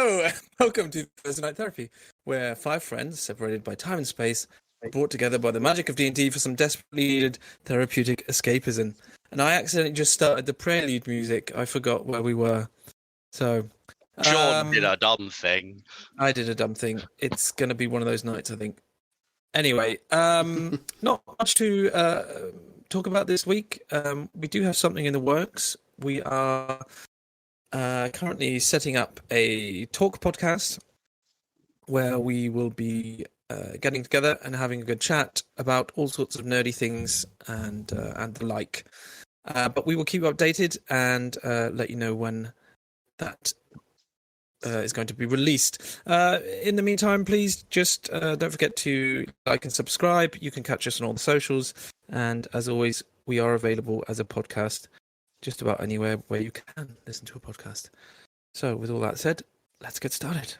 Hello! Welcome to Thursday Night Therapy, where 5 friends, separated by time and space, are brought together by the magic of D&D for some desperately needed therapeutic escapism. And I accidentally just started the prelude music. I forgot where we were. So... Sean did a dumb thing. I did a dumb thing. It's going to be one of those nights, I think. Anyway, not much to talk about this week. We do have something in the works. We are currently setting up a talk podcast where we will be getting together and having a good chat about all sorts of nerdy things and the like. But we will keep you updated and let you know when that is going to be released. In the meantime, please just don't forget to like and subscribe. You can catch us on all the socials. And as always, we are available as a podcast just about anywhere where you can listen to a podcast. So with all that said, let's get started.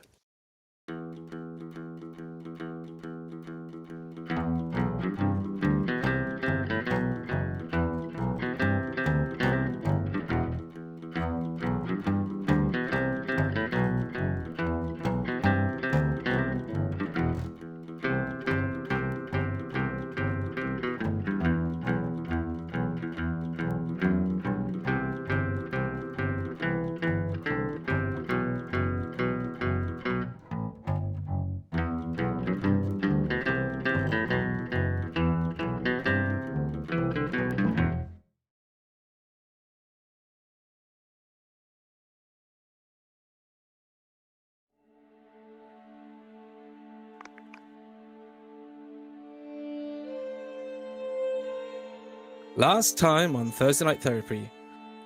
Last time on Thursday Night Therapy,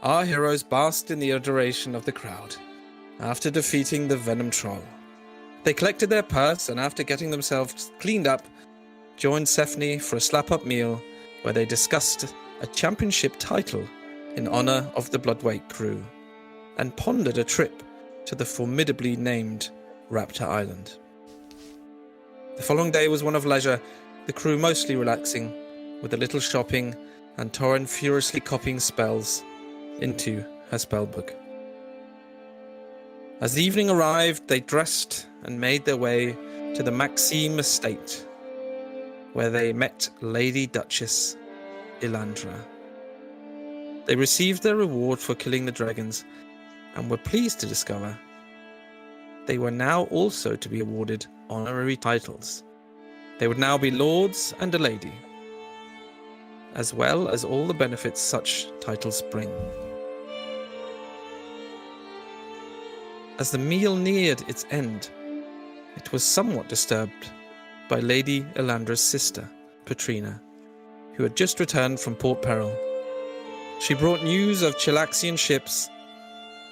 our heroes basked in the adoration of the crowd after defeating the Venom Troll. They collected their purse and after getting themselves cleaned up, joined Stephanie for a slap-up meal where they discussed a championship title in honor of the Bloodweight crew and pondered a trip to the formidably named Raptor Island. The following day was one of leisure, the crew mostly relaxing, with a little shopping and Torrin furiously copying spells into her spellbook. As the evening arrived, they dressed and made their way to the Maxime estate, where they met Lady Duchess Ilandra. They received their reward for killing the dragons and were pleased to discover they were now also to be awarded honorary titles. They would now be lords and a lady, as well as all the benefits such titles bring. As the meal neared its end, it was somewhat disturbed by Lady Ilandra's sister, Petrina, who had just returned from Port Peril. She brought news of Chilaxian ships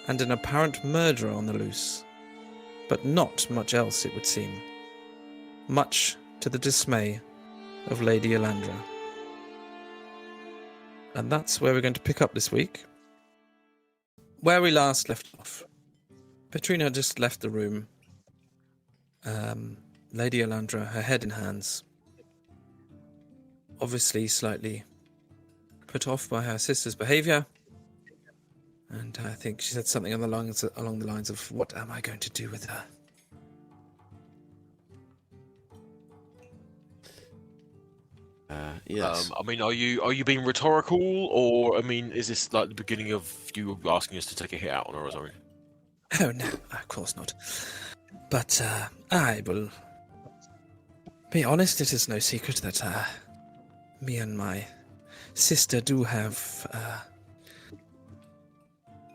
and an apparent murderer on the loose, but not much else, it would seem, much to the dismay of Lady Ilandra. And that's where we're going to pick up this week. Where we last left off. Petrina just left the room. Lady Ilandra, her head in hands. Obviously slightly put off by her sister's behaviour. And I think she said something along the lines of, "What am I going to do with her?" Yes. I mean, are you being rhetorical, or I mean, is this like the beginning of you asking us to take a hit out on her or something? Oh no, of course not. But I will be honest. It is no secret that me and my sister do have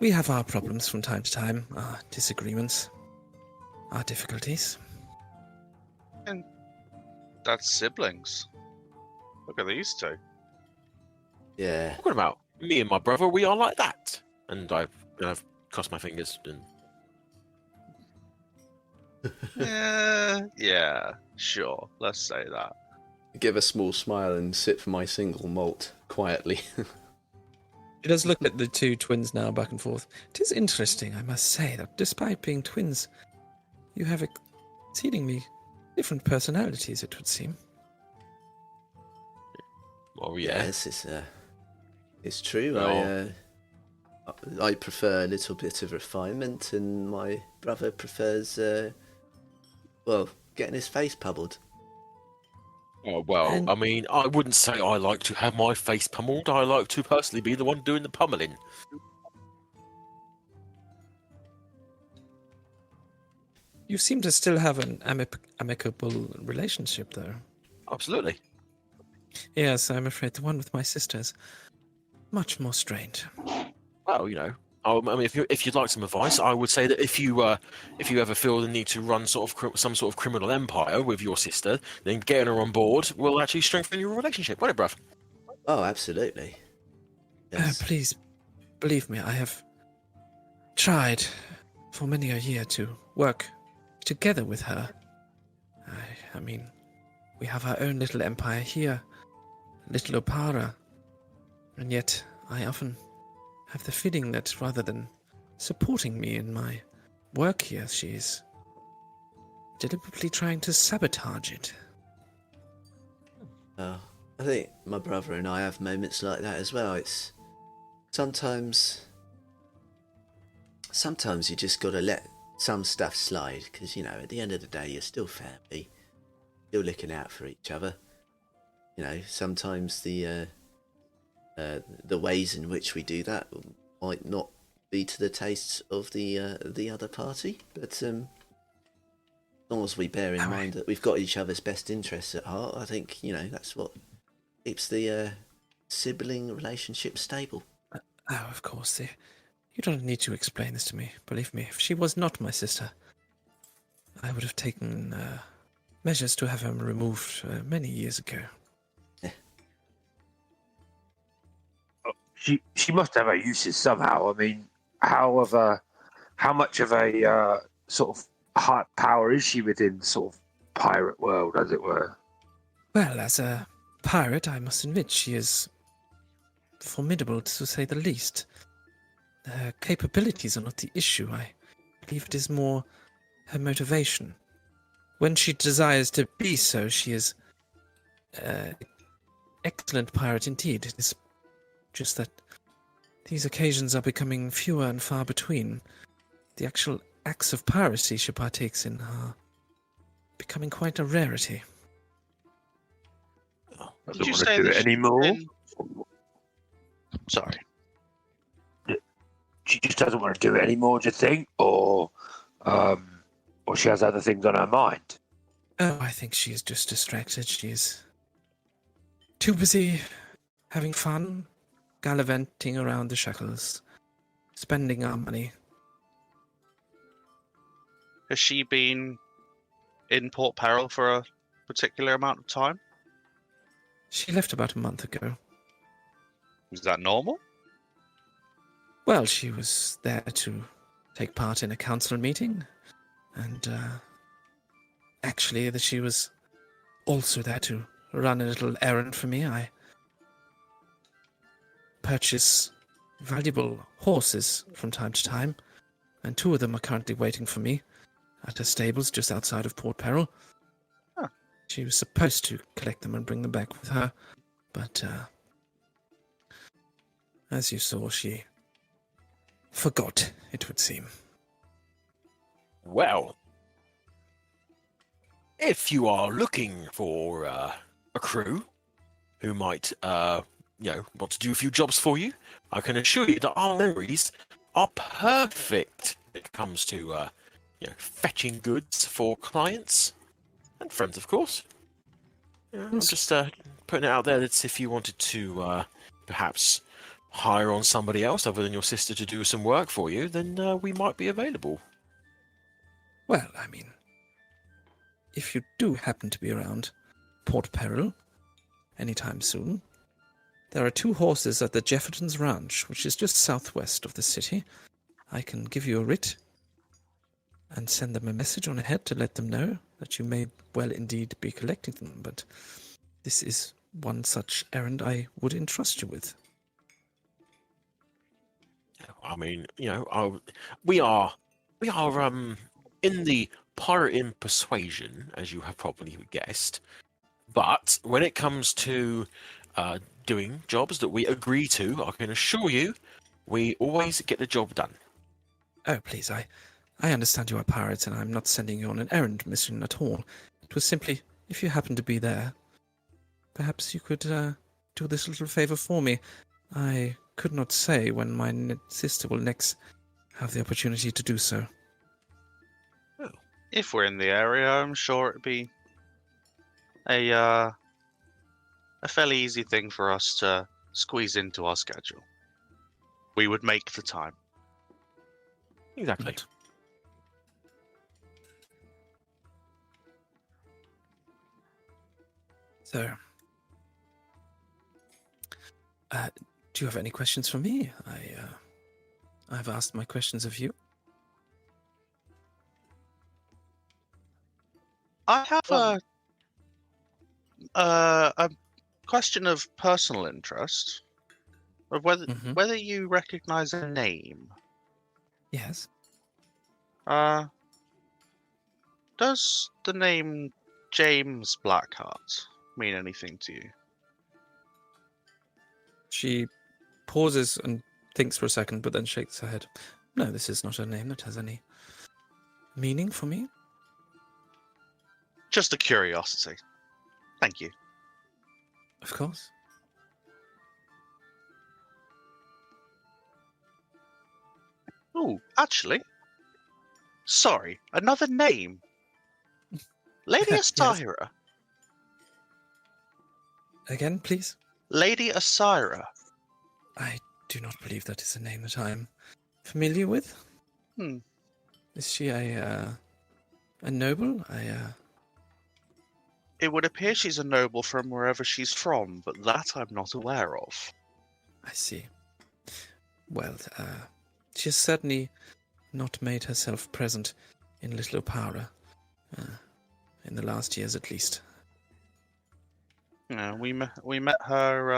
we have our problems from time to time, our disagreements, our difficulties. And that's siblings. Look at these two. Yeah. What about me and my brother? We are like that, and I've crossed my fingers. And Yeah, sure. Let's say that. Give a small smile and sip my single malt quietly. She does look at the two twins now, back and forth. It is interesting, I must say, that despite being twins, you have exceedingly different personalities, it would seem. well, yeah. Yes, it's true. No. I prefer a little bit of refinement, and my brother prefers, getting his face pummeled. Oh, well, And- I mean, I wouldn't say I like to have my face pummeled. I like to personally be the one doing the pummeling. You seem to still have an amicable relationship, though. Absolutely. Yes, I'm afraid the one with my sister's much more strained. Well, I mean, if you'd like some advice, I would say that if you ever feel the need to run some sort of criminal empire with your sister, then getting her on board will actually strengthen your relationship, won't it, bruv? Oh, absolutely. Yes. Please, believe me, I have tried for many a year to work together with her. I mean, we have our own little empire here, little Opara, and yet I often have the feeling that rather than supporting me in my work here, she's deliberately trying to sabotage it. I think my brother and I have moments like that as well. It's sometimes you just gotta let some stuff slide, because at the end of the day you're still family, still looking out for each other. Sometimes the ways in which we do that might not be to the tastes of the other party, but as long as we bear in mind that we've got each other's best interests at heart, I think that's what keeps the sibling relationship stable. Oh, of course. You don't need to explain this to me. Believe me, if she was not my sister, I would have taken measures to have her removed many years ago. She must have her uses somehow. I mean, how much of a sort of high power is she within sort of pirate world, as it were? Well, as a pirate, I must admit she is formidable, to say the least. Her capabilities are not the issue. I believe it is more her motivation. When she desires to be so, she is excellent pirate indeed. It is just that these occasions are becoming fewer and far between. The actual acts of piracy she partakes in are becoming quite a rarity. Did you Doesn't say want to do that it anymore? Sorry. She just doesn't want to do it anymore, do you think? Or she has other things on her mind? Oh, I think she is just distracted. She is too busy having fun, gallivanting around the Shackles, spending our money. Has she been in Port Peril for a particular amount of time? She left about a month ago. Is that normal? Well, she was there to take part in a council meeting, and actually that she was also there to run a little errand for me. I purchase valuable horses from time to time, and 2 of them are currently waiting for me at her stables just outside of Port Peril. Huh. She was supposed to collect them and bring them back with her, but as you saw, she forgot, it would seem. Well, if you are looking for a crew who might, want to do a few jobs for you, I can assure you that our memories are perfect when it comes to, fetching goods for clients and friends, of course. I'm just putting it out there that if you wanted to perhaps hire on somebody else other than your sister to do some work for you, then we might be available. Well, I mean, if you do happen to be around Port Peril anytime soon, there are 2 horses at the Jefferton's Ranch, which is just southwest of the city. I can give you a writ and send them a message on ahead to let them know that you may well indeed be collecting them, but this is one such errand I would entrust you with. I mean, we are in the pirating persuasion, as you have probably guessed. But when it comes to doing jobs that we agree to, I can assure you, We always get the job done. Oh, please, I understand you are pirates, and I'm not sending you on an errand mission at all. It was simply, if you happen to be there, perhaps you could do this little favor for me. I could not say when my sister will next have the opportunity to do so. If we're in the area, I'm sure it'd be a fairly easy thing for us to squeeze into our schedule. We would make the time. Exactly. Right. So, do you have any questions for me? I've asked my questions of you. I have a question of personal interest, of Mhm. whether you recognize a name. Yes. Does the name James Blackheart mean anything to you? She pauses and thinks for a second, but then shakes her head. No, this is not a name that has any meaning for me. Just a curiosity. Thank you. Of course. Oh, actually, sorry, another name. Lady Yes. Asira. Again, please. Lady Asira. I do not believe that is a name that I'm familiar with. Hmm. Is she a noble? It would appear she's a noble from wherever she's from, but that I'm not aware of. I see. Well, she has certainly not made herself present in Little Opara, in the last years at least. Yeah, we met her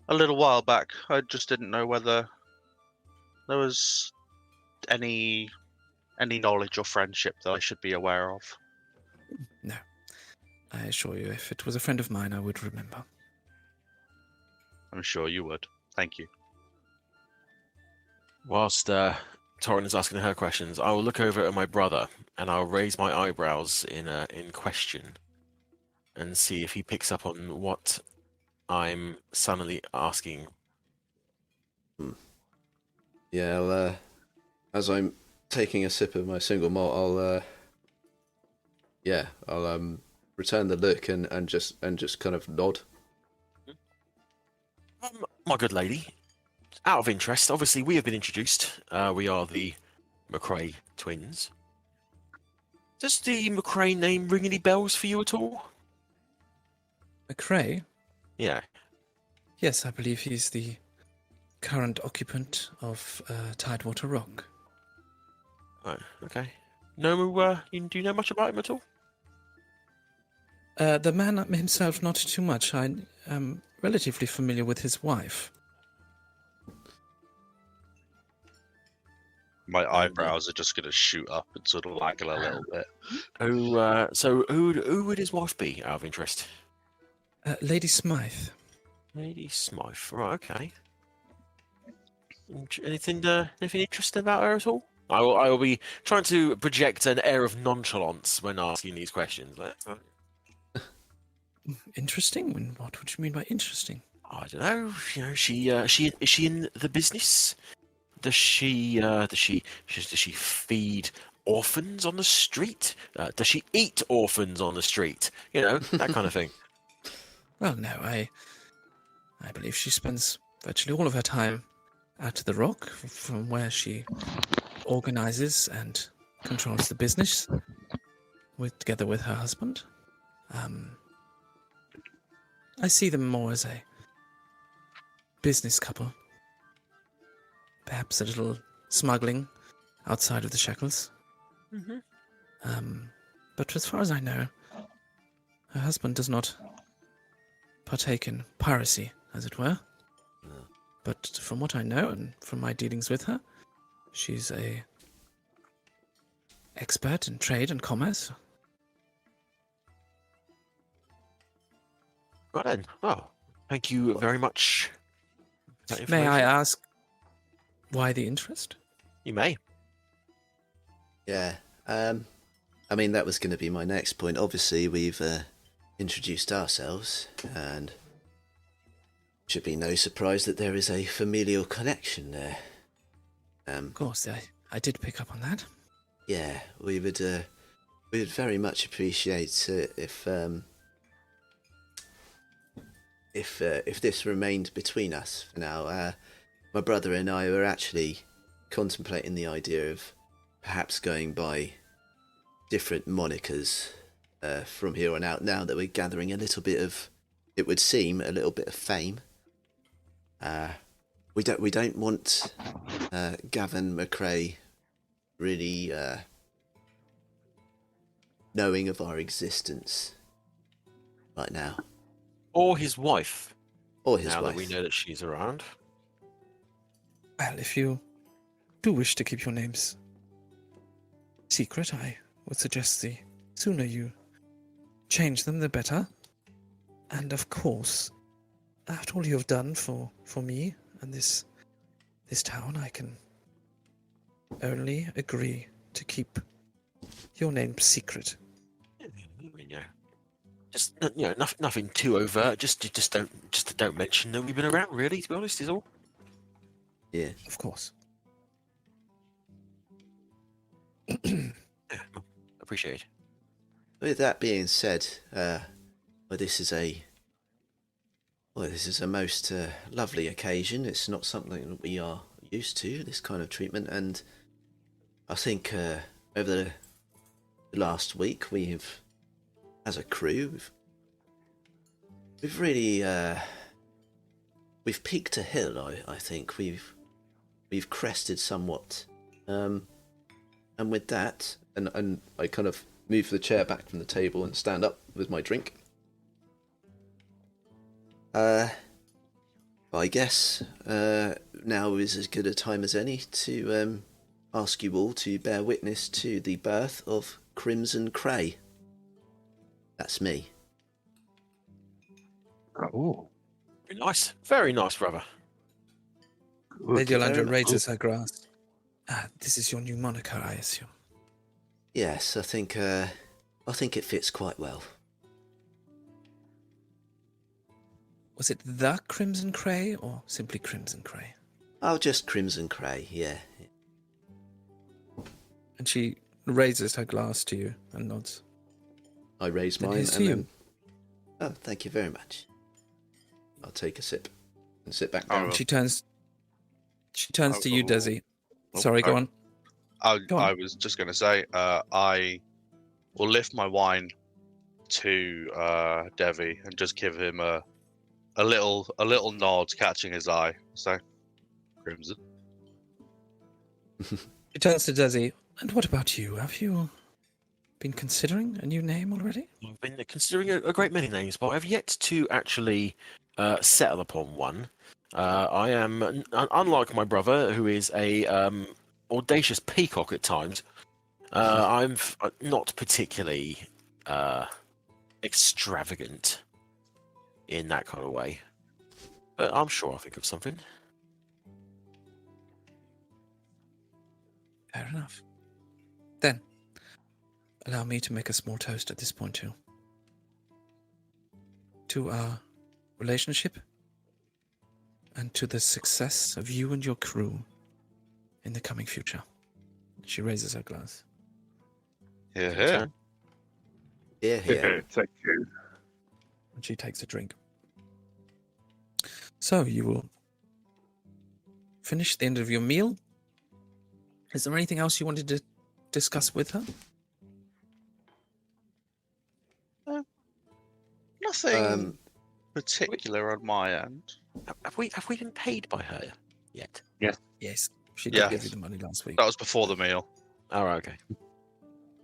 a little while back. I just didn't know whether there was any knowledge or friendship that I should be aware of. No. I assure you, if it was a friend of mine, I would remember. I'm sure you would. Thank you. Whilst Torrin is asking her questions, I will look over at my brother and I'll raise my eyebrows in question and see if he picks up on what I'm suddenly asking. Yeah, as I'm taking a sip of my single malt, I'll return the look and just kind of nod. My good lady, out of interest, obviously we have been introduced. We are the McCrae twins. Does the McCrae name ring any bells for you at all? McCrae? Yeah. Yes, I believe he's the current occupant of Tidewater Rock. Oh, okay. No, do you know much about him at all? The man himself, not too much. I am relatively familiar with his wife. My eyebrows are just going to shoot up and sort of waggle a little bit. Who would his wife be, out of interest? Lady Smythe. Lady Smythe. Right, okay. Anything interesting about her at all? I will be trying to project an air of nonchalance when asking these questions. Interesting? What would you mean by interesting? I don't know. You know, is she in the business? Does she feed orphans on the street? Does she eat orphans on the street? You know, that kind of thing. Well, no, I believe she spends virtually all of her time at the Rock, from where she organizes and controls the business, together with her husband. I see them more as a business couple. Perhaps a little smuggling outside of the Shackles. Mm-hmm. But as far as I know, her husband does not partake in piracy, as it were. No. But from what I know and from my dealings with her, she's a expert in trade and commerce. Right then. Well, thank you very much, that May I information. ask why the interest? You may. Yeah. I mean, that was going to be my next point. Obviously, we've introduced ourselves, and it should be no surprise that there is a familial connection there. Of course, I did pick up on that. Yeah, we would very much appreciate if this remained between us for now. My brother and I were actually contemplating the idea of perhaps going by different monikers from here on out, now that we're gathering a little bit of, it would seem, a little bit of fame. We don't want Gavin McCrae really knowing of our existence right now. Or his wife. Or his now wife. that we know that she's around. Well, if you do wish to keep your names secret, I would suggest the sooner you change them, the better. And of course, after all you have done for me and this town, I can only agree to keep your name secret. Just nothing too overt. Just don't mention that we've been around. Really, to be honest, is all. Yeah. Of course. Appreciate it. With that being said, this is a most lovely occasion. It's not something that we are used to, this kind of treatment, and I think over the last week we've, as a crew, we've really we've peaked a hill. I think we've crested somewhat, and with that, and I kind of move the chair back from the table and stand up with my drink. I guess now is as good a time as any to ask you all to bear witness to the birth of Crimson Cray. That's me. Oh, Very nice, brother. Lady very Yolanda much. raises her glass. This is your new moniker, I assume. Yes, I think it fits quite well. Was it the Crimson Cray or simply Crimson Cray? Oh, just Crimson Cray, yeah. And she raises her glass to you and nods. I raise Then mine here's to and you. then... Oh, thank you very much. I'll take a sip and sit back Oh, down. She turns to you, Oh, Desi. oh, Sorry, go oh. on. Go on. I was just going to say, I will lift my wine to Devvie and just give him a little nod, catching his eye. So, Crimson. She turns to Desi. And what about you? Have you been considering a new name already? I've been considering a great many names, but I've yet to actually settle upon one. I am, unlike my brother, who is a audacious peacock at times. I'm not particularly extravagant in that kind of way, but I'm sure I'll think of something. Fair enough. Then, allow me to make a small toast at this point too. To our relationship, and to the success of you and your crew in the coming future. She raises her glass. Yeah. Yeah, yeah. thank you. And she takes a drink. So, you will finish the end of your meal. Is there anything else you wanted to discuss with her? Nothing particular on my end. Have we been paid by her yet? Yes. She did Yeah. give you the money last week. That was before the meal. Oh, right, okay.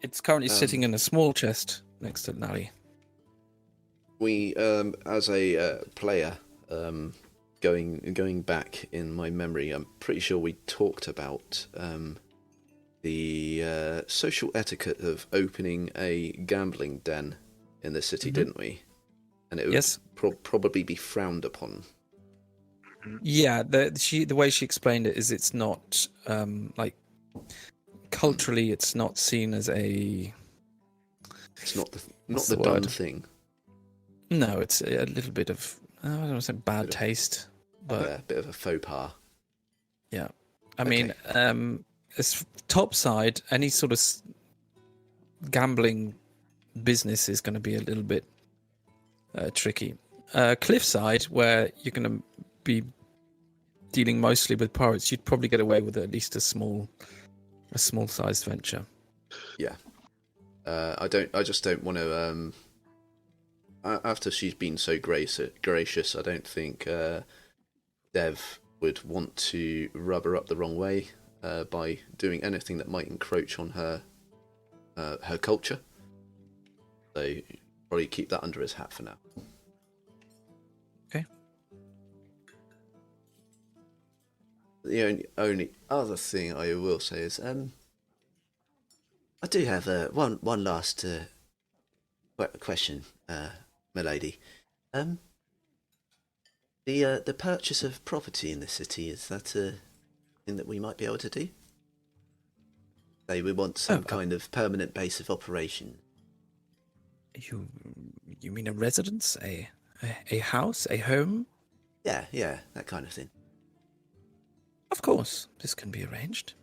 It's currently sitting in a small chest next to Nali. We, as a player, going back in my memory, I'm pretty sure we talked about the social etiquette of opening a gambling den in the city, didn't we? And it would Yes. probably be frowned upon. Yeah, the way she explained it is it's not like culturally, it's not seen as a. It's not What's the the done word? thing. No, it's a little bit of I don't want to say bad Bit of- taste, but Yeah, a bit of a faux pas. yeah. I mean, as top side, any sort of gambling business is going to be a little bit tricky. Cliffside, where you're going to be dealing mostly with pirates, you'd probably get away with at least a small sized venture. Yeah. I just don't want to. After she's been so gracious, I don't think Dev would want to rub her up the wrong way by doing anything that might encroach on her culture. So probably keep that under his hat for now. Okay. The only other thing I will say is I do have one last question, milady. The purchase of property in the city, is that a thing that we might be able to do? Say we want some kind of permanent base of operation. You mean a residence, a house, a home? Yeah, that kind of thing. Of course, this can be arranged.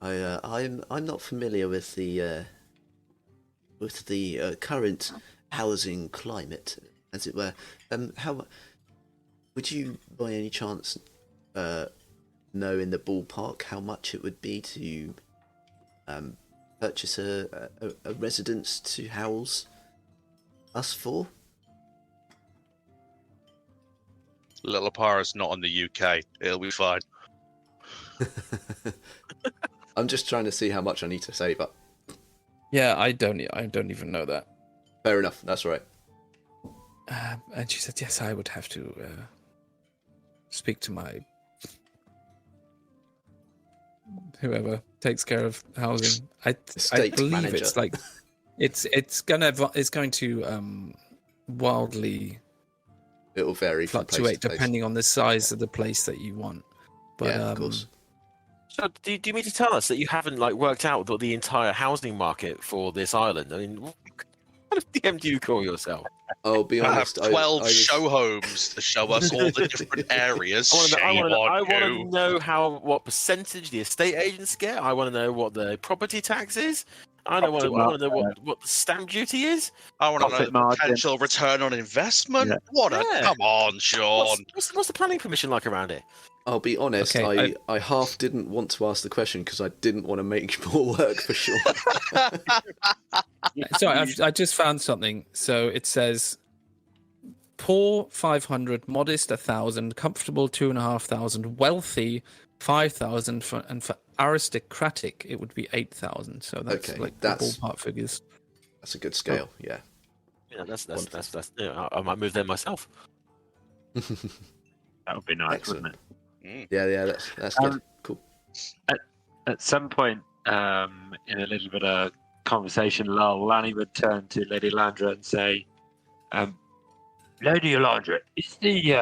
I'm not familiar with the current housing climate, as it were. How would you, by any chance, know in the ballpark how much it would be to purchase a residence to house us for? Little Apara's not in the UK. It'll be fine. I'm just trying to see how much I need to save up. Yeah, I don't even know that. Fair enough. That's right. And she said, yes, I would have to speak to my whoever takes care of housing. I Estate believe manager. it's like it's going to wildly It'll vary from fluctuate place to place. depending on the size of the place that you want. But Yeah, of course. So, do you mean to tell us that you haven't worked out the entire housing market for this island? I mean, what kind of DM do you call yourself? I'll be I have honest. 12 I was- show homes to show us all the different areas. I want Shame to on you. know what percentage the estate agents get. I want to know what the property tax is. I want to know what the stamp duty is. I want to know Profit the margin. potential return on investment. Yeah. Come on, Sean. What's the planning permission like around here? I'll be honest. Okay, I half didn't want to ask the question because I didn't want to make more work for sure. sorry, I just found something. So it says poor 500, modest 1,000, comfortable 2,500, wealthy 5,000, and for aristocratic it would be 8,000. So that's Okay, like that's- the ballpark figures. That's a good scale. Yeah. Yeah, that's I might move there myself. That would be nice, Excellent. wouldn't it? Yeah. That's good. Cool. At some point, in a little bit of conversation lull, Lanny would turn to Lady Landra and say, "Lady Landra, is the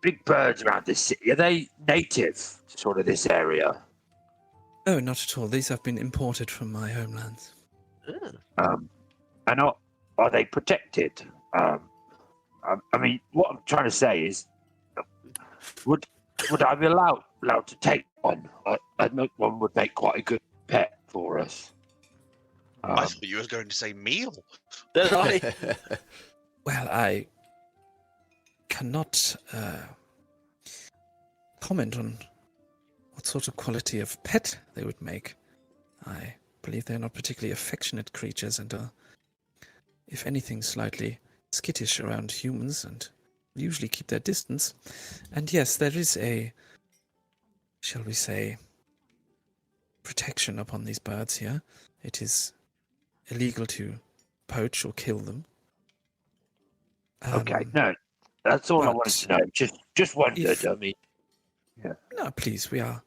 big birds around this city, are they native to sort of this area? No, not at all. These have been imported from my homelands. And are they protected? I mean, what I'm trying to say is, would I be allowed to take one? One would make quite a good pet for us. I thought you were going to say meal. Well, I cannot comment on what sort of quality of pet they would make. I believe they're not particularly affectionate creatures and are, if anything, slightly skittish around humans and usually keep their distance. And yes, there is a, shall we say, protection upon these birds here. It is illegal to poach or kill them. Okay, no, that's all I but wanted to know. Just wondered. if- I mean, No, please, we are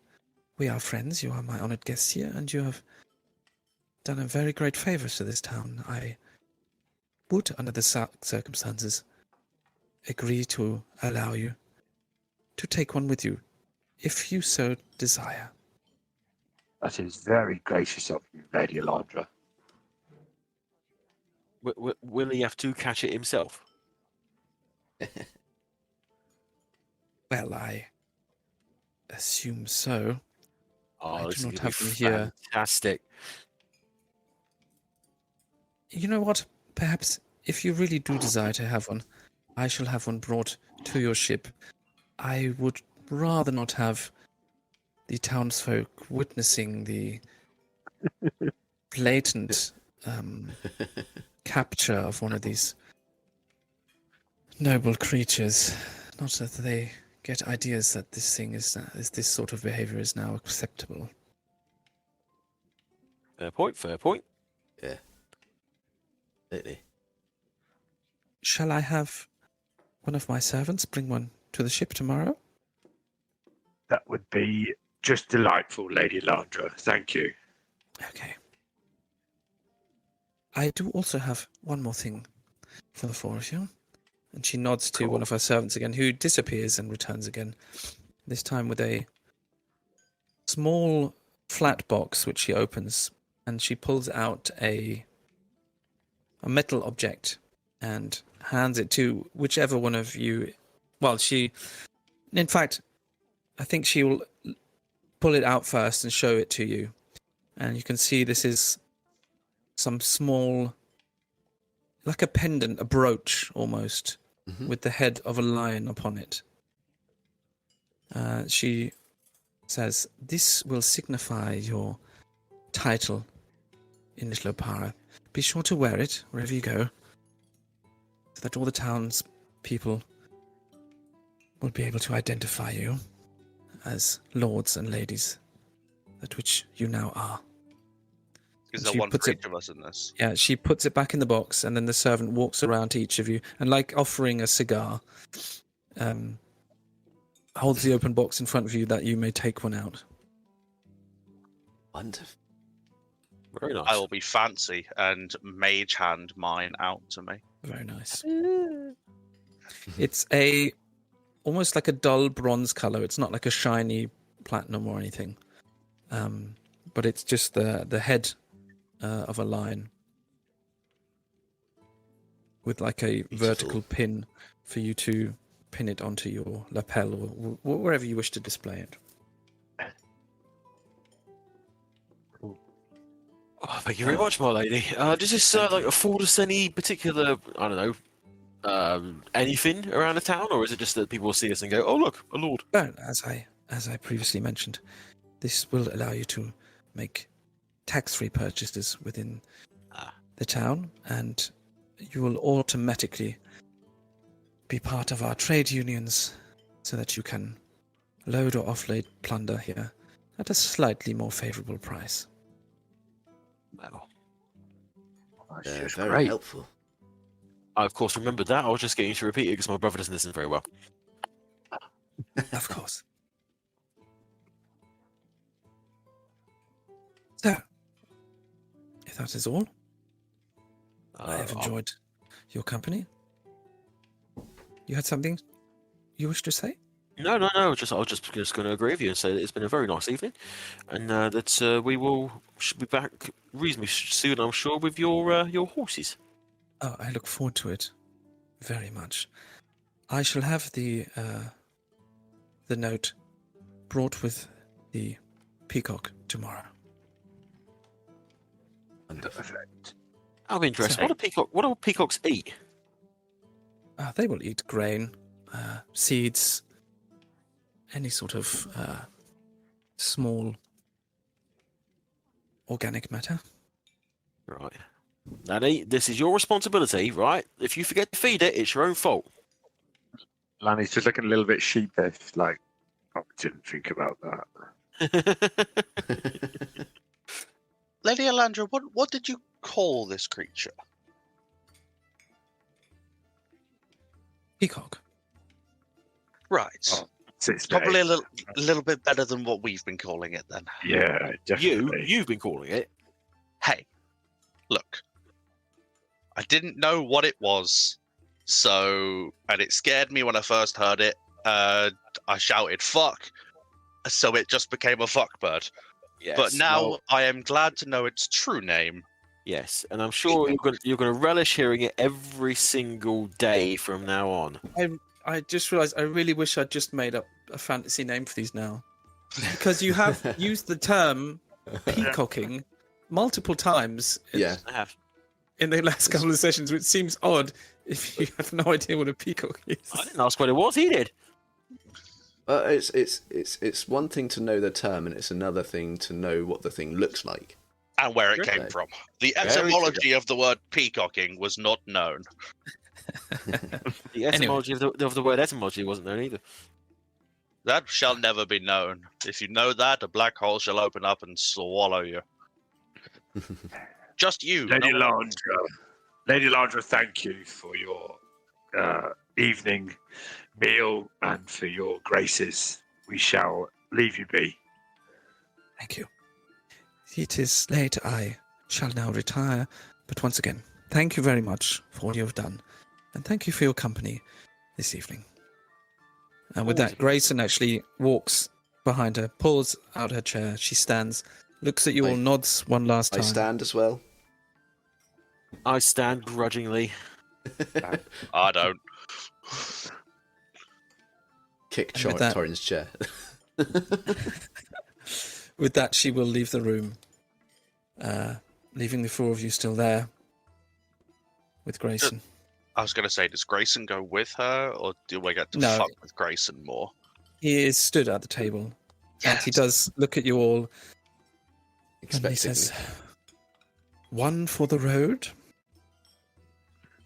friends. You are my honored guests here, and you have done a very great favor to this town. I would, under the circumstances, agree to allow you to take one with you, if you so desire. That is very gracious of you, Lady Alondra. Will he have to catch it himself? Well, I assume so. Oh, I this do is not gonna have be them here. fantastic. You know what? Perhaps if you really do desire to have one, I shall have one brought to your ship. I would rather not have the townsfolk witnessing the blatant capture of one of these noble creatures. Not that they get ideas that this thing is this sort of behavior is now acceptable. Fair point, fair point. Yeah. Absolutely. Shall I have one of my servants bring one to the ship tomorrow? That would be just delightful, Lady Alondra. Thank you. Okay. I do also have one more thing for the four of you. And she nods to one of her servants again, who disappears and returns again. This time with a small flat box, which she opens, and she pulls out a metal object and hands it to whichever one of you. Well, in fact, I think she will pull it out first and show it to you. And you can see this is some small, like a pendant, a brooch almost, with the head of a lion upon it. She says, "This will signify your title in Little Opara. Be sure to wear it wherever you go, so that all the town's people will be able to identify you as lords and ladies, that which you now are." Is And there she one puts for it- each of us in this? Yeah, she puts it back in the box, and then the servant walks around to each of you, and like offering a cigar, holds the open box in front of you that you may take one out. Wonderful. Very nice. I will be fancy and mage hand mine out to me. Very nice. It's almost like a dull bronze color. It's not like a shiny platinum or anything, but it's just the head of a lion with like a vertical pin for you to pin it onto your lapel or wherever you wish to display it. Oh, thank you very much, my lady. Does this like afford us any particular, I don't know, anything around the town, or is it just that people will see us and go, "Oh, look, a lord"? But as I previously mentioned, this will allow you to make tax-free purchases within the town, and you will automatically be part of our trade unions, so that you can load or offload plunder here at a slightly more favorable price. Well, That's just Very great. helpful. I of course remembered that. I was just getting you to repeat it because my brother doesn't listen very well. Of course. So, if that is all, I have enjoyed your company. You had something you wish to say? No. I was just going to agree with you and say that it's been a very nice evening, and that we should be back reasonably soon, I'm sure, with your horses. Oh, I look forward to it very much. I shall have the note brought with the peacock tomorrow. Perfect. I'm interested. Sorry. What do peacocks eat? They will eat grain, seeds, any sort of small organic matter. Right. Lanny, this is your responsibility, right? If you forget to feed it, it's your own fault. Lanny's just looking a little bit sheepish, like, I didn't think about that. Lady Alandra, what did you call this creature? Peacock. Right. Oh, it's Probably a nice. little bit better than what we've been calling it then. Yeah, definitely. You've been calling it. Hey, look. I didn't know what it was, and it scared me when I first heard it. I shouted "fuck," so it just became a fuckbird. Yes. But now well, I am glad to know its true name. yes, and I'm sure you're going to relish hearing it every single day from now on. I just realised I really wish I'd just made up a fantasy name for these now, because you have used the term peacocking multiple times. Yeah. I have. In the last couple of sessions, which seems odd if you have no idea what a peacock is. I didn't ask what it was. He did. It's one thing to know the term, and it's another thing to know what the thing looks like. And where it Okay. came from. The Very etymology of the word peacocking was not known. The etymology of the word etymology wasn't known either. That shall never be known. If you know that, a black hole shall open up and swallow you. Just you. Lady no one else. Lady Landra, thank you for your evening meal and for your graces. We shall leave you be. Thank you. It is late. I shall now retire. But once again, thank you very much for all you have done. And thank you for your company this evening. And with that, Grayson actually walks behind her, pulls out her chair. She stands, looks at you all, nods one last time. I stand as well. I stand grudgingly. I don't. Kick And with that- Torrin's chair. With that, she will leave the room, leaving the four of you still there with Grayson. I was going to say, does Grayson go with her, or do we get to No. fuck with Grayson more? He is stood at the table, and he does look at you all, and he Expecting says, "One for the road."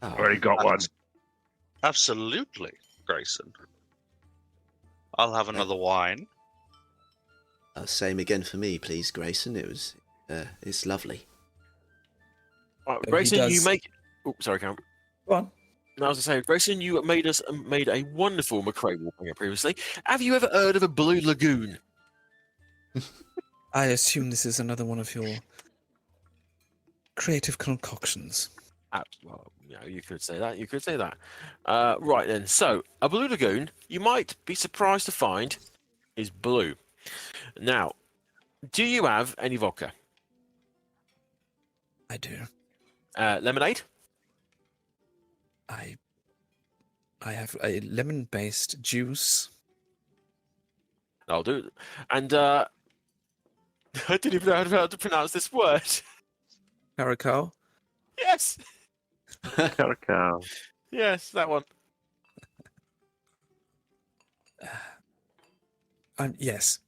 Already got one. Absolutely, Grayson. I'll have another wine. Same again for me, please, Grayson. It's lovely. Right, he Grayson, you does- make. Oh, sorry, Cam. Go on. No, I was going to say, Grayson, you made a wonderful McCrae warbringer previously. Have you ever heard of a blue lagoon? I assume this is another one of your creative concoctions. Well, you could say that. You could say that. Right then. So, a blue lagoon, you might be surprised to find, is blue. Now, do you have any vodka? I do. Lemonade? I have a lemon-based juice. I'll do it. And I didn't even know how to pronounce this word. Caracal. Yes. Caracal. Yes, that one. Yes.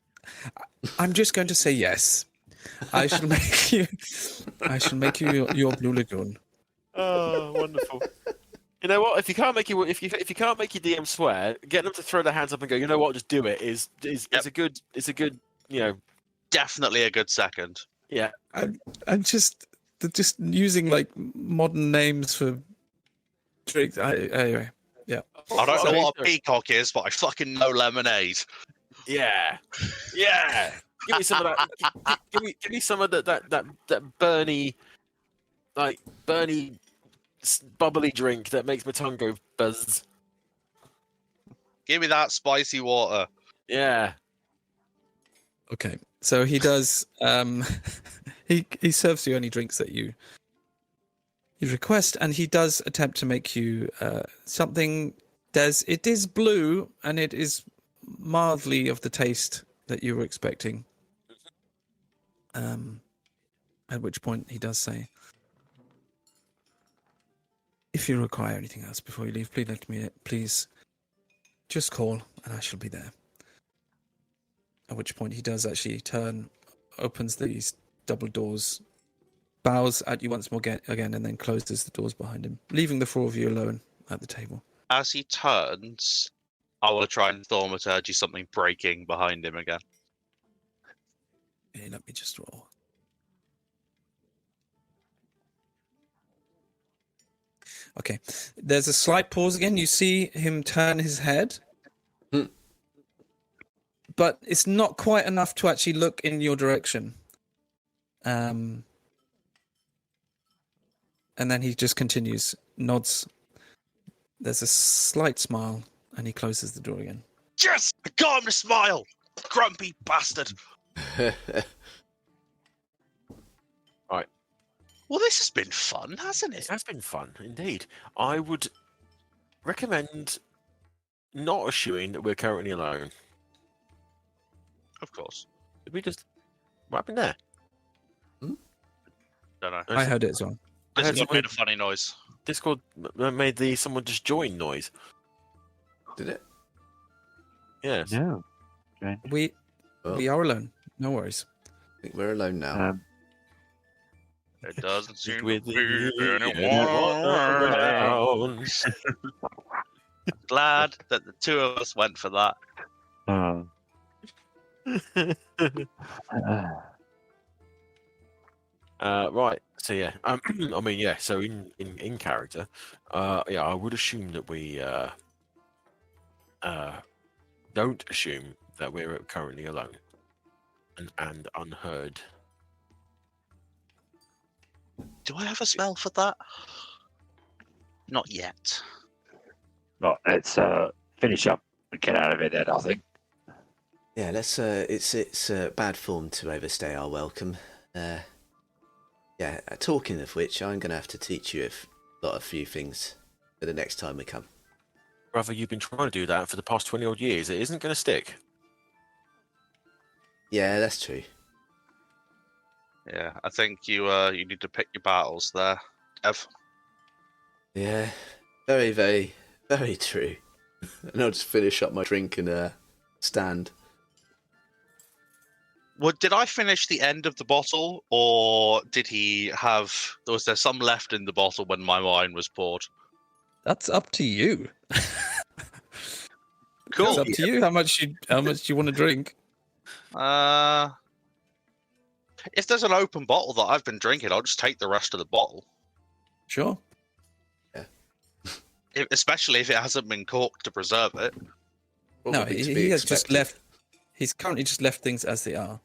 I'm just going to say yes. I shall make you. I shall make you your blue lagoon. Oh, wonderful. You know what? If you can't make your DM swear, get them to throw their hands up and go, you know what, just do it. Is a good Definitely a good second. yeah. I'm just using like modern names for drinks. Anyway, yeah. I don't know Sorry, what a sorry. peacock is, but I fucking know lemonade. Yeah. Yeah. Give me some of that. Give me some of that Bernie, like Bernie bubbly drink that makes my tongue go buzz. Give me that spicy water. Yeah. Okay. So he does. He serves you any drinks that you request, and he does attempt to make you something. It is blue, and it is mildly of the taste that you were expecting. At which point he does say, "If you require anything else before you leave, please just call, and I shall be there." At which point he does actually turn, opens these double doors, bows at you once more again, and then closes the doors behind him, leaving the four of you alone at the table. As he turns, I will try and thaumaturgy something breaking behind him again. Okay, let me just roll. Okay, there's a slight pause again. You see him turn his head, but it's not quite enough to actually look in your direction. And then he just continues, nods. There's a slight smile, and he closes the door again. Yes! I got him to smile! Grumpy bastard! Well, this has been fun, hasn't It it? has been fun, indeed. I would recommend not assuming that we're currently alone. Of course. Did we just... What happened there? Don't know. I heard it as well. I heard Discord someone- made a funny noise. Discord made the someone just join noise. Did it? Yes. No. We Well, are alone. No worries. I think we're alone now. It doesn't seem to With be the- anyone around. around. Glad that the two of us went for that. Right. So yeah. I mean, yeah. So in character, yeah, I would assume that we don't assume that we're currently alone and unheard. Do I have a spell for that? Not yet. Right, let's finish up and get out of here then, I think. Yeah, let's. It's bad form to overstay our welcome. Yeah. Talking of which, I'm gonna have to teach you a few things for the next time we come. Brother, you've been trying to do that for the past 20 odd years. It isn't going to stick. Yeah, that's true. Yeah, I think you need to pick your battles there, Dev. Yeah, very, very, very true. And I'll just finish up my drink and stand. Well, did I finish the end of the bottle, or did he have? Was there some left in the bottle when my wine was poured? That's up to you. Cool. It's up to you how much you want to drink. If there's an open bottle that I've been drinking, I'll just take the rest of the bottle. Sure. Especially if it hasn't been corked to preserve it. What No, would be to he be has just expected? left. He's currently just left things as they are.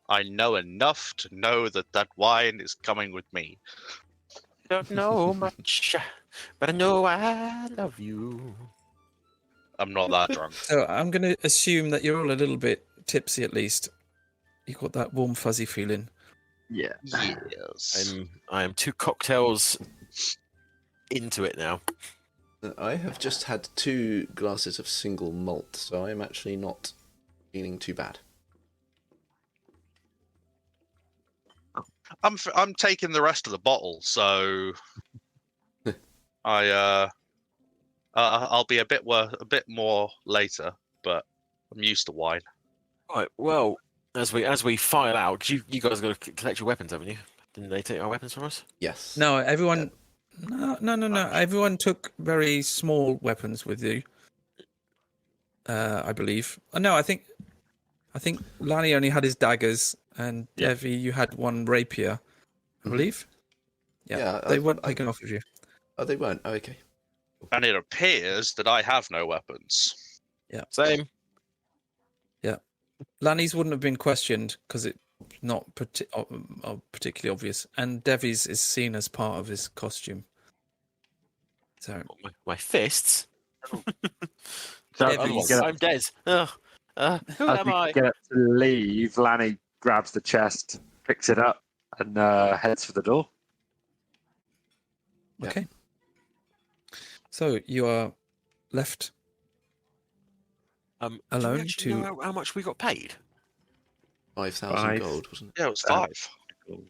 I know enough to know that that wine is coming with me. Don't know much, but I know I love you. I'm not that drunk. So I'm going to assume that you're all a little bit tipsy at least. You got that warm, fuzzy feeling. Yeah. Yes. I am 2 cocktails into it now. I have just had 2 glasses of single malt, so I'm actually not feeling too bad. I'm taking the rest of the bottle, so I'll be a bit more later, but I'm used to wine. Right. Well, as we file out, you guys got to collect your weapons, haven't you? Didn't they take our weapons from us? Yes. No, everyone. No. Everyone took very small weapons with you. I believe. No, I think Lani only had his daggers, and Yeah. Devvie, you had one rapier, I believe. Yeah, Yeah, they weren't taken off of you. Oh, they weren't. Oh, okay. And it appears that I have no weapons. Same. Lani's wouldn't have been questioned because it's not particularly obvious, and Devvie's is seen as part of his costume. So My fists. So Devin, you get up, I'm dead. Who as am you I? get up to leave, Lanny grabs the chest, picks it up, and heads for the door. Yeah. okay. So you are left Do we alone actually to- know how much we got paid? 5,000 Five. gold, wasn't it? Yeah, it was 5.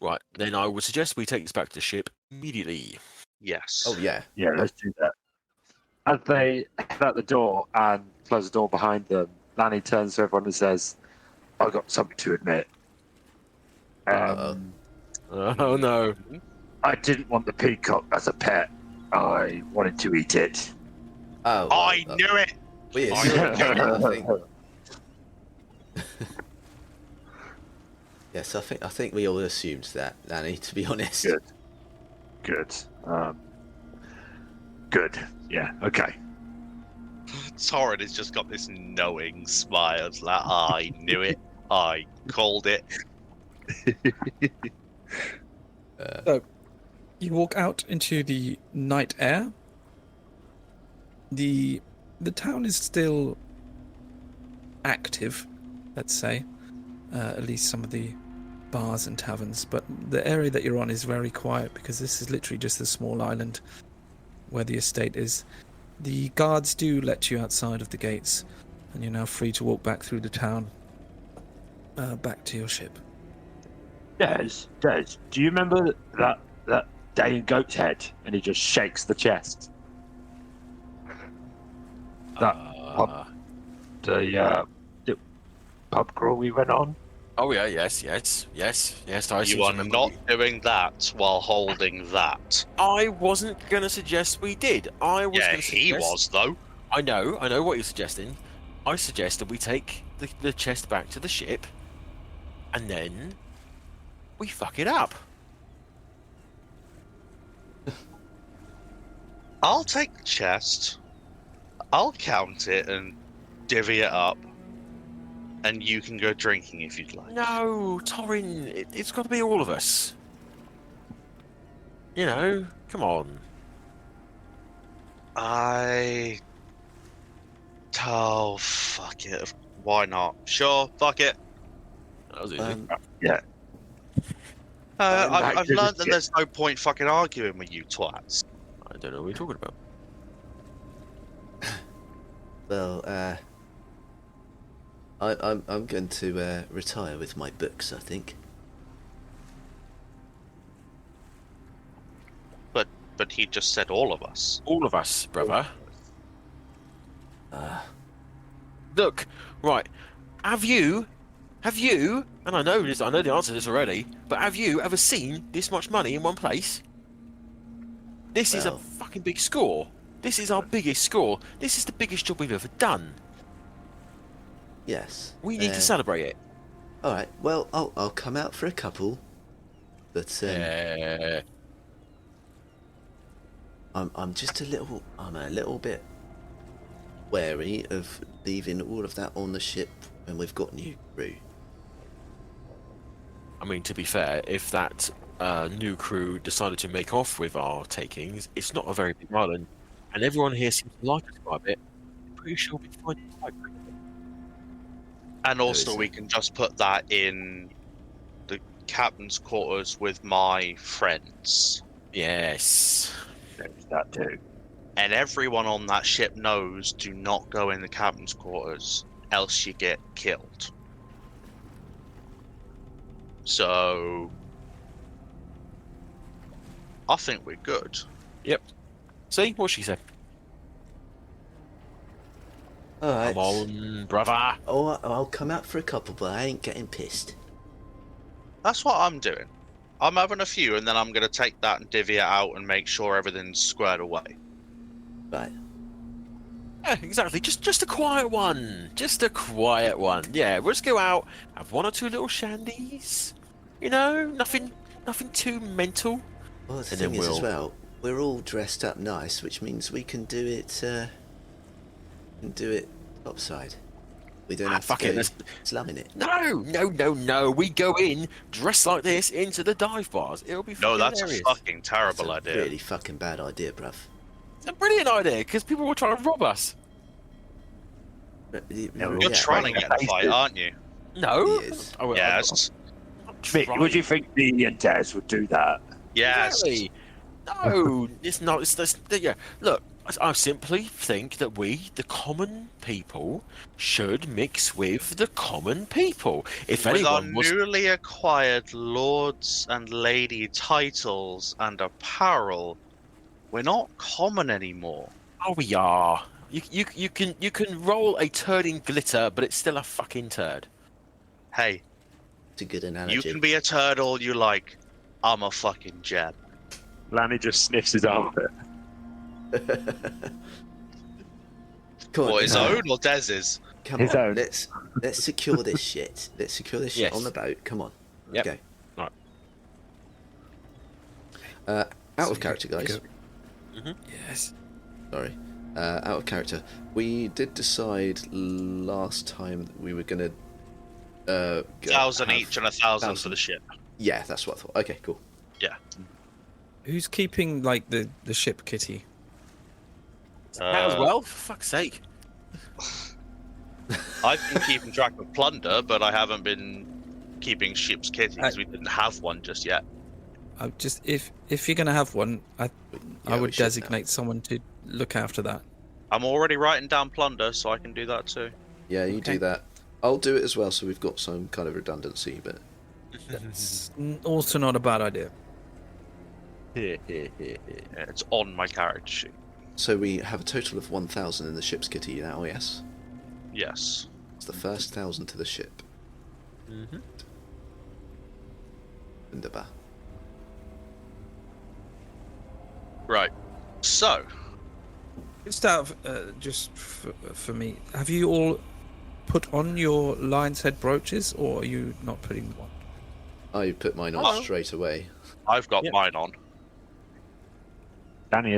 Right. Then I would suggest we take this back to the ship immediately. Yes. Oh, yeah. Yeah, let's do that. As they head out the door and close the door behind them, Lanny turns to everyone and says, "I've got something to admit. Uh-oh. Oh no. I didn't want the peacock as a pet. I wanted to eat it." Oh, I knew it. We I assumed that, I think. Yes, I think we all assumed that, Danny, to be honest. Good. Good. Good. Yeah, okay. Torrin has just got this knowing smile. It's like, I knew it. I called it. So, you walk out into the night air. The town is still active, let's say. At least some of the bars and taverns, but the area that you're on is very quiet because this is literally just a small island where the estate is. The guards do let you outside of the gates, and you're now free to walk back through the town, back to your ship. Des, do you remember that day in Goat's Head? And he just shakes the chest. The pub crawl we went on. Oh yeah, yes. I You seem to are remember not doing that while holding that. I wasn't going to suggest we did. I was. Yeah, gonna he suggest... was though. I know what you're suggesting. I suggest that we take the chest back to the ship, and then we fuck it up. I'll take the chest. I'll count it and divvy it up. And you can go drinking if you'd like. No, Torrin, it's got to be all of us. You know, come on. Oh, fuck it. Why not? Sure, fuck it. That was easy. Yeah. I've learned that there's no point fucking arguing with you twats. I don't know what you're talking about. Well, I'm going to retire with my books, I think. But he just said all of us. All of us, brother. Look, right. Have you, and I know the answer to this already, but have you ever seen this much money in one place? This is a Well. fucking big score. This is our biggest score. This is the biggest job we've ever done. Yes. We need to celebrate it. All right. Well, I'll come out for a couple, but I'm just a little bit wary of leaving all of that on the ship when we've got new crew. I mean, to be fair, if that new crew decided to make off with our takings, it's not a very big island, and everyone here seems to like us quite a bit. I'm pretty sure we'd find it quite quickly. And also, is we can just put that in the captain's quarters with my friends. Yes. There's that too. And everyone on that ship knows, do not go in the captain's quarters, else you get killed. So, I think we're good. Yep. See what she said. All right. Come on, brother. Oh, I'll come out for a couple, but I ain't getting pissed. That's what I'm doing. I'm having a few, and then I'm going to take that and divvy it out and make sure everything's squared away. Right. Yeah, exactly. Just a quiet one. Just a quiet one. Yeah, we'll just go out, have one or two little shandies. You know, nothing too mental. Well, the And thing then is, as we'll- well, we're all dressed up nice, which means we can do it. Topside. We don't have fuck to it, go let's- slumming it. No. We go in dressed like this into the dive bars. It'll be fucking No, that's hilarious. a fucking terrible That's a idea. really fucking bad idea, bruv. It's a brilliant idea because people will try to rob us. You're Yeah, trying to get in a fight, aren't you? No. He is. Oh, Yes. Would you think me and Des would do that? Yes. Exactly. No, it's not. Yeah. Look, I simply think that we, the common people, should mix with the common people. If With our anyone was, newly acquired lords and lady titles and apparel, we're not common anymore. oh, we are. You can roll a turd in glitter, but it's still a fucking turd. Hey, It's a good you analogy. can be a turd all you like. I'm a fucking gem. Lanny just sniffs his armpit. Come on, What, his come on. own or Dez's? Come His on, own. let's secure this shit. Let's secure this shit Yes. on the boat. Come on. Yep. Okay. Right. Out So of character, you guys. go- Yes. Sorry. Out of character. We did decide last time that we were gonna. 1,000 each and 1,000 for thousand. the ship. Yeah, that's what I thought. Okay, cool. Who's keeping like the ship kitty? That as well, for fuck's sake. I've been keeping track of plunder, but I haven't been keeping ship's kitty because we didn't have one just yet. I just if you're gonna have one, I we would should designate someone to look after that. I'm already writing down plunder, so I can do that too. Yeah, you Okay. do that. I'll do it as well, so we've got some kind of redundancy. But It's also not a bad idea. Yeah, it's on my character sheet. so we have a total of 1,000 in the ship's kitty now. Yes, Yes. it's the first 1,000 to the ship. Mm-hmm. Wunderbar. Right. So, Just out of, just for me, have you all put on your lion's head brooches, or are you not putting one? I put mine on Oh. straight away. I've got Yep. mine on. Lanny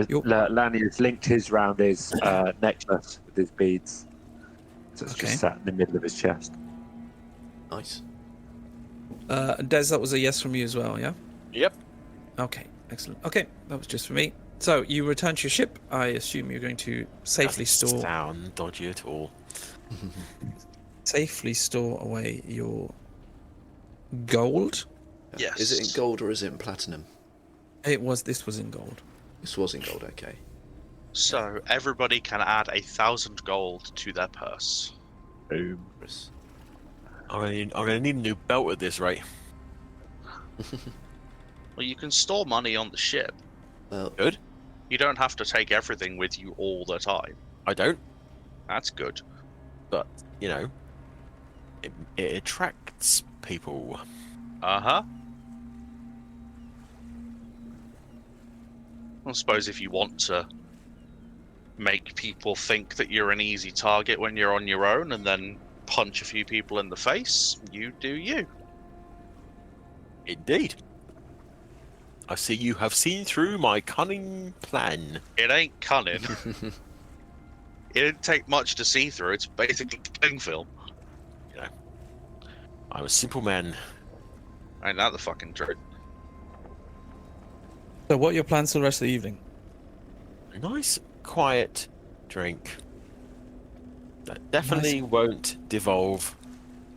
has linked his round his necklace with his beads. So it's Okay. just sat in the middle of his chest. Nice. Des, that was a yes from you as well, yeah? Yep. Okay, excellent. Okay, that was just for me. So you return to your ship. I assume you're going to safely Doesn't store sound dodgy at all. away your gold. Yes. Is it in gold or is it in platinum? This was in gold. This was in gold. Okay. So everybody can add 1,000 gold to their purse. Boom. Chris. I'm gonna need a new belt at this rate. Well, you can store money on the ship. Well, Good. You don't have to take everything with you all the time. I don't, That's good. but you know, it attracts people. Uh-huh. I suppose if you want to make people think that you're an easy target when you're on your own and then punch a few people in the face, you do you. Indeed. I see you have seen through my cunning plan. It ain't cunning. It didn't take much to see through. It's basically cling film. I'm a simple man. Ain't that the fucking truth? So what are your plans for the rest of the evening? A nice, quiet drink that definitely won't devolve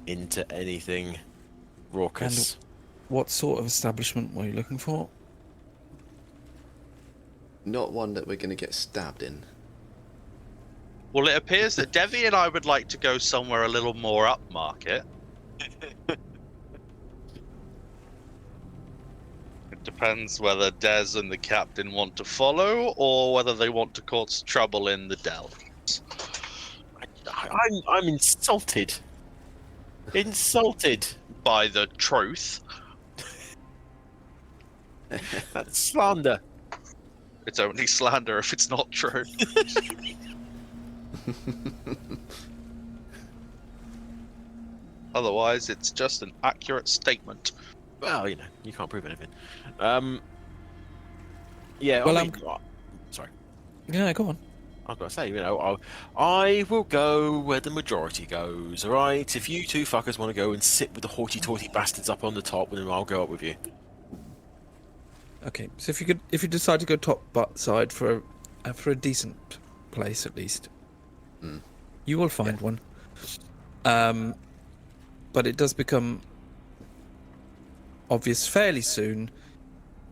into anything raucous. What sort of establishment were you looking for? not one that we're going to get stabbed in. Well, it appears that Devvie and I would like to go somewhere a little more upmarket. It depends whether Des and the captain want to follow, or whether they want to cause trouble in the dells. I'm insulted. Insulted. By the truth. That's slander. It's only slander if it's not true. Otherwise, it's just an accurate statement. Well, you know, you can't prove anything. Yeah, Well, I mean, sorry. Yeah, go on. I've got to say, you know, I will go where the majority goes, alright? If you two fuckers want to go and sit with the hoity-toity bastards up on the top, then I'll go up with you. Okay, so if you decide to go top side for a decent place at least, you will find one. But it does become obvious fairly soon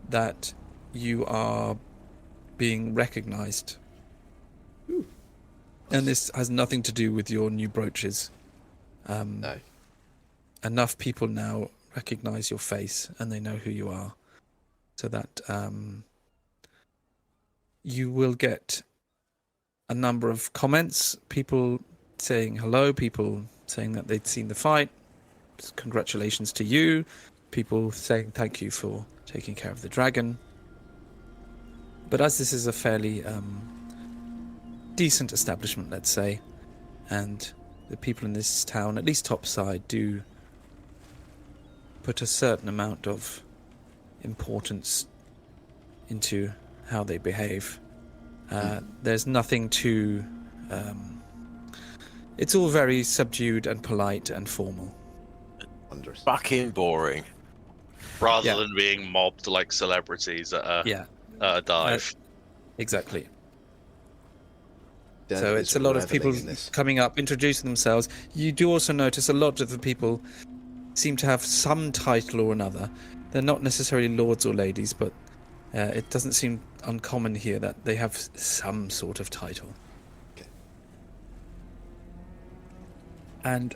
that you are being recognised. And this has nothing to do with your new brooches. No. Enough people now recognise your face and they know who you are, so that you will get a number of comments, people saying hello, people saying that they'd seen the fight, congratulations to you, people saying thank you for taking care of the dragon. But as this is a fairly decent establishment, let's say, and the people in this town, at least topside, do put a certain amount of importance into how they behave. There's nothing to... it's all very subdued and polite and formal. Wondrous. Fucking boring. rather Yeah. than being mobbed like celebrities at a, Yeah, at a dive. exactly. Dev So is it's a lot of reveling people in this. coming up, introducing themselves. You do also notice a lot of the people seem to have some title or another. They're not necessarily lords or ladies, but it doesn't seem uncommon here that they have some sort of title. Okay. And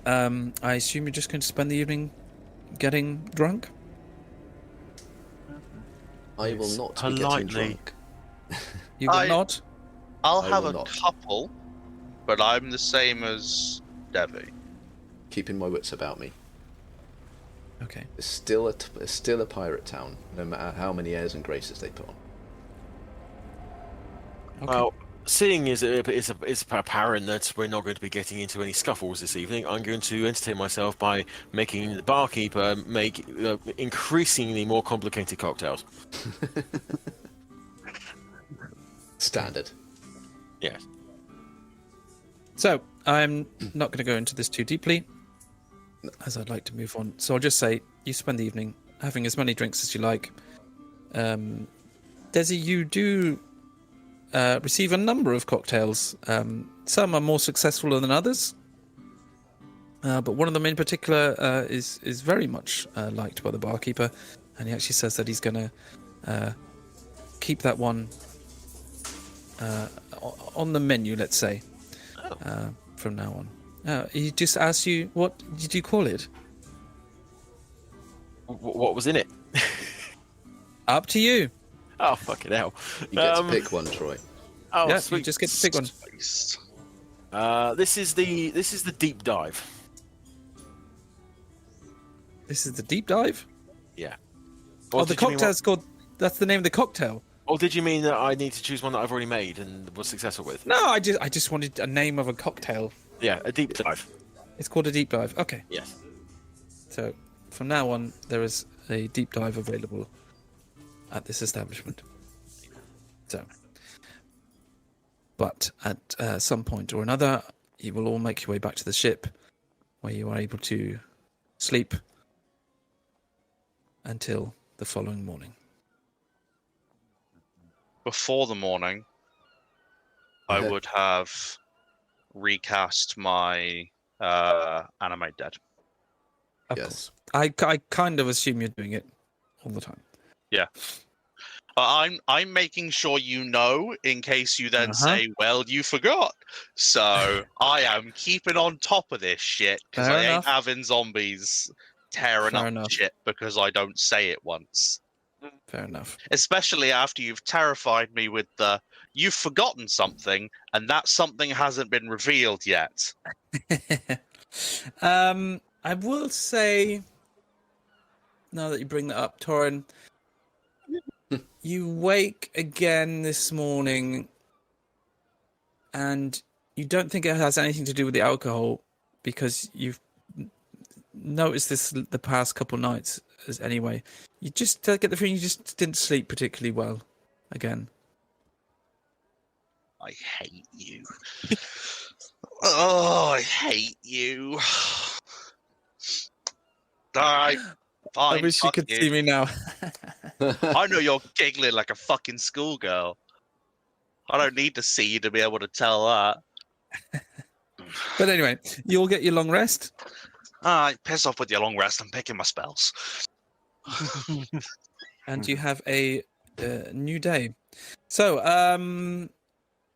I assume you're just going to spend the evening getting drunk? I will Yes, not be getting politely. drunk. You will I- not? I'll I have will a not. couple, but I'm the same as Devvie. Keeping my wits about me. Okay. It's still a pirate town, no matter how many airs and graces they put on. Okay. Well, seeing as it's apparent that we're not going to be getting into any scuffles this evening, I'm going to entertain myself by making the barkeeper make increasingly more complicated cocktails. Standard. Yes. So, I'm not going to go into this too deeply, as I'd like to move on. So I'll just say, you spend the evening having as many drinks as you like. Desi, you do receive a number of cocktails. Some are more successful than others, but one of them in particular is very much liked by the barkeeper, and he actually says that he's going to keep that one on the menu, let's say, from now on. He just asked you, what did you call it? What was in it? Up to you. Oh, fucking hell. You get to pick one, Troy. Oh, Yeah, sweet. you just get to pick one. Spiced. This is the deep dive. This is the deep dive? Yeah. Oh, the did you mean cocktail's called... That's the name of the cocktail. Or did you mean that I need to choose one that I've already made and was successful with? No, I just wanted a name of a cocktail. Yeah, a deep dive. It's called a deep dive. Okay. Yes. So from now on, there is a deep dive available at this establishment. So, but at some point or another, you will all make your way back to the ship, where you are able to sleep until the following morning. Before the morning, I Okay. would have recast my animate dead. Of Yes. course. I kind of assume you're doing it all the time. I'm making sure you know in case you then Uh-huh. say, well, you forgot. So I am keeping on top of this shit because Fair I enough. ain't having zombies tearing Fair up enough. shit because I don't say it once. Fair enough. Especially after you've terrified me with the you've forgotten something and that something hasn't been revealed yet. I will say, now that you bring that up, Torrin, you wake again this morning and you don't think it has anything to do with the alcohol because you've noticed this the past couple nights anyway. You just get the feeling you just didn't sleep particularly well again. I hate you. Oh, I hate you. Alright, fine. I wish you fuck could see me now. I know you're giggling like a fucking schoolgirl. I don't need to see you to be able to tell that. But anyway, you'll get your long rest. Alright, piss off with your long rest. I'm picking my spells. And you have a new day. So,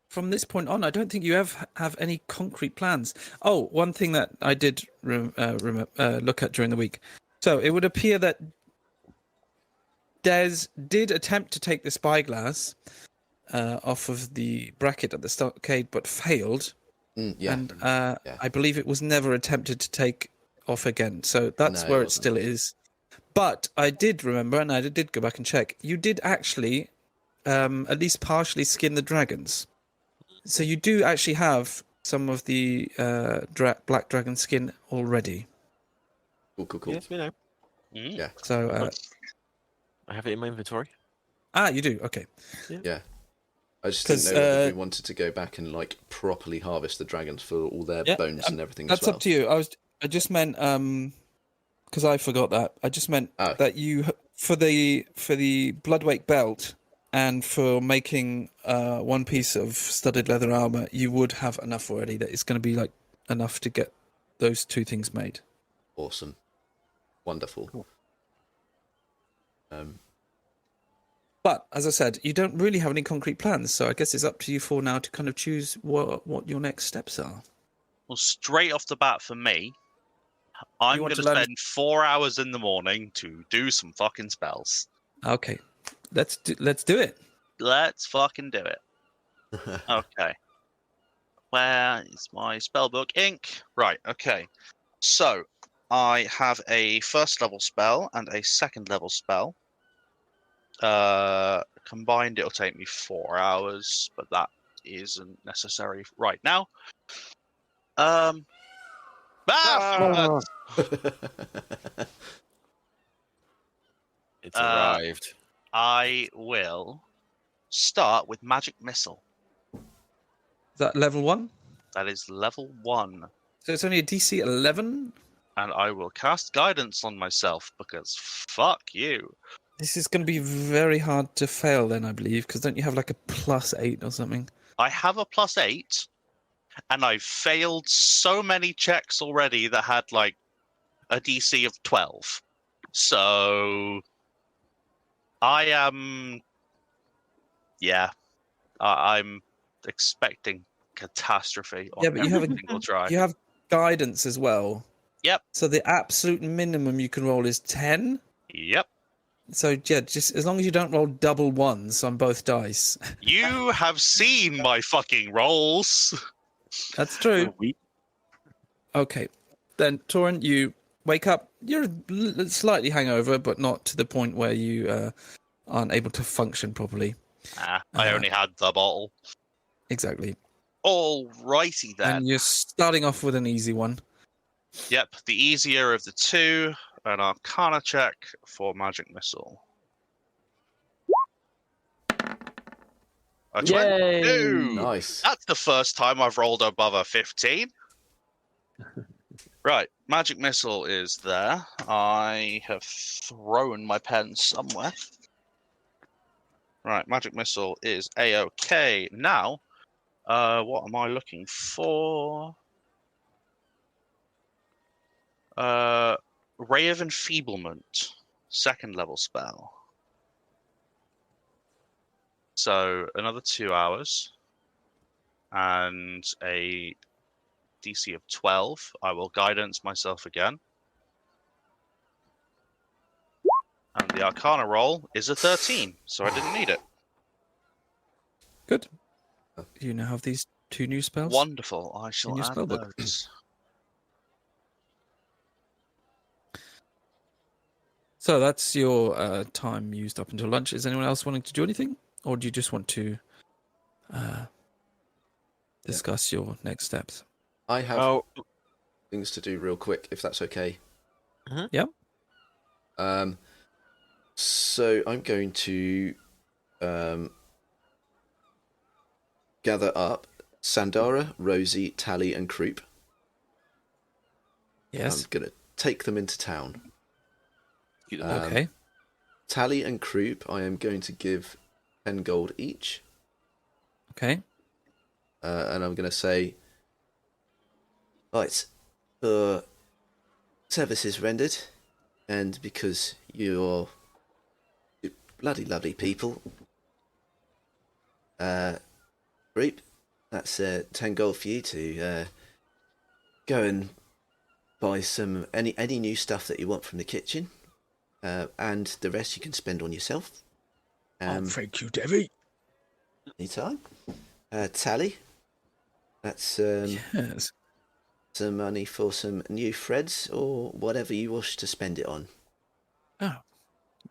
from this point on, I don't think you have any concrete plans. Oh, one thing that I did look at during the week. So it would appear that Des did attempt to take the spyglass off of the bracket at the stockade, but failed. Yeah. And I believe it was never attempted to take off again. So that's No, it where it wasn't. still is. But I did remember, and I did go back and check, you did actually at least partially skin the dragons. So you do actually have some of the black dragon skin already. Cool. Yes, we know. Yeah. So, I have it in my inventory. you do? Okay. Yeah. I just 'Cause, didn't know whether we wanted to go back and like properly harvest the dragons for all their Yeah, bones and everything That's as well. up to you. I just meant, because I forgot that. I just meant Oh. that you for the Bloodwake belt and for making 1 piece of studded leather armor, you would have enough already. That it's going to be like enough to get those 2 things made. Awesome. Wonderful. Cool. But as I said, you don't really have any concrete plans, so I guess it's up to you for now to kind of choose what your next steps are. Well, straight off the bat for me, I'm want going to to learn- spend 4 hours in the morning to do some fucking spells. Okay, let's do it. Let's fucking do it. Okay. Where is my spellbook ink? Right, okay. So, I have a 1st level spell and a 2nd level spell. Combined, it'll take me 4 hours, but that isn't necessary right now. Ah, It's arrived. I will start with Magic Missile. Is that level 1? That is level 1. So it's only a DC 11? And I will cast Guidance on myself because fuck you. This is going to be very hard to fail then, I believe, because don't you have like a +8 or something? I have a +8, and I've failed so many checks already that had like a DC of 12. So I am, I'm expecting catastrophe on Yeah, but you have every a- single try. You have guidance as well. Yep. So the absolute minimum you can roll is 10. Yep. So yeah, just as long as you don't roll double ones on both dice. You have seen my fucking rolls. That's true. Okay. Then, Torrin, you wake up. You're slightly hangover, but not to the point where you aren't able to function properly. I only had the bottle. Exactly. Alrighty then. And you're starting off with an easy one. Yep, the easier of the two. An Arcana check for Magic Missile. A 22! Nice. That's the first time I've rolled above a 15. Right, Magic Missile is there. I have thrown my pen somewhere. Right, Magic Missile is A-OK. Now, what am I looking for? Ray of Enfeeblement, 2nd level spell. So another 2 hours and a DC of 12. I will guidance myself again. And the Arcana roll is a 13, so I didn't need it. Good. You now have these 2 new spells. Wonderful. I shall your add spellbook. those. So that's your time used up until lunch. Is anyone else wanting to do anything? Or do you just want to discuss your next steps? I have Oh, things to do real quick, if that's okay. Yep. So I'm going to gather up Sandara, Rosie, Tally, and Croup. Yes. I'm going to take them into town. Okay. Tally and Croup, I am going to give 10 gold each. Okay. And I'm going to say, right, for services rendered, and because you're bloody lovely people, Croup, that's 10 gold for you to go and buy some any new stuff that you want from the kitchen. And the rest you can spend on yourself. Thank you, Devvie. Anytime. Tally. That's Yes. some money for some new threads or whatever you wish to spend it on. Oh,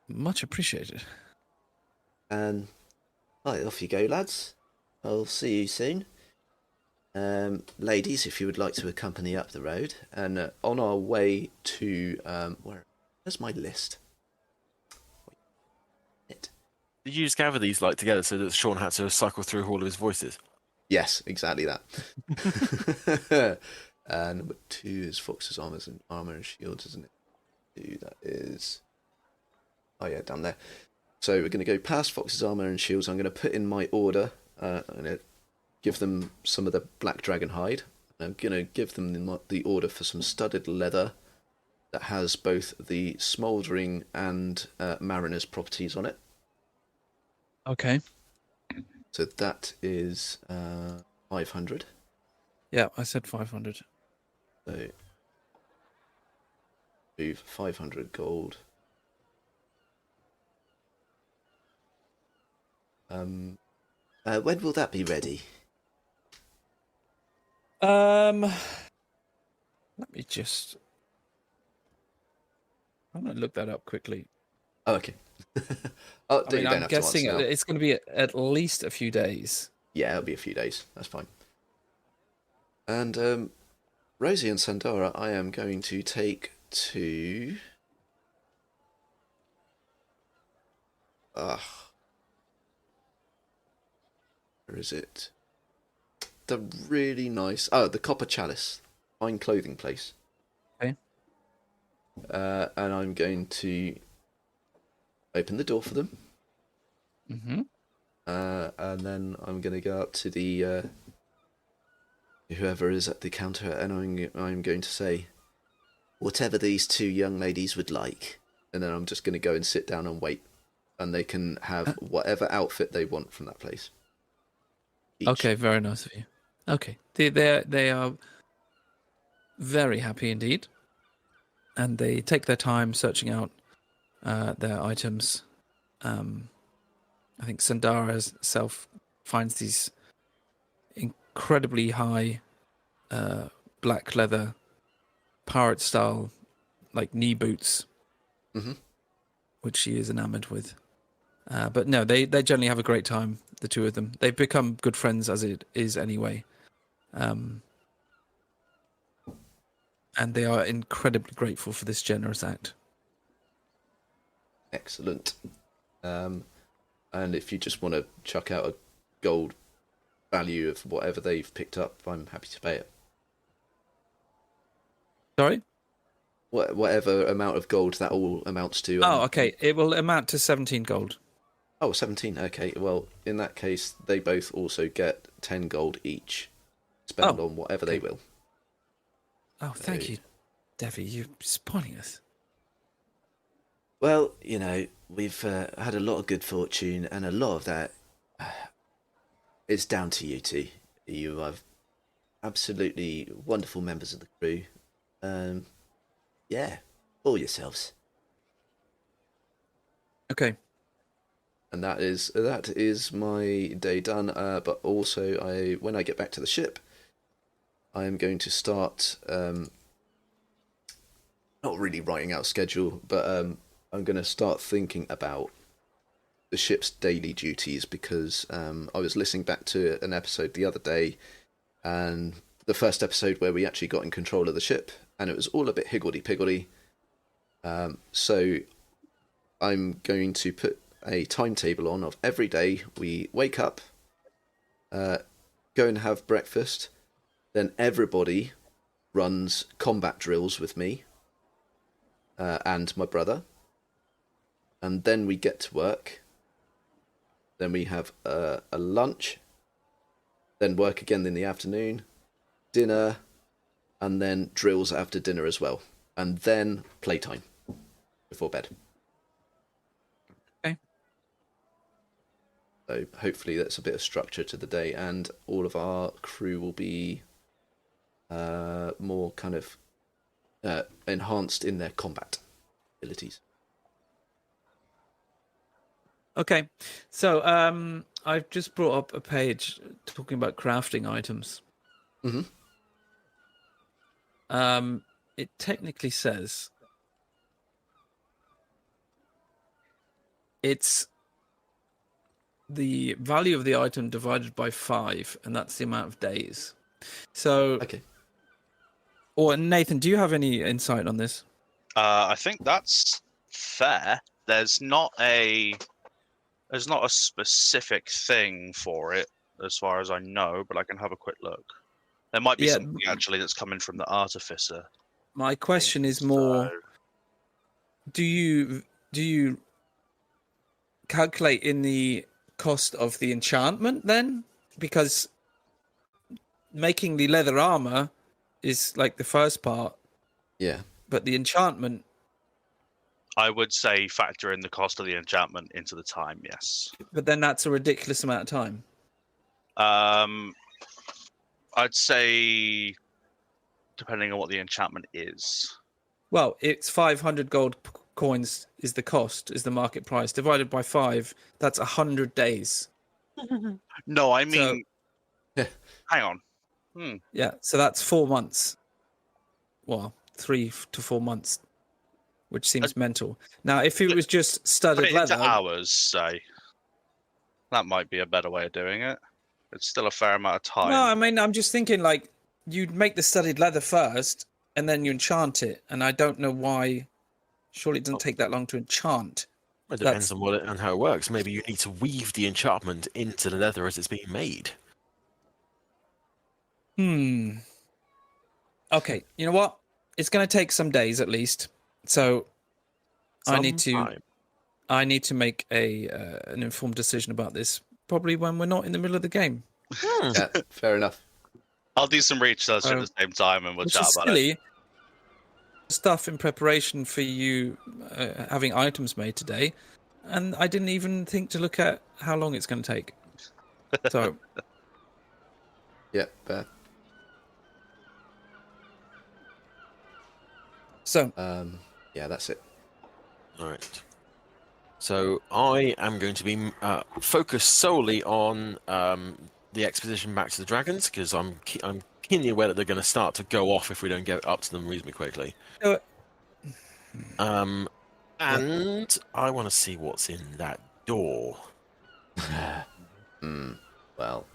much appreciated. And right, off you go, lads. I'll see you soon. Ladies, if you would like to accompany up the road, and on our way to where's my list? did you just gather these like together so that Sean had to cycle through all of his voices? Yes, exactly that. Number 2 is Fox's armor and shields, isn't it? 2, that is Oh yeah, down there. So we're going to go past Fox's armor and shields. I'm going to put in my order. I'm going to give them some of the black dragon hide. I'm going to give them the order for some studded leather that has both the smouldering and mariner's properties on it. Okay. So that is 500. Yeah, I said 500. So move 500 gold. When will that be ready? Let me just. I'm gonna look that up quickly. Oh, okay. Oh, I mean, you don't I'm have guessing to answer now. it's going to be at least a few days. Yeah, it'll be a few days. That's fine. And Rosie and Sandara, I am going to take to. Where is it? The really nice. Oh, the Copper Chalice, fine clothing place. Okay. And I'm going to open the door for them. Mm-hmm. And then I'm going to go up to the whoever is at the counter, and I'm going to say, whatever these two young ladies would like, and then I'm just going to go and sit down and wait, and they can have whatever outfit they want from that place. Each. Okay, very nice of you. Okay, they are very happy indeed, and they take their time searching out their items. I think Sandara herself finds these incredibly high black leather pirate style like knee boots, which she is enamored with. But no, they generally have a great time, the two of them. They've become good friends as it is anyway. And they are incredibly grateful for this generous act. Excellent. And if you just want to chuck out a gold value of whatever they've picked up, I'm happy to pay it. Sorry? Whatever amount of gold that all amounts to. Oh, okay. It will amount to 17 gold. Oh, 17. Okay. Well, in that case, they both also get 10 gold each. Spend on whatever they will. Oh, thank you, Devvie. You're spoiling us. Well, you know, we've had a lot of good fortune, and a lot of that is down to you two. You are absolutely wonderful members of the crew. Yeah, all yourselves. Okay. And that is my day done. But also, when I get back to the ship, I am going to start not really writing out a schedule, but I'm going to start thinking about the ship's daily duties, because I was listening back to an episode the other day, and the first episode where we actually got in control of the ship, and it was all a bit higgledy-piggledy. So I'm going to put a timetable on of every day we wake up, go and have breakfast, then everybody runs combat drills with me and my brother, and then we get to work, then we have a lunch, then work again in the afternoon, dinner, and then drills after dinner as well, and then playtime before bed. Okay. So hopefully that's a bit of structure to the day, and all of our crew will be more kind of enhanced in their combat abilities. Okay. So I've just brought up a page talking about crafting items. Mm-hmm. It technically says it's the value of the item divided by 5, and that's the amount of days. So, Okay. Or Nathan, do you have any insight on this? I think that's fair. There's not a specific thing for it, as far as I know, but I can have a quick look. There might be something actually that's coming from the artificer. My question is more: Do you calculate in the cost of the enchantment then? Because making the leather armor is like the first part, Yeah. but the enchantment. I would say factor in the cost of the enchantment into the time, yes. But then that's a ridiculous amount of time. I'd say, depending on what the enchantment is. Well, it's 500 gold coins is the cost, is the market price. Divided by 5, that's 100 days. No, I mean, hang on. Yeah, so that's 4 months. Well, 3 to 4 months, which seems mental. Now, if it was just Put studded it into leather, hours, say. That might be a better way of doing it. It's still a fair amount of time. no, I mean, I'm just thinking like you'd make the studded leather first, and then you enchant it. And I don't know why. Surely it doesn't take that long to enchant. It depends on on how it works. Maybe you need to weave the enchantment into the leather as it's being made. Okay, you know what? It's going to take some days at least. So I need to make an informed decision about this. Probably when we're not in the middle of the game. Yeah, fair enough. I'll do some research at the same time and we'll Which chat is about silly. it. Stuff in preparation for you having items made today, and I didn't even think to look at how long it's going to take. So Yeah, fair. So, yeah, that's it. All right. So I am going to be focused solely on the expedition back to the dragons because I'm keenly aware that they're going to start to go off if we don't get up to them reasonably quickly. And I want to see what's in that door. Well,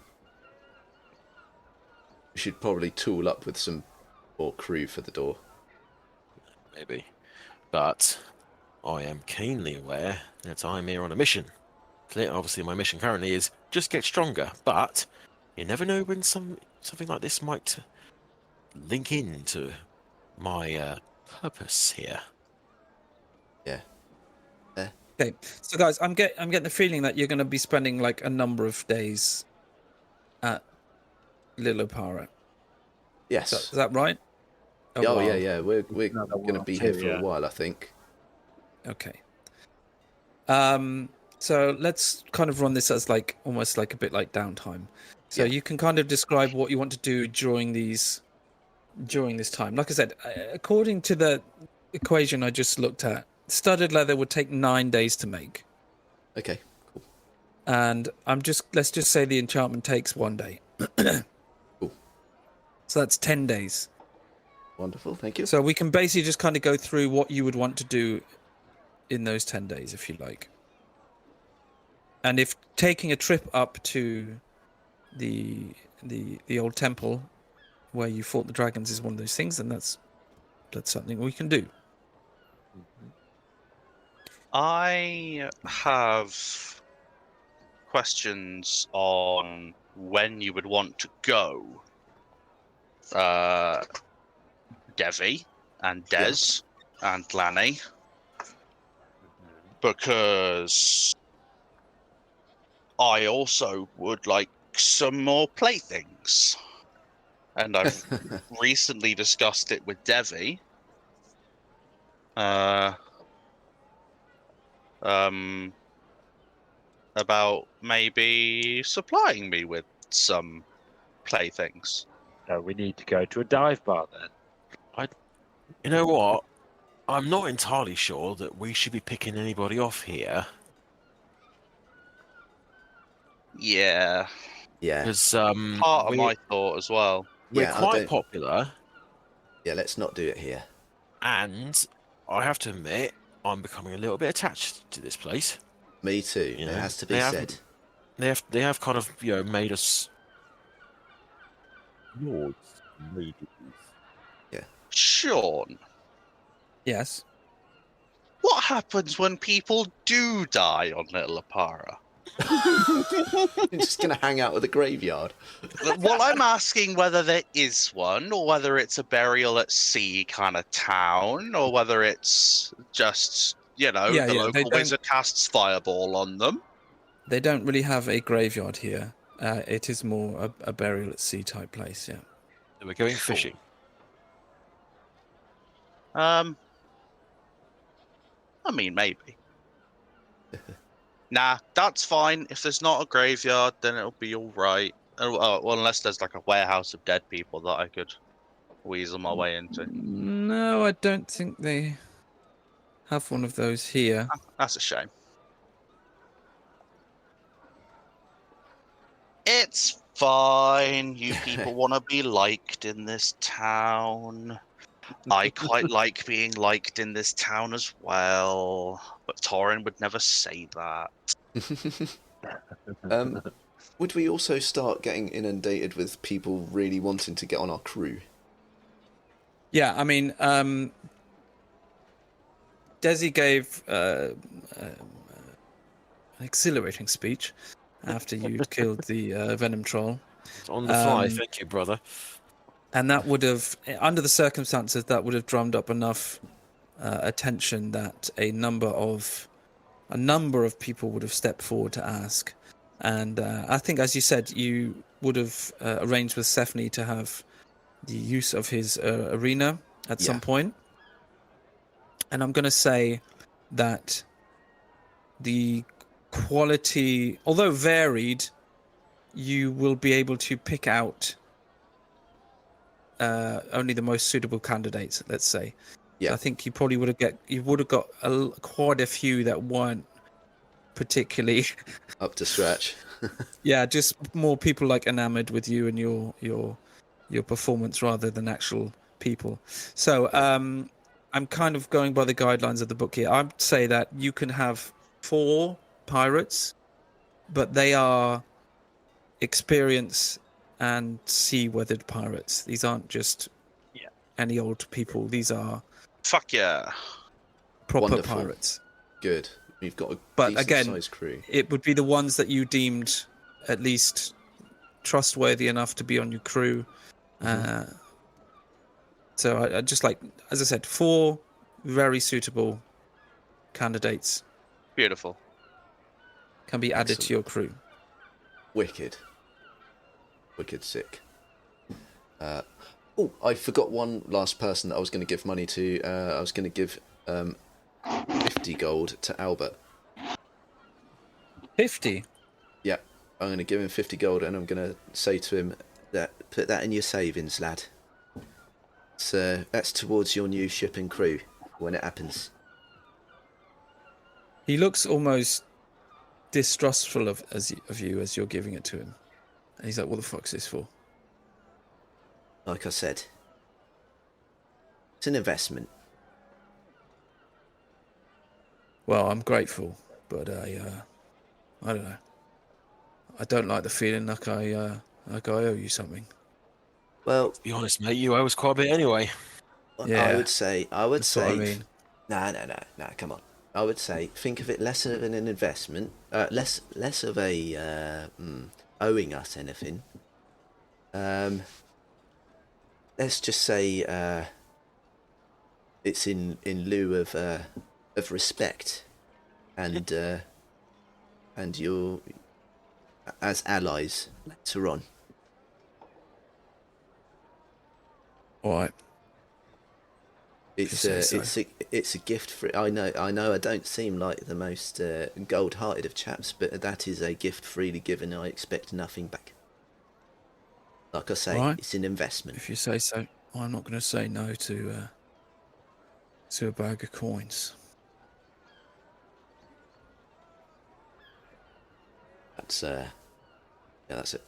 we should probably tool up with some more crew for the door. Maybe. But I am keenly aware that I'm here on a mission. Obviously, my mission currently is just get stronger, but you never know when something like this might link into my purpose here. Yeah. okay, so guys, I'm getting the feeling that you're going to be spending like a number of days at Lilopara. Yes. Is that right? Oh, wow. yeah. We're going to be here for a while, I think. Okay. So let's kind of run this as like almost like a bit like downtime. So you can kind of describe what you want to do during this time. Like I said, according to the equation I just looked at, studded leather would take 9 days to make. Okay, cool. And let's just say the enchantment takes 1 day. Cool. So that's 10 days. Wonderful, thank you. So we can basically just kind of go through what you would want to do in those 10 days, if you like. And if taking a trip up to the old temple where you fought the dragons is one of those things, then that's something we can do. I have questions on when you would want to go. Devvie and Des and Lani, because I also would like some more playthings, and I've recently discussed it with Devvie. About maybe supplying me with some playthings. No, we need to go to a dive bar then. You know what? I'm not entirely sure that we should be picking anybody off here. Yeah, Yeah. Because part of my thought as well. we're Yeah, I quite don't- popular, Yeah, let's not do it here. and I have to admit, I'm becoming a little bit attached to this place. Me too, You it know, has to be they have- said. They have kind of made us lords, ladies. Sean, Yes. what happens when people do die on Little Apara? You're just going to hang out with the graveyard. Well, I'm asking whether there is one, or whether it's a burial at sea kind of town, or whether it's just You know, Yeah, the yeah, they local wizard casts fireball on them. They don't really have a graveyard here. It is more a burial at sea type place. Yeah. So we're going fishing. I mean, maybe. Nah, that's fine. If there's not a graveyard, then it'll be all right. Well, unless there's like a warehouse of dead people that I could weasel my way into. No, I don't think they have one of those here. That's a shame. It's fine. You people want to be liked in this town. I quite like being liked in this town as well. But Torrin would never say that. Would we also start getting inundated with people really wanting to get on our crew? Yeah, I mean, Desi gave an exhilarating speech after you'd killed the venom troll. On the fly, thank you, brother. And that would have, under the circumstances, that would have drummed up enough attention that a number of people would have stepped forward to ask. And I think, as you said, you would have arranged with Stephanie to have the use of his arena at some point. And I'm going to say that the quality, although varied, you will be able to pick out only the most suitable candidates, let's say. Yeah. I think you probably would have got quite a few that weren't particularly Up to scratch. yeah, just more people like enamored with you and your performance rather than actual people. So I'm kind of going by the guidelines of the book here. I'd say that you can have 4 pirates, but they are experienced and sea-weathered pirates. These aren't just any old people. These are Fuck yeah. proper Wonderful. pirates. Good. We've got a But decent again, sized crew. it would be the ones that you deemed at least trustworthy enough to be on your crew. So I just like, as I said, 4 very suitable candidates Beautiful. can be added to your crew. Wicked. Wicked sick. Oh, I forgot one last person that I was going to give money to. I was going to give 50 gold to Albert. 50? Yeah, I'm going to give him 50 gold and I'm going to say to him that put that in your savings, lad. So that's towards your new ship and crew when it happens. He looks almost distrustful of you as you're giving it to him. And he's like, what the fuck's this for? Like I said, it's an investment. Well, I'm grateful, but I don't know. I don't like the feeling like I owe you something. Well, To be honest, mate, you owe us quite a bit anyway. Yeah, I would say, That's what I mean. No, come on. I would say, think of it less of an investment, less of a owing us anything. Let's just say it's in lieu of respect, and you're as allies later on. All right. It's a gift for. I know. I don't seem like the most gold-hearted of chaps, but that is a gift freely given. I expect nothing back. Like I say, Right. it's an investment. If you say so, I'm not going to say no to a bag of coins. That's yeah, that's it.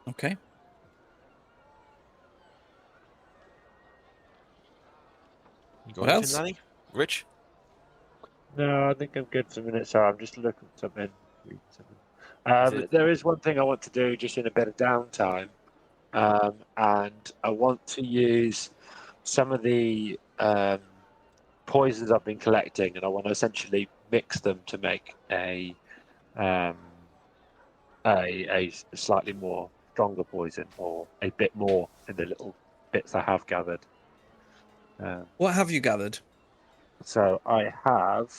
Okay. You got What anything, else? Lanny? Rich? No, I think I'm good for a minute. Sorry, I'm just looking for something. it- There is one thing I want to do just in a bit of downtime, and I want to use some of the poisons I've been collecting, and I want to essentially mix them to make a slightly more stronger poison, or a bit more in the little bits I have gathered. What have you gathered? So I have.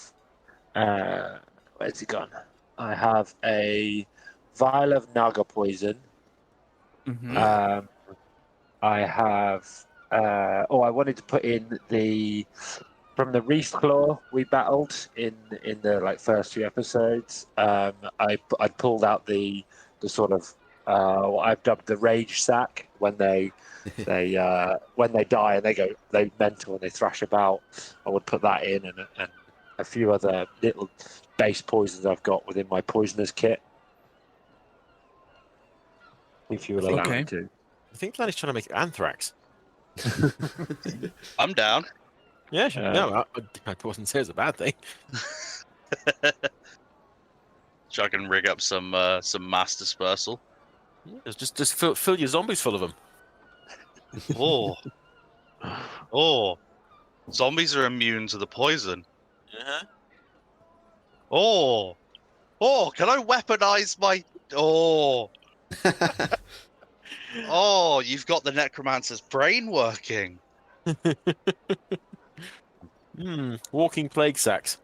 Where's he gone? I have a vial of naga poison. Mm-hmm. I have. I wanted to put in the from the reef claw we battled in the first few episodes. I pulled out the sort of what I've dubbed the rage sack when they when they die and they mental and they thrash about. I would put that in and a few other little base poisons I've got within my poisoner's kit. If you will allow me to. I think Lanny's trying to make anthrax. I'm down. Yeah, sure. No, I wasn't say it's a bad thing. So I can rig up some mass dispersal. Yeah, just fill your zombies full of them. Oh, zombies are immune to the poison. Uh-huh. Can I weaponize my? You've got the necromancer's brain working. Walking plague sacks.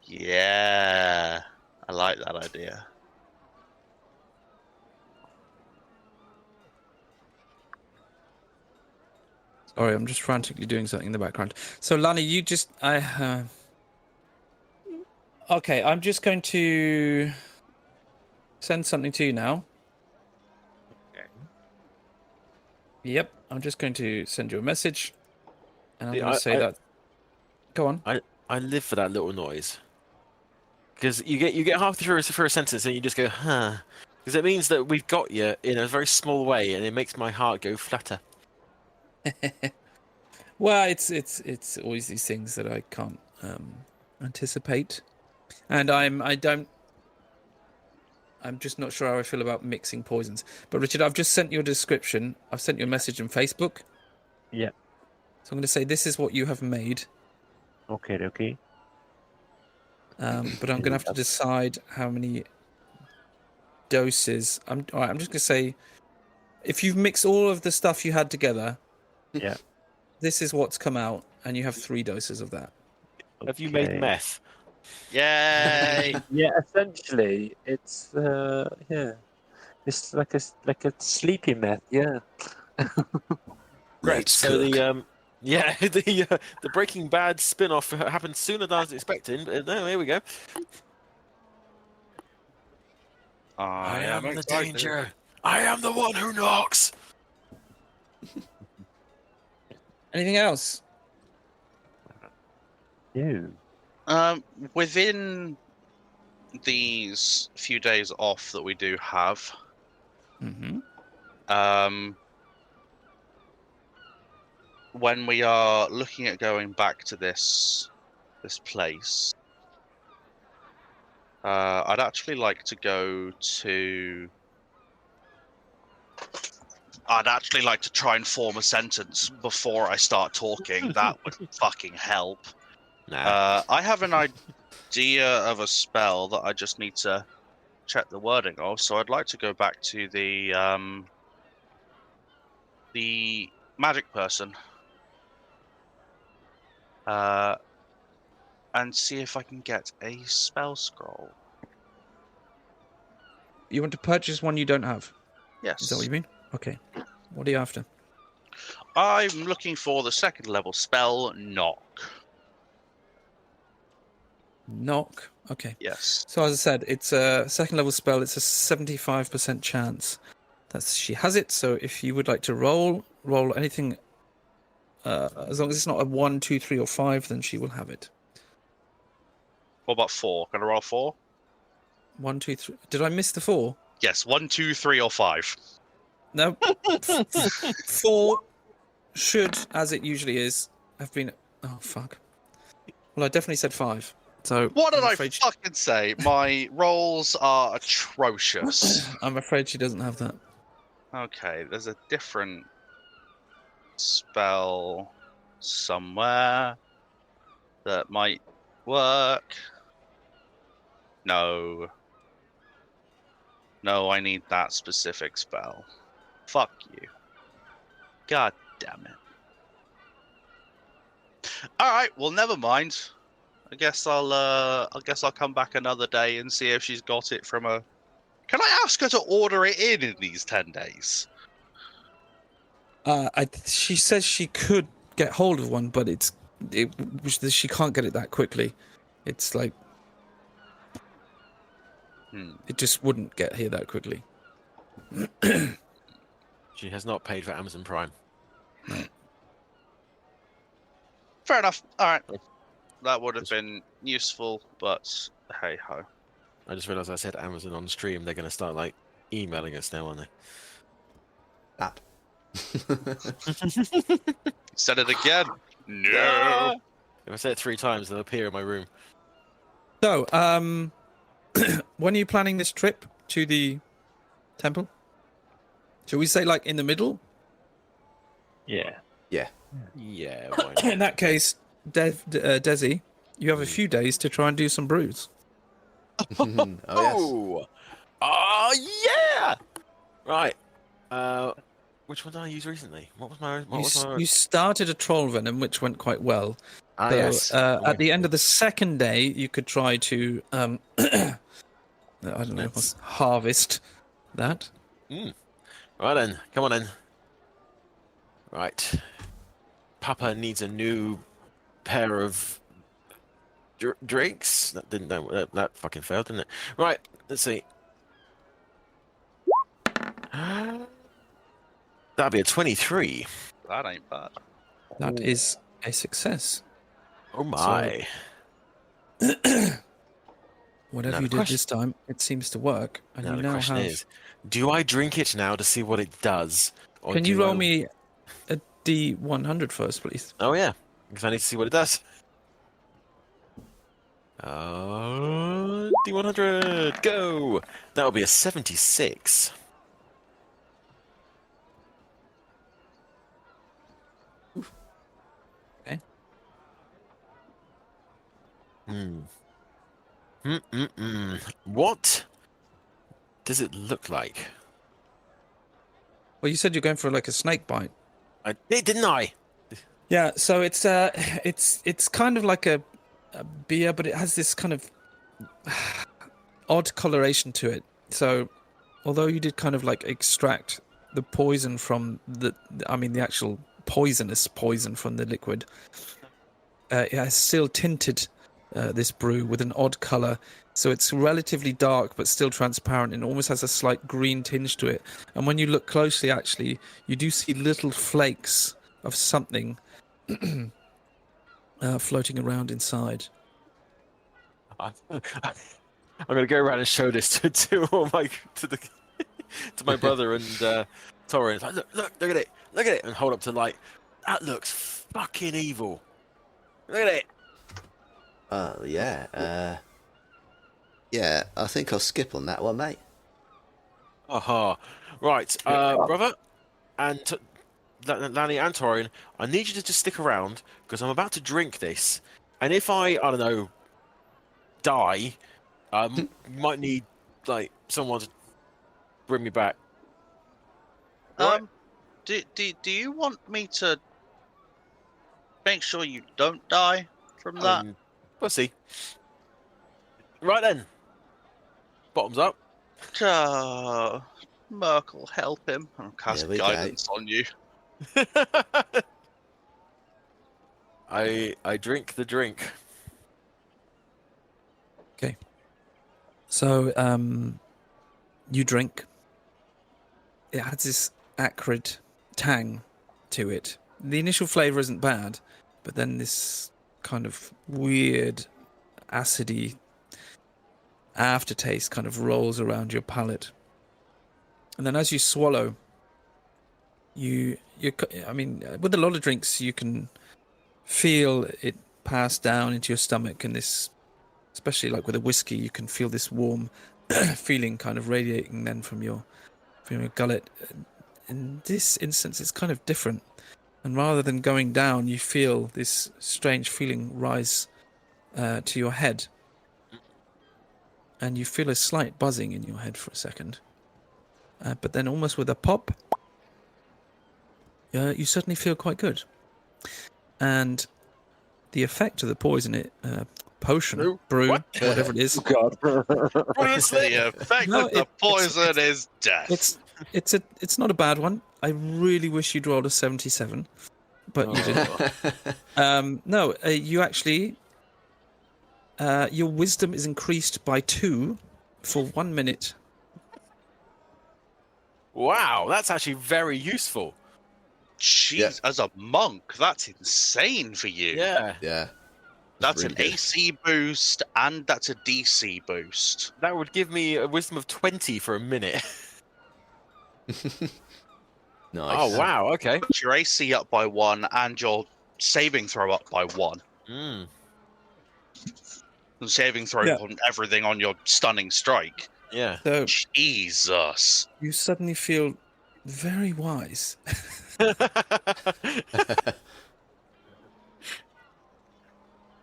Yeah, I like that idea. Sorry, I'm just frantically doing something in the background. So, Lani, you just... Okay, I'm just going to send something to you now. Okay. Yep, I'm just going to send you a message. And I'm Yeah, going to say that... Go on. I live for that little noise. Because you get halfway through a sentence and you just go, huh. Because it means that we've got you in a very small way and it makes my heart go flutter. Well, it's always these things that I can't anticipate. And I'm just not sure how I feel about mixing poisons. But Richard, I've just sent you a description. I've sent you a message on Facebook. Yeah. So I'm going to say this is what you have made. Okay. But I'm going to have to decide how many doses. All right, I'm just going to say, if you've mixed all of the stuff you had together, Yeah. this is what's come out, and you have 3 doses of that. Have you made meth? Yay! Yeah, essentially, it's it's like a sleepy meth. Yeah. Great. So the Breaking Bad spin-off happened sooner than I was expecting. But no, here we go. I am the excited. danger. I am the one who knocks. Anything else? You. Within these few days off that we do have, when we are looking at going back to this place, I'd actually like to go to. I'd actually like to try and form a sentence before I start talking. That would fucking help. Nah. I have an idea of a spell that I just need to check the wording of, so I'd like to go back to the magic person and see if I can get a spell scroll. You want to purchase one you don't have? Yes. Is that what you mean? Okay. What are you after? I'm looking for the 2nd level spell, Knock. Knock. Okay. Yes. So as I said, it's a 2nd level spell. It's a 75% chance that she has it. So if you would like to roll anything, as long as it's not a 1, 2, 3, or 5, then she will have it. What about 4? Can I roll 4? 1, 2, 3. Did I miss the 4? Yes, 1, 2, 3, or 5. No. 4 should, as it usually is, have been. Oh fuck. Well, I definitely said 5. So what did I fucking say? My rolls are atrocious. I'm afraid she doesn't have that. Okay, there's a different spell somewhere that might work. No, I need that specific spell. Fuck you. God damn it. All right. Well, never mind. I guess I'll come back another day and see if she's got it from a. Can I ask her to order it in these 10 days? She says she could get hold of one, but she can't get it that quickly. It's like it just wouldn't get here that quickly. She has not paid for Amazon Prime. Fair enough. All right. That would have been useful, but hey ho. I just realised I said Amazon on stream. They're going to start like emailing us now, aren't they? App. Said it again. No. If I say it 3 times, they'll appear in my room. So, when are you planning this trip to the temple? Shall we say like in the middle? Yeah. Yeah. Yeah. Why not? In that case, Desi, you have a few days to try and do some brews. Oh, yes. Yeah. Right. Which one did I use recently? What was my? You started a troll venom, which went quite well. So, Yes. at the end of the second day, you could try to, I don't know, harvest that. Right then, come on then. Right. Papa needs a new pair of drinks. That didn't that fucking failed, didn't it? Right. Let's see. That'd be a 23. That ain't bad. That is a success. Oh my. Whatever Now you the did this time, it seems to work. And Now you the now question have... is, do I drink it now to see what it does? Or Can you do roll I- me a D100 first, please? Oh yeah, because I need to see what it does. D100, go! That will be a 76. Okay. What does it look like? Well, you said you're going for like a snake bite. I did, didn't I? Yeah, so it's kind of like a beer, but it has this kind of odd coloration to it. So, although you did kind of like extract the poison from the actual poisonous poison from the liquid, it has still tinted this brew with an odd color. So it's relatively dark, but still transparent, and almost has a slight green tinge to it. And when you look closely, actually, you do see little flakes of something floating around inside. I'm gonna go around and show this to my brother and Torrin. It's like, look at it, and hold up to light. That looks fucking evil. Look at it. Oh, yeah. Yeah, I think I'll skip on that one, mate. Aha. Right, brother, and Lani and Torrin, I need you to just stick around because I'm about to drink this, and if I don't know, die, might need like someone to bring me back. Right? Do you want me to make sure you don't die from that? We'll see. Right then. Bottoms up. Merkel, help him. I'll cast Here we go. guidance on you. I drink the drink. Okay. So, you drink. It has this acrid tang to it. The initial flavor isn't bad, but then this kind of weird, acidy aftertaste kind of rolls around your palate. And then as you swallow, with a lot of drinks, you can feel it pass down into your stomach, and this, especially like with a whiskey, you can feel this warm feeling kind of radiating then from your gullet. In this instance, it's kind of different. And rather than going down, you feel this strange feeling rise to your head. And you feel a slight buzzing in your head for a second. But then almost with a pop, you certainly feel quite good. And the effect of the poison potion, No, brew, what? whatever it is. God. The effect No, of the poison is death. It's not a bad one. I really wish you'd rolled a 77, but you didn't. No, you actually your wisdom is increased by 2 for 1 minute. Wow, that's actually very useful. Jeez, Yeah. as a monk, that's insane for you. Yeah, Yeah. That's really an good. AC boost and that's a DC boost. that would give me a wisdom of 20 for a minute. Nice. Oh, wow, okay. Put your AC up by 1 and your saving throw up by 1. Mm. And saving throw Yeah. on everything on your stunning strike. Yeah. So Jesus. you suddenly feel very wise.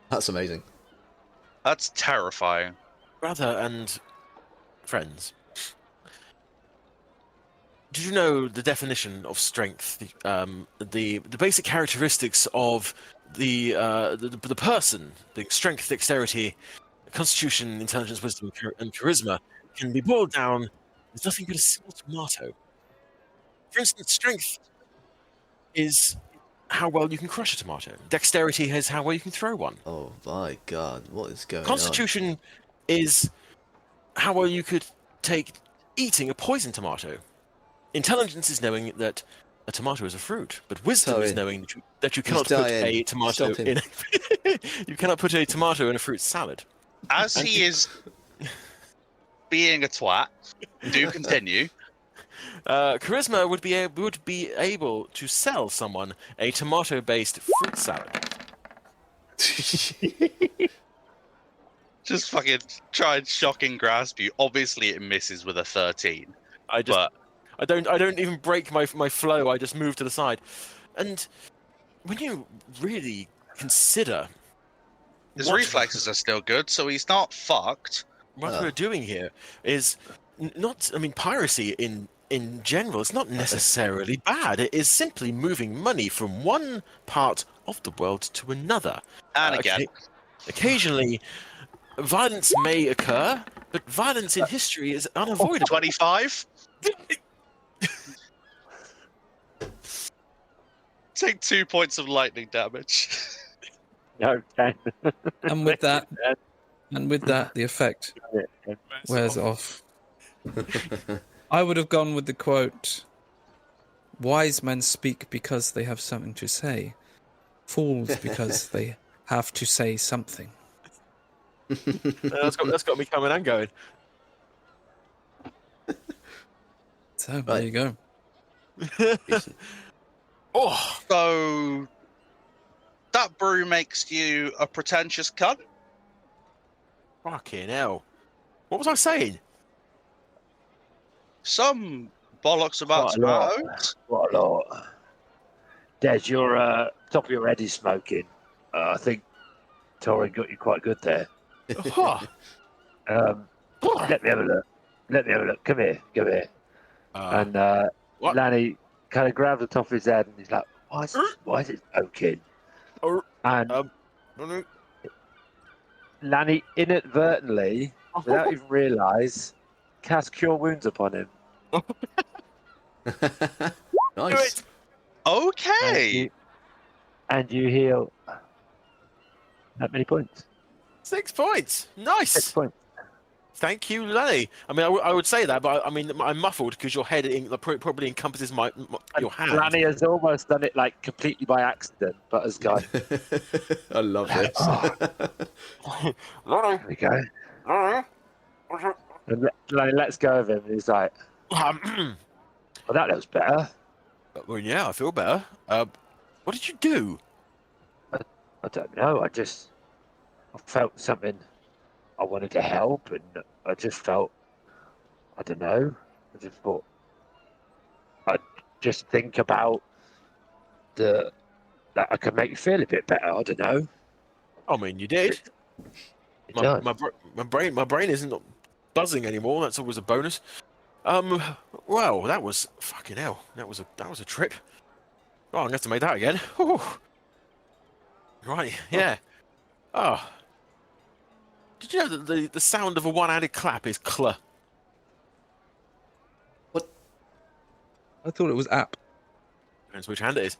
That's amazing. That's terrifying. Brother and friends, did you know the definition of strength? The basic characteristics of the person, the strength, dexterity, constitution, intelligence, wisdom, and charisma can be boiled down. There's nothing but a single tomato. For instance, strength is how well you can crush a tomato. Dexterity is how well you can throw one. Oh my god, what is going Constitution is how well you could take eating a poisoned tomato. Intelligence is knowing that a tomato is a fruit, but wisdom is Sorry. knowing that you He's cannot put dying. a tomato Stop him. in. You cannot put a tomato in a fruit salad. As he is being a twat, do continue. Charisma would be able to sell someone a tomato-based fruit salad. Just fucking try and shocking grasp you. Obviously, it misses with a 13. I just, But I don't even break my flow. I just move to the side, and when you really consider his what- reflexes are still good, so he's not fucked. what Oh. we're doing here is not. I mean, piracy in general is not necessarily bad. It is simply moving money from one part of the world to another. And Uh, again, Occasionally, violence may occur, but violence in history is unavoidable. 25. Take 2 points of lightning damage. No, 10. And with that, the effect wears off. I would have gone with the quote, "Wise men speak because they have something to say. Fools because they have to say something." That's got me coming and going. So there you go. Oh, So that brew makes you a pretentious cunt. fucking hell! What was I saying? Some bollocks about Quite a lot. tomatoes. What a lot. Des, your top of your head is smoking. I think Torrin got you quite good there. Huh. Let me have a look. Come here. And what? Lanny kind of grabs the top of his head and he's like, why is it smoking? And Lanny inadvertently, without even realise, cast Cure Wounds upon him. Nice. Okay. And you heal that many points. 6 points. 6 Nice. points. Thank you, Lenny. I mean, I would say that, but I mean, I'm muffled because your head probably encompasses your hand. Lanny has almost done it like completely by accident, but has gone. I love it. There we go. And Lanny lets go of him, and he's like, "Well, that looks better." Well, yeah, I feel better. What did you do? I don't know. I felt something. I wanted to help, and I just felt. I don't know. I just thought. I'd just think about that I could make you feel a bit better. I don't know. I mean, you did. It My, does. my brain isn't buzzing anymore. That's always a bonus. Well, that was fucking hell. That was a trip. Oh, I'm gonna have to make that again. Whew. Right, yeah. Oh. Did you know that the sound of a one-handed clap is cl? I thought it was app. Depends which hand it is.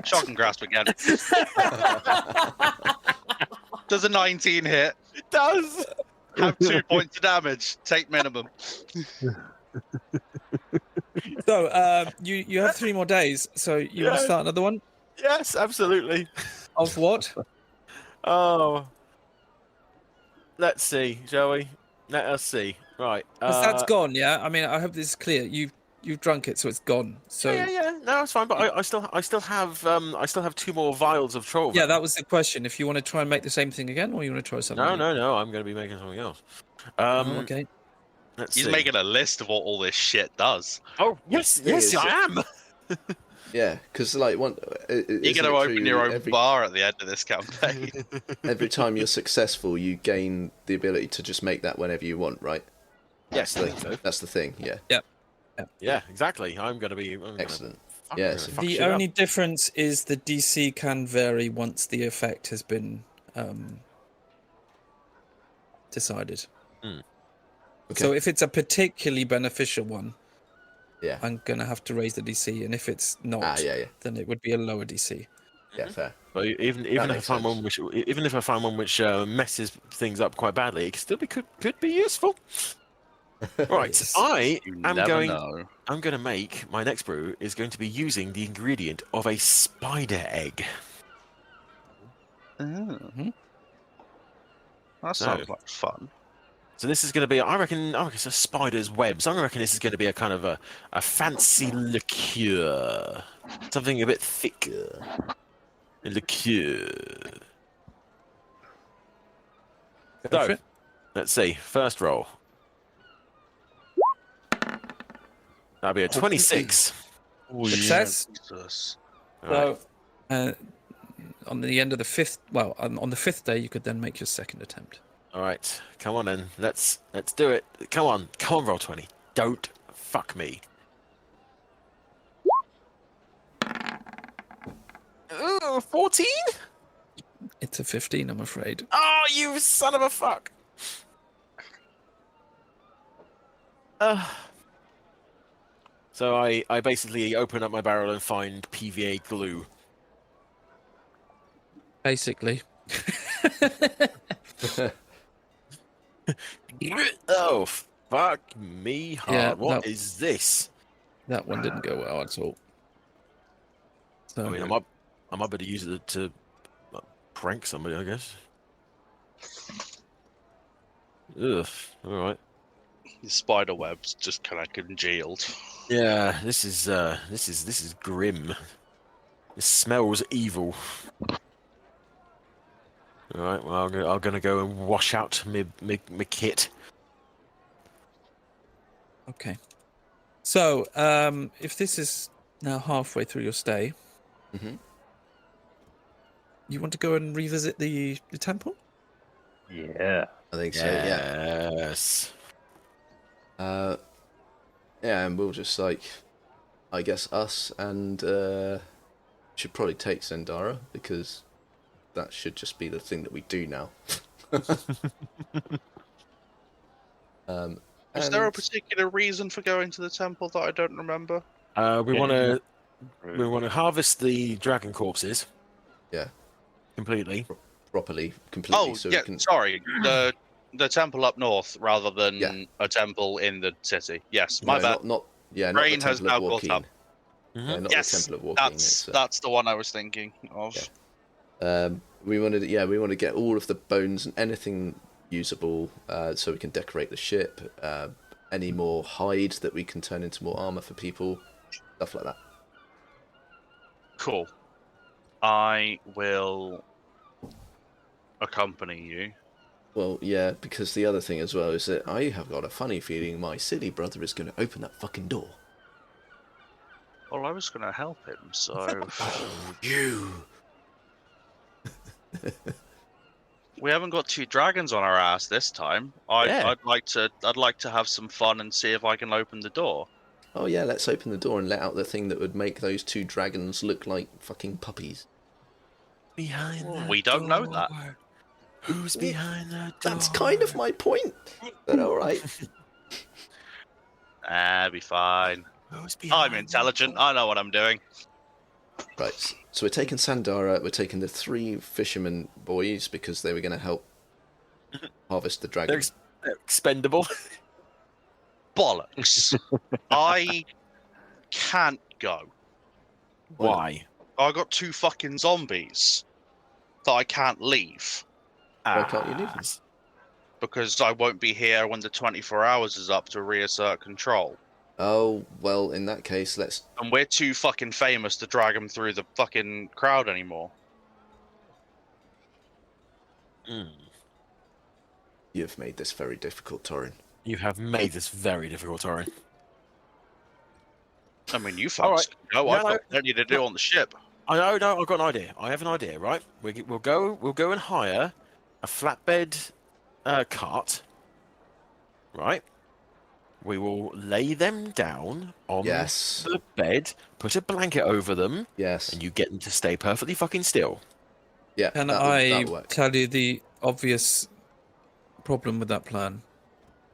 Shock and grasp again. Does a 19 hit? It does! Have 2 points of damage. Take minimum. So you have 3 more days. So you want to Yeah. start another one? Yes, absolutely. Of what? Oh. Let's see, shall we? Let us see. Right. 'Cause that's gone. Yeah. I mean, I hope this is clear. You've drunk it, so it's gone. So Yeah. No, it's fine. But I still have 2 more vials of troll. yeah, that was the question. If you want to try and make the same thing again, or you want to try something? No. I'm going to be making something else. Oh, okay. Let's He's see. making a list of what all this shit does. Oh yes, Yes, I am. Yeah, because like You're going to open your own bar at the end of this campaign. every time you're successful, you gain the ability to just make that whenever you want, right? Yes, I think so. That's the thing. Yeah. Yeah, exactly. I'm going to be Excellent. Fuck, Yeah, I'm so gonna fuck The shit up. only difference is the DC can vary once the effect has been decided. Okay. So if it's a particularly beneficial one, Yeah. I'm gonna have to raise the DC, and if it's not, Yeah. then it would be a lower DC. Yeah, fair. But even if I makes find one sense. which messes things up quite badly, it still could be useful. Right, Yes. I You am never going. know. I'm going to make my next brew is going to be using the ingredient of a spider egg. That So- sounds like fun. So this is going to be, I reckon it's a spider's web. So I reckon this is going to be a kind of a fancy liqueur, something a bit thicker. A liqueur. Go So, for it. let's see. First roll. That'll be a 26. Success. Jesus. Right. So, on the end of the 5th, well, on the 5th day, you could then make your second attempt. All right, come on then. Let's do it. Come on, roll 20. Don't fuck me. Ooh, 14? It's a 15, I'm afraid. Oh, you son of a fuck! So I basically open up my barrel and find PVA glue. Basically. Oh, fuck me hard. Yeah, What no. is this? That one didn't go well at all. So, I mean, I might better use it to prank somebody, I guess. Ugh. All right. The spider web's just kind of congealed. Yeah, this is grim. It smells evil. All right. Well, I'm gonna go and wash out my kit. okay. So, if this is now halfway through your stay, Mhm. you want to go and revisit the temple? Yeah. I think so. Yeah. Yes. Yeah, and we'll just I guess us and should probably take Zendara because that should just be the thing that we do now. Is there a and- particular reason for going to the temple that I don't remember? We Yeah. want to harvest the dragon corpses. Yeah. Completely. properly, completely, Oh, so yeah, we can. sorry. The temple up north rather than Yeah. a temple in the city. Yes, my No, bad. Not yeah, not Brain the has Temple now of caught Walking. up. Mhm. Yeah, not Yes, the Temple of Walking. that's the one I was thinking of. Yeah. We want to get all of the bones and anything usable, so we can decorate the ship. Any more hide that we can turn into more armor for people, stuff like that. Cool. I will accompany you. Well, yeah, because the other thing as well is that I have got a funny feeling my silly brother is going to open that fucking door. Well, I was going to help him, so Oh, you! we haven't got 2 dragons on our ass this time. Yeah. I'd like to have some fun and see if I can open the door. Oh yeah, let's open the door and let out the thing that would make those 2 dragons look like fucking puppies. behind Well, that we don't know that. door? Who's behind that door? That's kind of my point. But all right. Be fine. Who's behind I'm that intelligent. door? I know what I'm doing. Right. So we're taking Sandara. We're taking the 3 fishermen boys because they were going to help harvest the dragon. They're expendable. Bollocks. I can't go. Why? I got 2 fucking zombies that I can't leave Why can't you leave them? because I won't be here when the 24 hours is up to reassert control. Oh, well, in that case, let's... And we're too fucking famous to drag them through the fucking crowd anymore. You've made this very difficult, Torrin. You have made this very difficult, Torrin. I mean, you All folks right. know I've No, got plenty to do on the ship. I know, no, I've got an idea. I have an idea, right? We'll go and hire a flatbed cart, right? We will lay them down on Yes. the bed, put a blanket over them, Yes. and you get them to stay perfectly fucking still. Yeah, Can that'll I work. tell you the obvious problem with that plan?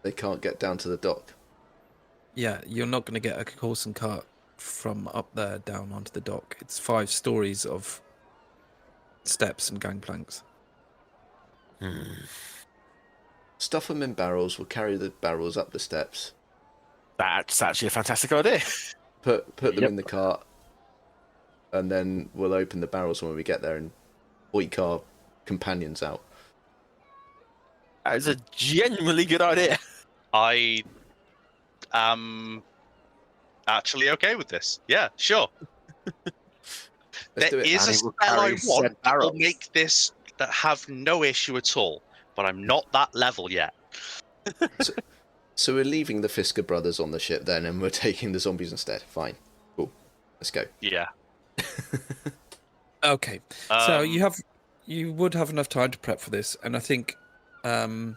They can't get down to the dock. Yeah, you're not going to get a horse and cart from up there down onto the dock. It's 5 stories of steps and gangplanks. Stuff them in barrels. We'll carry the barrels up the steps. That's actually a fantastic idea. Put them Yep. in the cart. And then we'll open the barrels when we get there and oink our companions out. That is a genuinely good idea. I am actually okay with this. Yeah, sure. Let's do There it. is And a it spell will I carry want said that will barrels. make this that have no issue at all, but I'm not that level yet. So we're leaving the Fisker brothers on the ship then, and we're taking the zombies instead. Fine. Cool. Let's go. Yeah. Okay, so Um, you would have enough time to prep for this, and I think Lani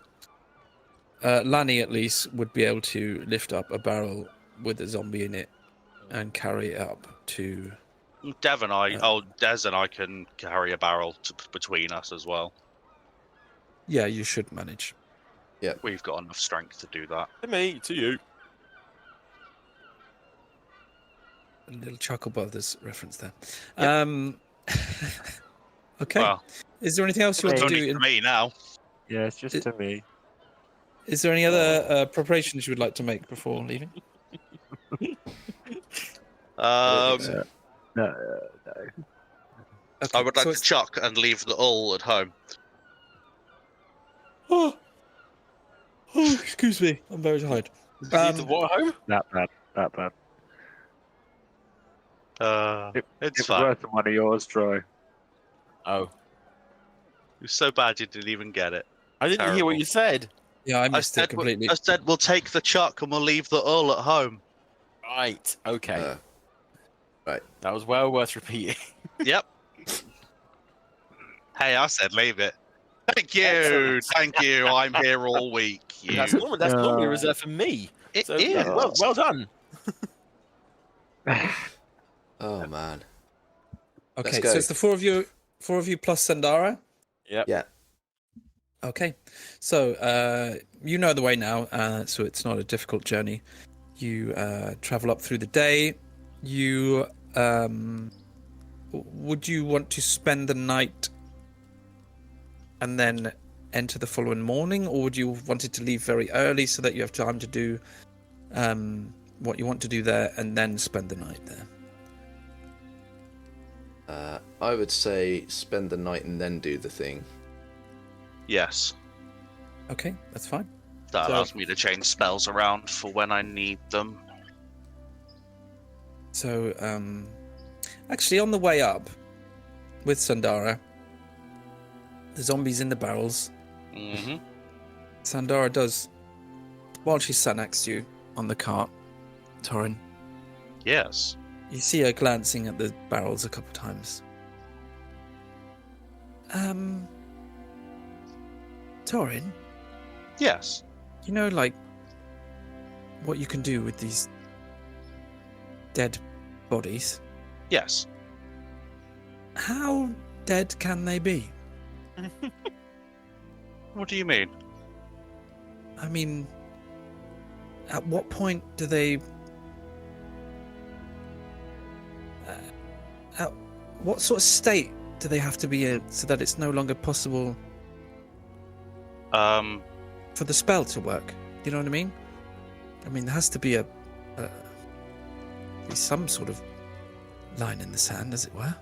at least would be able to lift up a barrel with a zombie in it and carry it up to. Devin, Des and I can carry a barrel between us as well. Yeah, you should manage. We've got enough strength to do that. To me, to you. A little Chuckle Brothers reference there. Yep. Okay. Well, Is there anything else you want it's to only do? for me now. Yeah, it's just to me. Is there any other preparations you would like to make before leaving? I don't think so. No. Okay, I would like so to chuck and leave the all at home. Oh, excuse me. I'm very tired. Leave the what home? That bad. It's It's fine. worth the money yours, Troy. Oh, It was so bad you didn't even get it. I didn't hear Terrible. what you said. Yeah, I I missed it said, completely. I said we'll take the chuck and we'll leave the all at home. Right. Okay. Right. That was well worth repeating. Yep. Hey, I said leave it. Thank you. Excellent. Thank you. I'm here all week. You. That's normally reserved for me. It So, is. yeah, well done. Oh, man. Okay, let's go. so it's the four of you plus Sandara. Yep. Yeah. Okay, so you know the way now, so it's not a difficult journey. You travel up through the day. You would you want to spend the night and then enter the following morning, or would you want it to leave very early so that you have time to do what you want to do there and then spend the night there? I would say spend the night and then do the thing. Yes. Okay, that's fine. That So- allows me to change spells around for when I need them. So, actually, on the way up with Sandara, the zombies in the barrels, Mm-hmm. Sandara does, while she's sat next to you on the cart, Torrin, Yes. you see her glancing at the barrels a couple times. Torrin, Yes. you know, like, what you can do with these dead bodies? Yes. How dead can they be? What do you mean? I mean, at what point do they... at what sort of state do they have to be in so that it's no longer possible for the spell to work? You know what I mean? I mean, there has to be be some sort of line in the sand, as it were.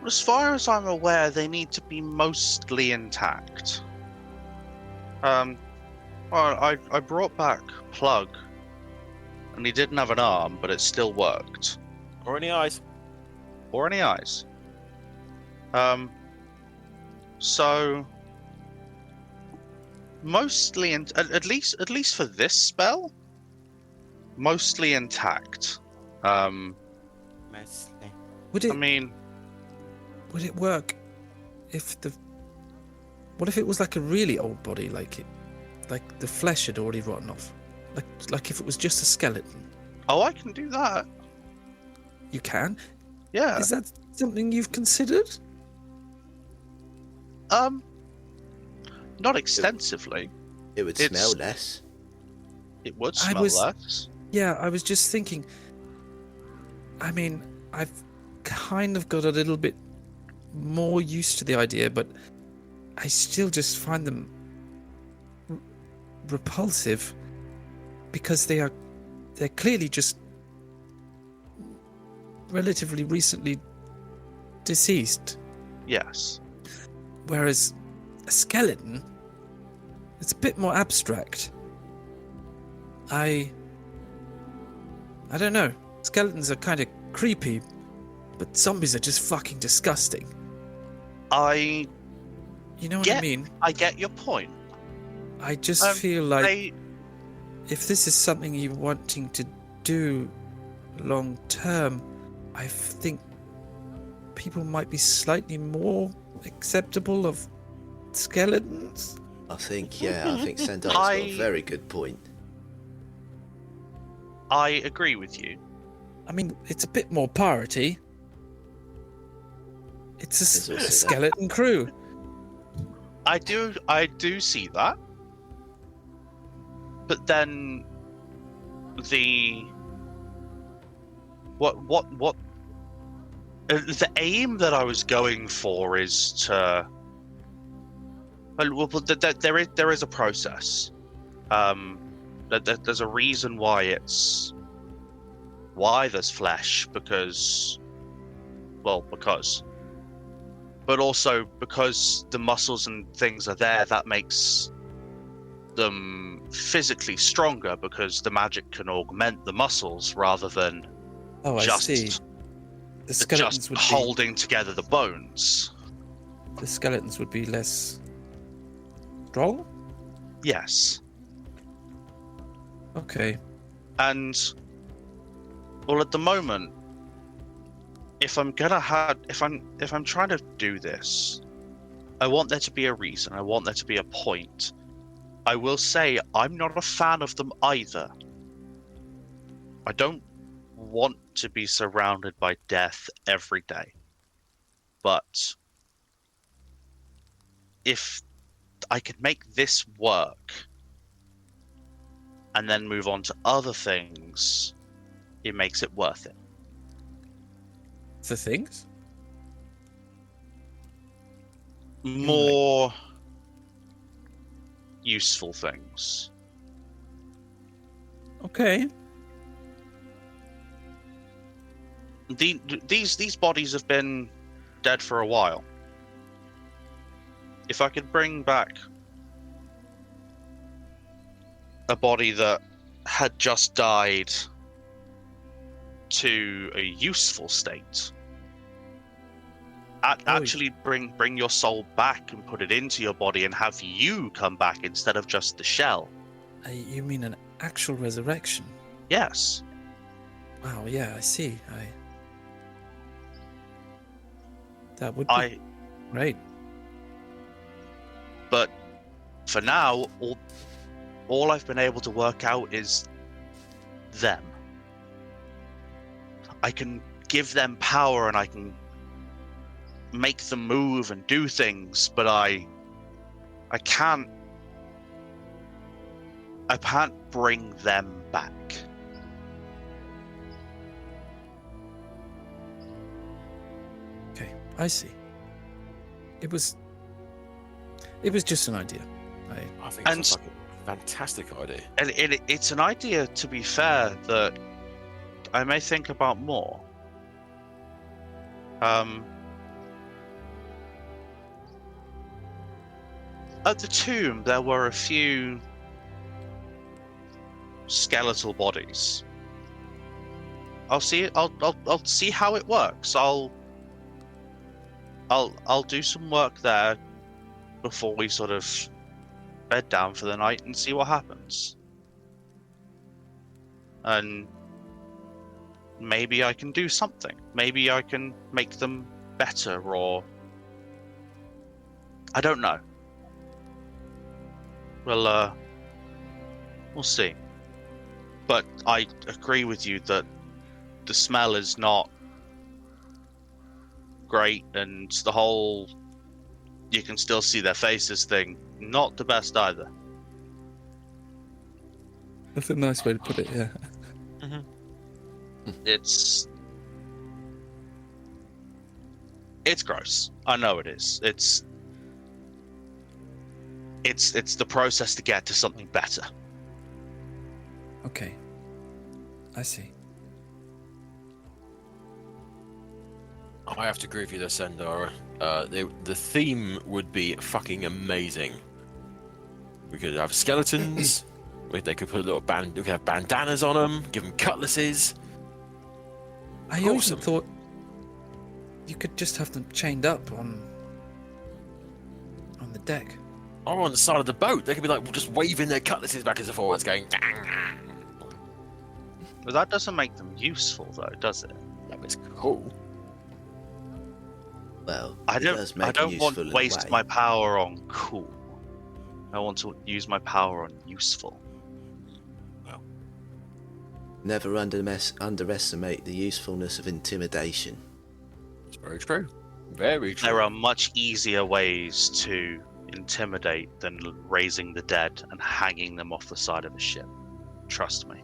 As far as I'm aware, they need to be mostly intact. Well, I brought back Plug, and he didn't have an arm, but it still worked. Or any eyes. Or any eyes. So mostly, at least for this spell, mostly intact. Mostly. Would it? I mean, would it work if the? What if it was like a really old body, like the flesh had already rotten off, like if it was just a skeleton? oh, I can do that. You can. Yeah. Is that something you've considered? Not extensively. It would It's- smell less. It would I smell was- less. Yeah, I was just thinking. I mean, I've kind of got a little bit more used to the idea, but I still just find them repulsive because they're clearly just relatively recently deceased. Yes. Whereas a skeleton, it's a bit more abstract. I don't know. Skeletons are kind of creepy, but zombies are just fucking disgusting. I You know what I Yeah. mean? I get your point. I just feel like They, if this is something you're wanting to do long term, I think people might be slightly more acceptable of skeletons. I think Sandar's got I- a very good point. I agree with you. I mean, it's a bit more piratey. It's There's a also that. skeleton crew. I do see that. But then the the aim that I was going for is to there is a process. There's a reason why there's flesh, because but also because the muscles and things are there, that makes them physically stronger, because the magic can augment the muscles rather than Oh, I just see. The skeletons just would holding together the bones. be the skeletons would be less strong. Yes. Okay. And well, at the moment, if I'm trying to do this, I want there to be a reason. I want there to be a point. I will say I'm not a fan of them either. I don't want to be surrounded by death every day. But if I could make this work and then move on to other things, it makes it worth it. The things? More useful things. Okay. These bodies have been dead for a while. If I could bring back a body that had just died to a useful state, actually bring your soul back and put it into your body and have you come back instead of just the shell. You mean an actual resurrection? Yes. Wow, yeah, I see. That would be great. But for now, all I've been able to work out is them. I can give them power and I can make them move and do things, but I can't bring them back. Okay, I see. It was just an idea. I think it's like a fantastic idea. And it's an idea, to be fair, that I may think about more. At the tomb, there were a few skeletal bodies. I'll see how it works. I'll do some work there before we sort of bed down for the night and see what happens. And maybe I can do something. Maybe I can make them better, or I don't know. Well, we'll see. But I agree with you that the smell is not great, and the whole you can still see their faces thing, not the best either. That's a nice way to put it, yeah. It's gross. I know it is. It's the process to get to something better. Okay. I see. I have to agree with you there, Sendara. The theme would be fucking amazing. We could have skeletons. They could put a little we could have bandanas on them. Give them cutlasses. I also thought you could just have them chained up on the deck. Or on the side of the boat. They could be like just waving their cutlasses back and forwards, going. But that doesn't make them useful, though, does it? That was cool. Well, I don't want to waste way. my power on cool. I want to use my power on useful. Never underestimate the usefulness of intimidation. It's very true. Very true. There are much easier ways to intimidate than raising the dead and hanging them off the side of a ship. Trust me.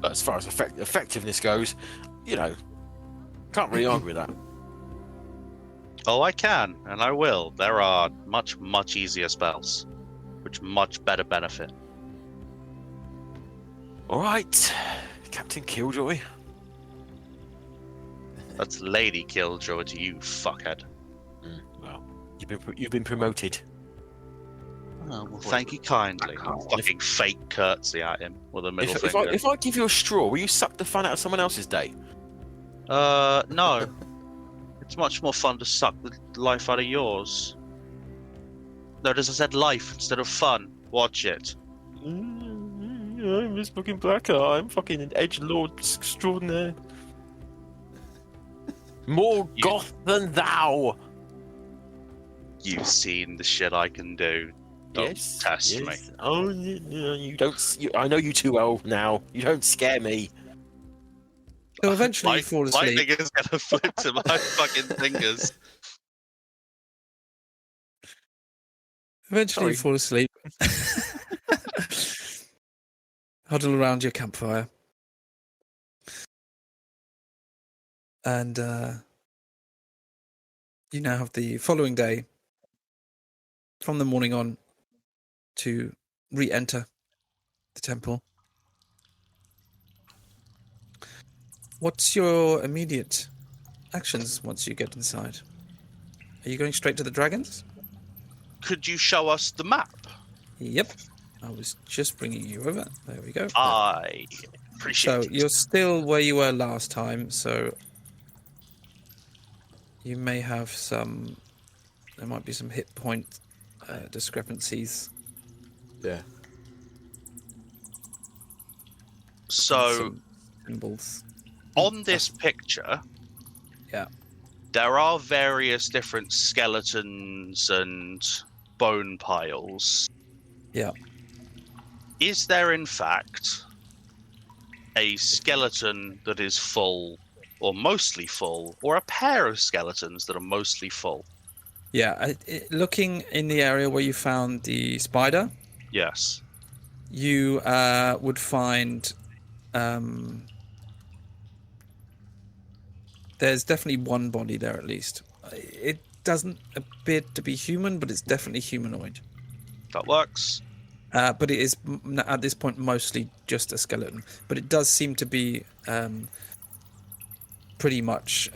But as far as effectiveness goes, can't really argue with that. Oh, I can, and I will. There are much, much easier spells, which much better benefit. All right, Captain Killjoy. That's Lady Killjoy to you, fuckhead. Well, you've been promoted. Oh, well, thank you kindly. Fucking fake curtsy at him with a middle finger. If I give you a straw, will you suck the fun out of someone else's day? No. It's much more fun to suck the life out of yours. Notice I said life instead of fun. Watch it. I'm this fucking blacker. I'm fucking an edgelord extraordinaire. More goth than thou. You've seen the shit I can do. Don't test me. Oh, you don't. I know you too well now. You don't scare me. So eventually you fall My asleep. finger's gonna flip to my fucking fingers. Eventually you fall asleep. Huddle around your campfire. And you now have the following day, from the morning on, to re-enter the temple. What's your immediate actions once you get inside? Are you going straight to the dragons? Could you show us the map? Yep. I was just bringing you over. There we go. I appreciate So it. you're still where you were last time, so you may have some... There might be some hit point discrepancies. Yeah. So, Some symbols. on this picture, Yeah. there are various different skeletons and bone piles. Yeah. Is there, in fact, a skeleton that is full or mostly full, or a pair of skeletons that are mostly full? Yeah, looking in the area where you found the spider, Yes. you would find there's definitely one body there at least. It doesn't appear to be human, but it's definitely humanoid. That works. But it is at this point mostly just a skeleton. But it does seem to be pretty much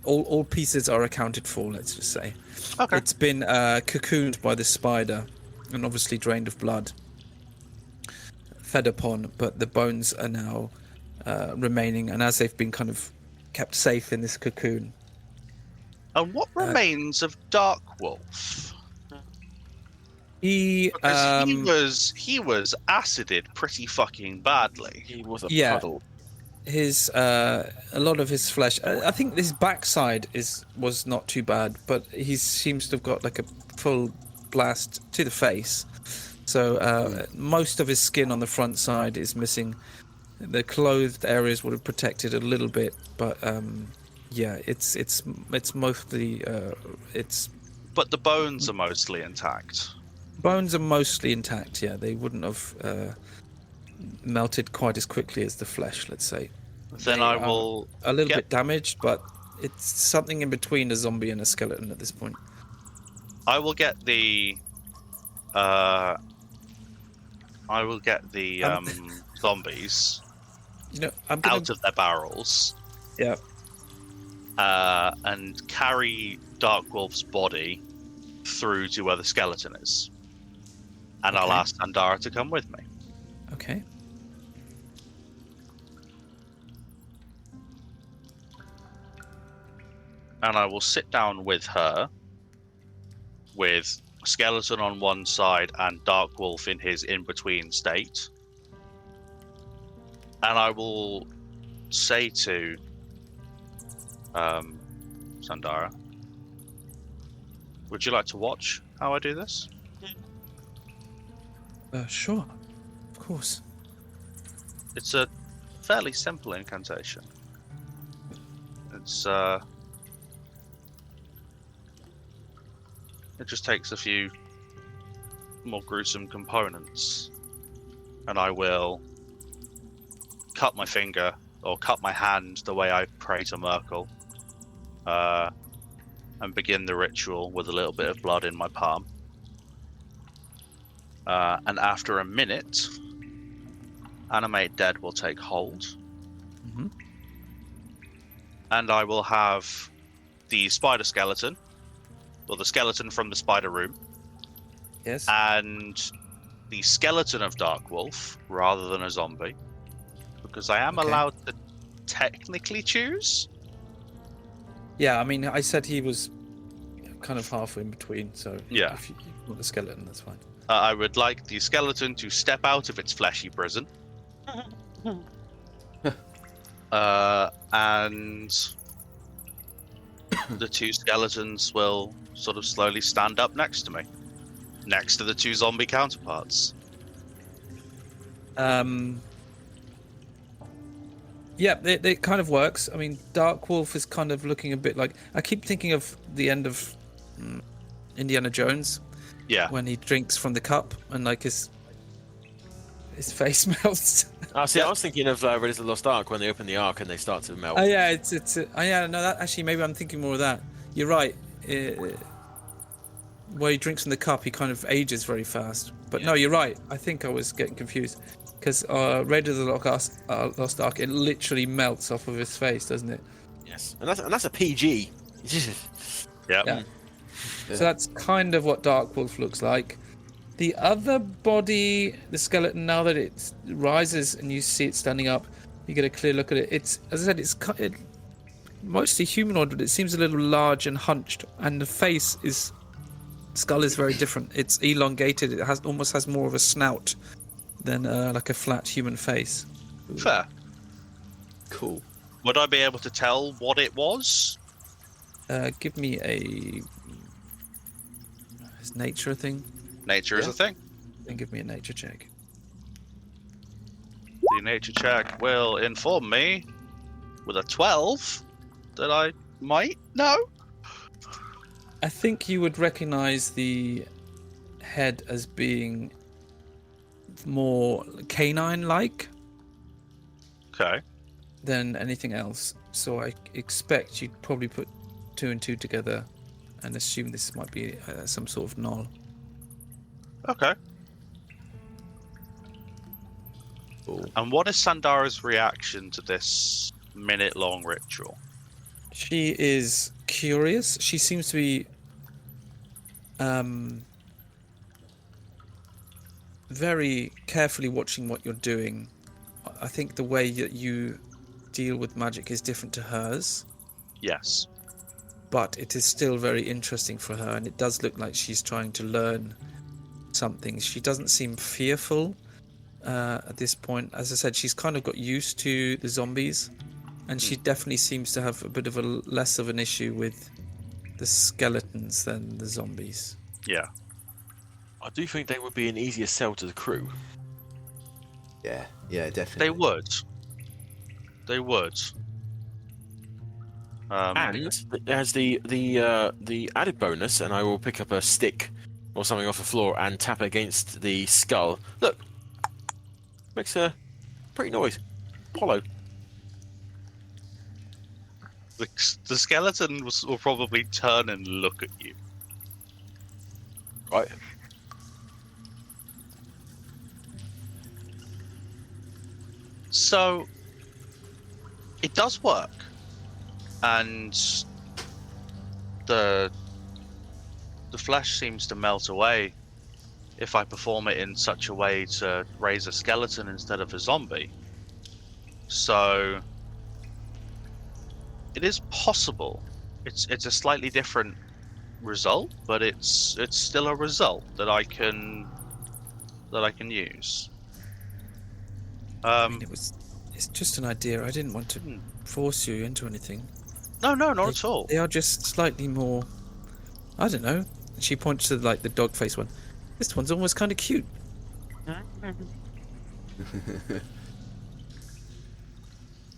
all pieces are accounted for. Let's just say Okay. it's been cocooned by the spider and obviously drained of blood, fed upon. But the bones are now remaining, and as they've been kind of kept safe in this cocoon. And what remains of Dark Wolf? Because he was acided pretty fucking badly. He was a Yeah. puddle. his a lot of his flesh. I think his backside was not too bad, but he seems to have got like a full blast to the face. So most of his skin on the front side is missing. The clothed areas would have protected a little bit, but yeah, it's mostly it's But the bones are mostly intact. bones are mostly intact. Yeah, they wouldn't have melted quite as quickly as the flesh. Let's say. Then They I are will a little get- bit damaged, but it's something in between a zombie and a skeleton at this point. get the zombies You know, I'm gonna. out of their barrels. Yeah. And carry Dark Wolf's body through to where the skeleton is. And I'll Okay. ask Sandara to come with me. Okay. And I will sit down with her, with Skeleton on one side and Dark Wolf in his in-between state. And I will say to Sandara, would you like to watch how I do this? Sure. Of course. It's a fairly simple incantation. It's it just takes a few more gruesome components, and I will cut my finger or cut my hand the way I pray to Merkel, and begin the ritual with a little bit of blood in my palm. And after a minute, Animate Dead will take hold. Mm-hmm. And I will have the spider skeleton, or the skeleton from the spider room, Yes. and the skeleton of Dark Wolf, rather than a zombie, because I am Okay. allowed to technically choose. Yeah, I mean, I said he was kind of halfway in between, so Yeah. if you want the skeleton, that's fine. I would like the skeleton to step out of its fleshy prison. And the two skeletons will sort of slowly stand up next to me, next to the two zombie counterparts. Yeah, it kind of works. I mean, Dark Wolf is kind of looking a bit like... I keep thinking of the end of Indiana Jones, Yeah. when he drinks from the cup and like his face melts. I was thinking of Raiders of the Lost Ark when they open the Ark and they start to melt. Oh yeah, it's yeah, no, that actually maybe I'm thinking more of that. You're right. Where he drinks from the cup, he kind of ages very fast. But no, you're right. I think I was getting confused because Raiders of the Lost Ark, it literally melts off of his face, doesn't it? Yes, and that's a PG. Yep. Yeah. So that's kind of what Dark Wolf looks like. The other body, the skeleton, now that it rises and you see it standing up, you get a clear look at it. It's, as I said, it's mostly humanoid, but it seems a little large and hunched, and the skull is very different. It's elongated. It almost has more of a snout than like a flat human face. Fair. Cool. Would I be able to tell what it was? Give me is nature a thing? Nature is Yeah. a thing. Then give me a nature check. The nature check will inform me with a 12 that I might know. I think you would recognize the head as being more canine-like Okay. than anything else. So I expect you'd probably put 2 and 2 together and assume this might be some sort of gnoll. Okay. Cool. And what is Sandara's reaction to this minute-long ritual? She is curious. She seems to be very carefully watching what you're doing. I think the way that you deal with magic is different to hers, Yes. but it is still very interesting for her, and it does look like she's trying to learn something. She doesn't seem fearful at this point. As I said, she's kind of got used to the zombies, and she definitely seems to have a bit of a less of an issue with the skeletons than the zombies. Yeah. I do think they would be an easier sell to the crew. Yeah, definitely. They would. They would. And as the added bonus, and I will pick up a stick or something off the floor and tap it against the skull. Look, makes a pretty noise. Hollow. The skeleton will probably turn and look at you. Right. So, it does work. And the flesh seems to melt away if I perform it in such a way to raise a skeleton instead of a zombie. So it is possible. It's a slightly different result, but it's still a result that I can use. I mean, it's just an idea. I didn't want to force you into anything. No, not at all. They are just slightly more, I don't know. She points to like the dog face one. This one's almost kind of cute.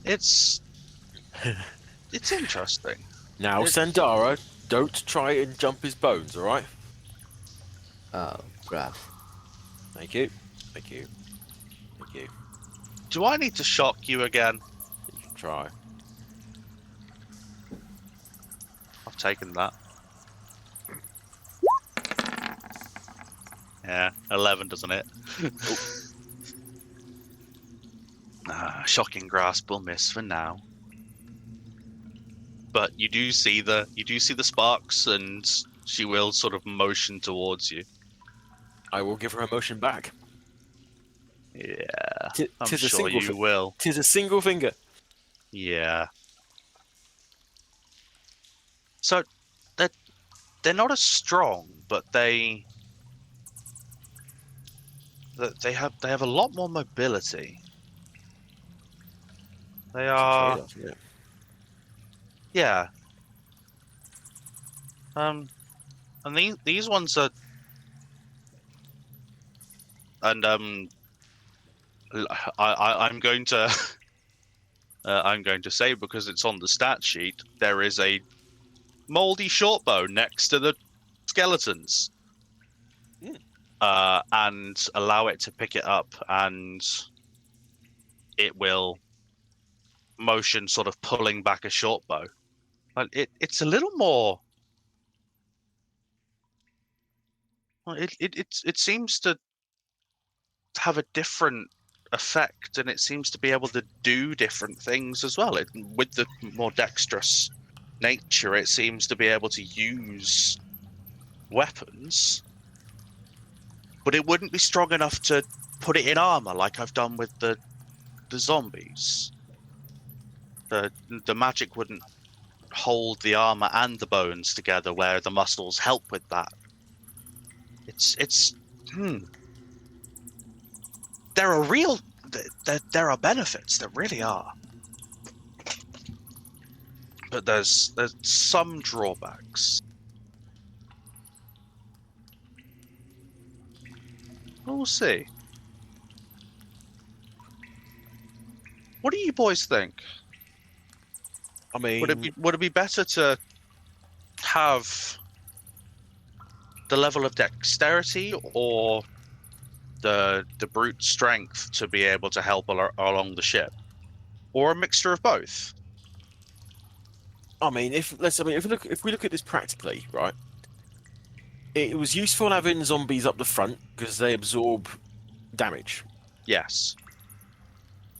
It's interesting. Now, It's- Sandara, don't try and jump his bones, alright? Oh, bruv. Thank you. Thank you. Thank you. Do I need to shock you again? You can try. I've taken that. Yeah, 11, doesn't it? Shocking grasp will miss for now. But you do see the sparks, and she will sort of motion towards you. I will give her a motion back. Yeah, I'm Tis a sure single you will. Tis a single finger. Yeah. So they're not as strong, but they have a lot more mobility. They are, yeah. And these ones are, and I'm going to I'm going to say, because it's on the stat sheet, there is a moldy shortbow next to the skeletons. And allow it to pick it up, and it will motion, sort of pulling back a shortbow. But it's a little more. Well, it seems to have a different effect, and it seems to be able to do different things as well. With the more dexterous nature, it seems to be able to use weapons. But it wouldn't be strong enough to put it in armor like I've done with the zombies. The magic wouldn't hold the armor and the bones together, where the muscles help with that. There are benefits. There really are. But there's some drawbacks. We'll see. What do you boys think? I mean, would it be better to have the level of dexterity or the brute strength to be able to help along the ship, or a mixture of both? if we look at this practically, right? It was useful having zombies up the front because they absorb damage. Yes.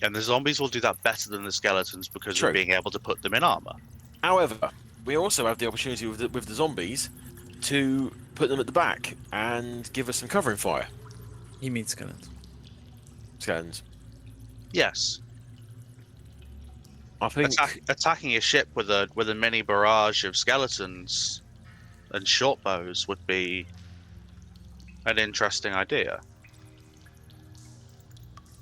And the zombies will do that better than the skeletons because True. of being able to put them in armor. However, we also have the opportunity with the zombies to put them at the back and give us some covering fire. You mean skeletons? Skeletons. Yes. I think Attacking a ship with a mini barrage of skeletons and short bows would be an interesting idea.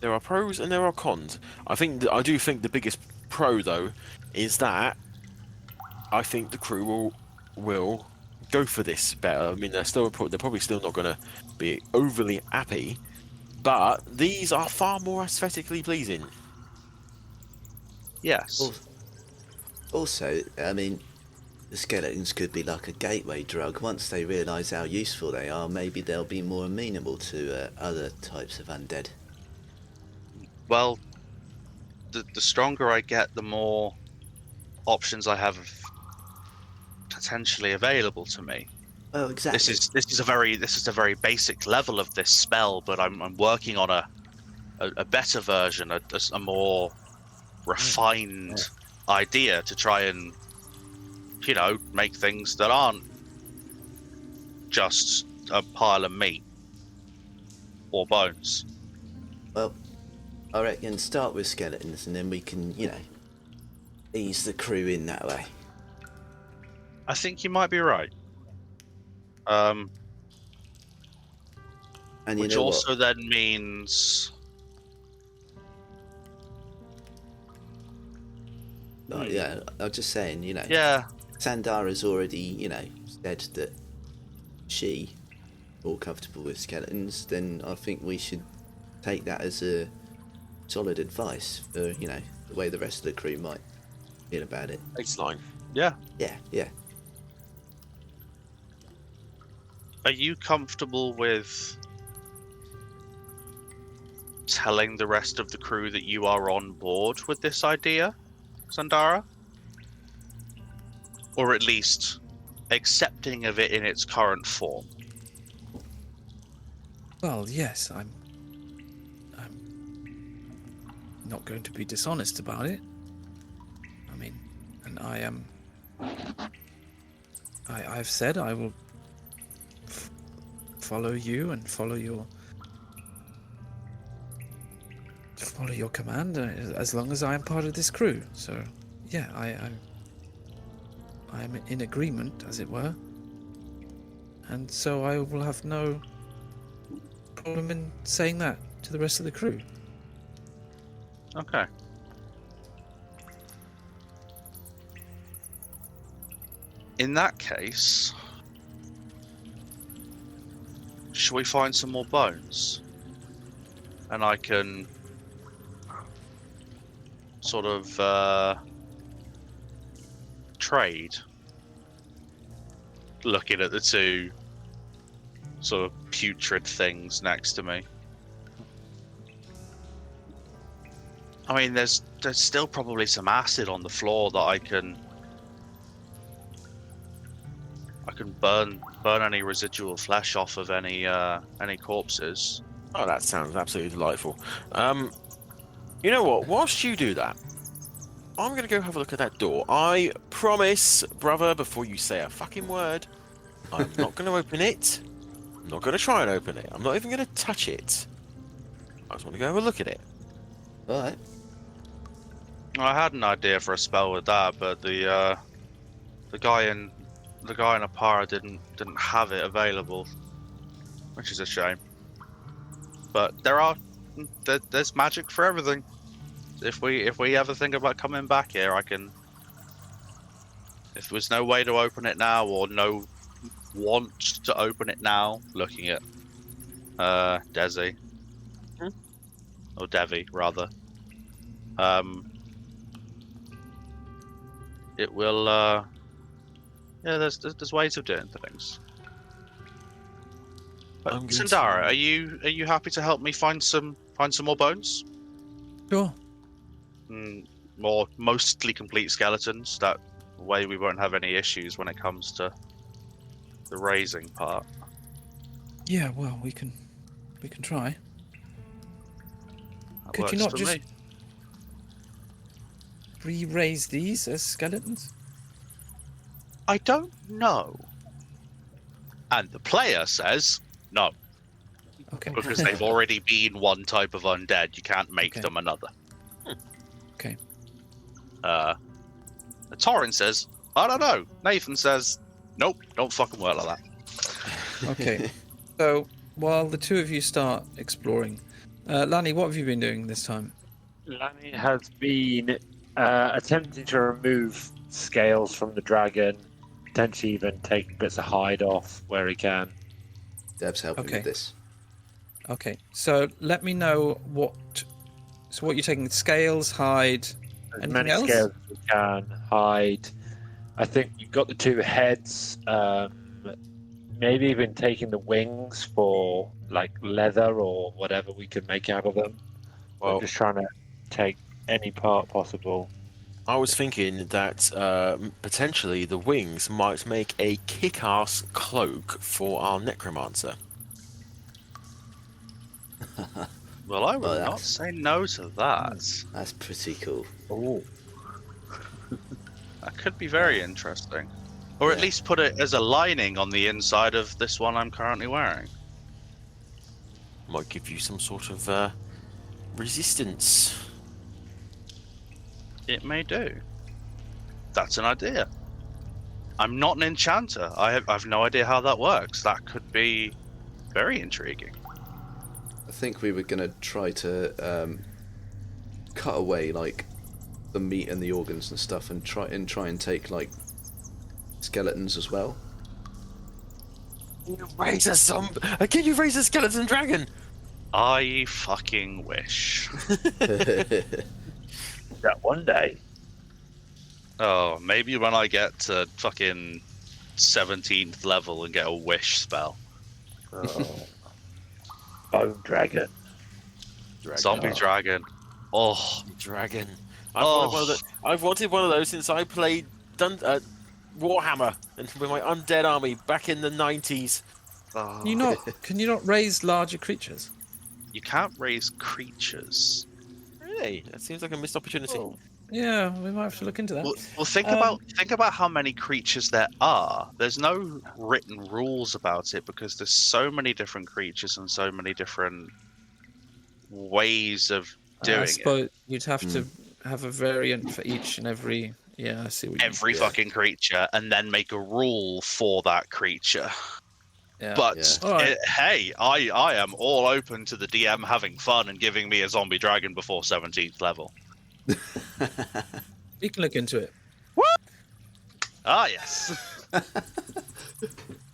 there are pros and there are cons. I do think the biggest pro though is that I think the crew will go for this better. I mean, they're probably still not going to be overly happy, but these are far more aesthetically pleasing. Yes. Also, I mean, the skeletons could be like a gateway drug. Once they realise how useful they are, maybe they'll be more amenable to other types of undead. Well, the stronger I get, the more options I have potentially available to me. Oh, exactly. This is a very basic level of this spell, but I'm working on a better version, a more refined idea to try and, make things that aren't just a pile of meat or bones. Well, I reckon start with skeletons and then we can, ease the crew in that way. I think you might be right. And you Which know also then means... what? Yeah, I was just saying, Yeah. Sandara's already, said that she more comfortable with skeletons, then I think we should take that as a solid advice for, the way the rest of the crew might feel about it. Baseline. Yeah. Yeah. Are you comfortable with telling the rest of the crew that you are on board with this idea, Sandara? Or at least accepting of it in its current form? Well, yes, I'm not going to be dishonest about it. I mean, and I am. I've said I will follow you and follow your command as long as I am part of this crew. So, yeah, I am in agreement, as it were, and so I will have no problem in saying that to the rest of the crew. Okay. In that case, should we find some more bones? And I can sort of trade, looking at the two sort of putrid things next to me. I mean, there's still probably some acid on the floor that I can burn any residual flesh off of any corpses. Oh, that sounds absolutely delightful. You know what? Whilst you do that, I'm going to go have a look at that door. I promise, brother, before you say a fucking word, I'm not going to open it. I'm not going to try and open it. I'm not even going to touch it. I just want to go have a look at it. Alright. I had an idea for a spell with that, but the guy in Apara didn't have it available, which is a shame. But there's magic for everything. If we ever think about coming back here, I can. If there's no way to open it now, or no want to open it now, looking at Desi or Devvie rather. it will. Yeah, there's ways of doing things. But I'm going Sandara, to- are you happy to help me find some more bones? Sure. More mostly complete skeletons. That way we won't have any issues when it comes to the raising part. Yeah, well, we can try. That Could you works not for just me. re-raise these as skeletons? I don't know. And the player says no, Okay. because they've already been one type of undead. You can't make Okay. them another. Okay. Torrin says, I don't know. Nathan says, nope, don't fucking work like that. Okay. So while the two of you start exploring, Lani, what have you been doing this time? Lani has been attempting to remove scales from the dragon, potentially even taking bits of hide off where he can. Dev's helping Okay. with this. Okay. So let me know what. So what you're taking? Scales, hide. As Anything many else? scales as we can, hide. I think you've got the two heads. Maybe even taking the wings for like leather or whatever we can make out of them. Well, We're just trying to take any part possible. I was thinking that potentially the wings might make a kick-ass cloak for our necromancer. Well, I would Well, not that's- say no to that. That's pretty cool. Oh, That could be very interesting. Or at Yeah. least put it as a lining on the inside of this one I'm currently wearing. Might give you some sort of resistance. It may do. That's an idea. I'm not an enchanter. I've no idea how that works. That could be very intriguing. I think we were gonna try to cut away like the meat and the organs and stuff, and try and take like skeletons as well. Can you raise a Can you raise a skeleton dragon? I fucking wish. that one day. Oh, maybe when I get to fucking 17th level and get a wish spell. Oh. Bone dragon. Zombie dragon. Oh, Dragon. Oh. I've wanted one of those since I played Warhammer and with my undead army back in the 90s. Can you not? Can you not raise larger creatures? You can't raise creatures. Really? That seems like a missed opportunity. Oh. Yeah, we might have to look into that. Well, think about how many creatures there are. There's no written rules about it because there's so many different creatures and so many different ways of doing I it. suppose you'd have to have a variant for each and every. Yeah, I see what you mean. Every fucking creature, and then make a rule for that creature. Yeah. But Yeah. All right. hey, I am all open to the DM having fun and giving me a zombie dragon before 17th level. We can look into it. Ah, yes.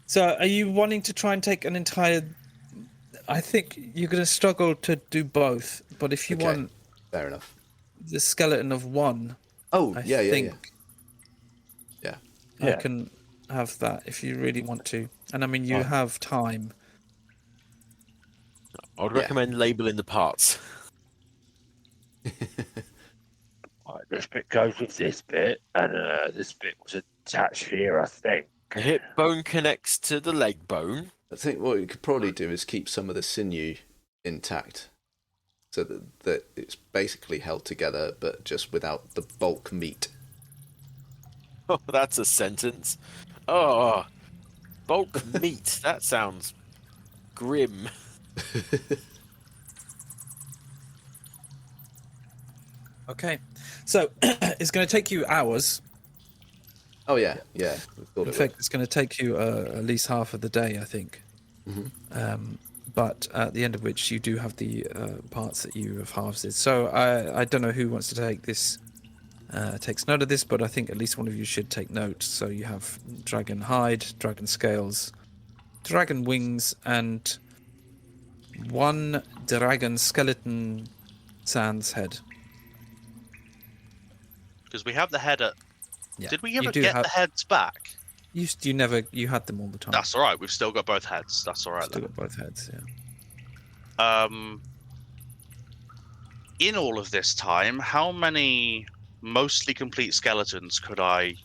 So, are you wanting to try and take an entire? I think you're going to struggle to do both. But if you Okay. want Fair enough. the skeleton of one, Oh, I yeah. think Yeah. I Yeah. can have that if you really want to. And I mean, you have time. I would Yeah. recommend labeling the parts. Right, this bit goes with this bit, and this bit was attached here, I think. The hip bone connects to the leg bone. I think what we could probably do is keep some of the sinew intact, so that it's basically held together, but just without the bulk meat. Oh, that's a sentence. Oh, bulk meat. That sounds grim. Okay. So it's going to take you hours. Oh yeah. We thought In it fact, it's going to take you at least half of the day, I think. Mhm. But at the end of which you do have the parts that you have harvested. So I don't know who wants to take this, takes note of this, but I think at least one of you should take note. So you have dragon hide, dragon scales, dragon wings, and one dragon skeleton sans head. Because we have the head at Yeah. Did we You ever do get have- the heads back? You had them all the time. That's all right. We've still got both heads. That's all right. Still Then. got both heads. Yeah. In all of this time, how many mostly complete skeletons could I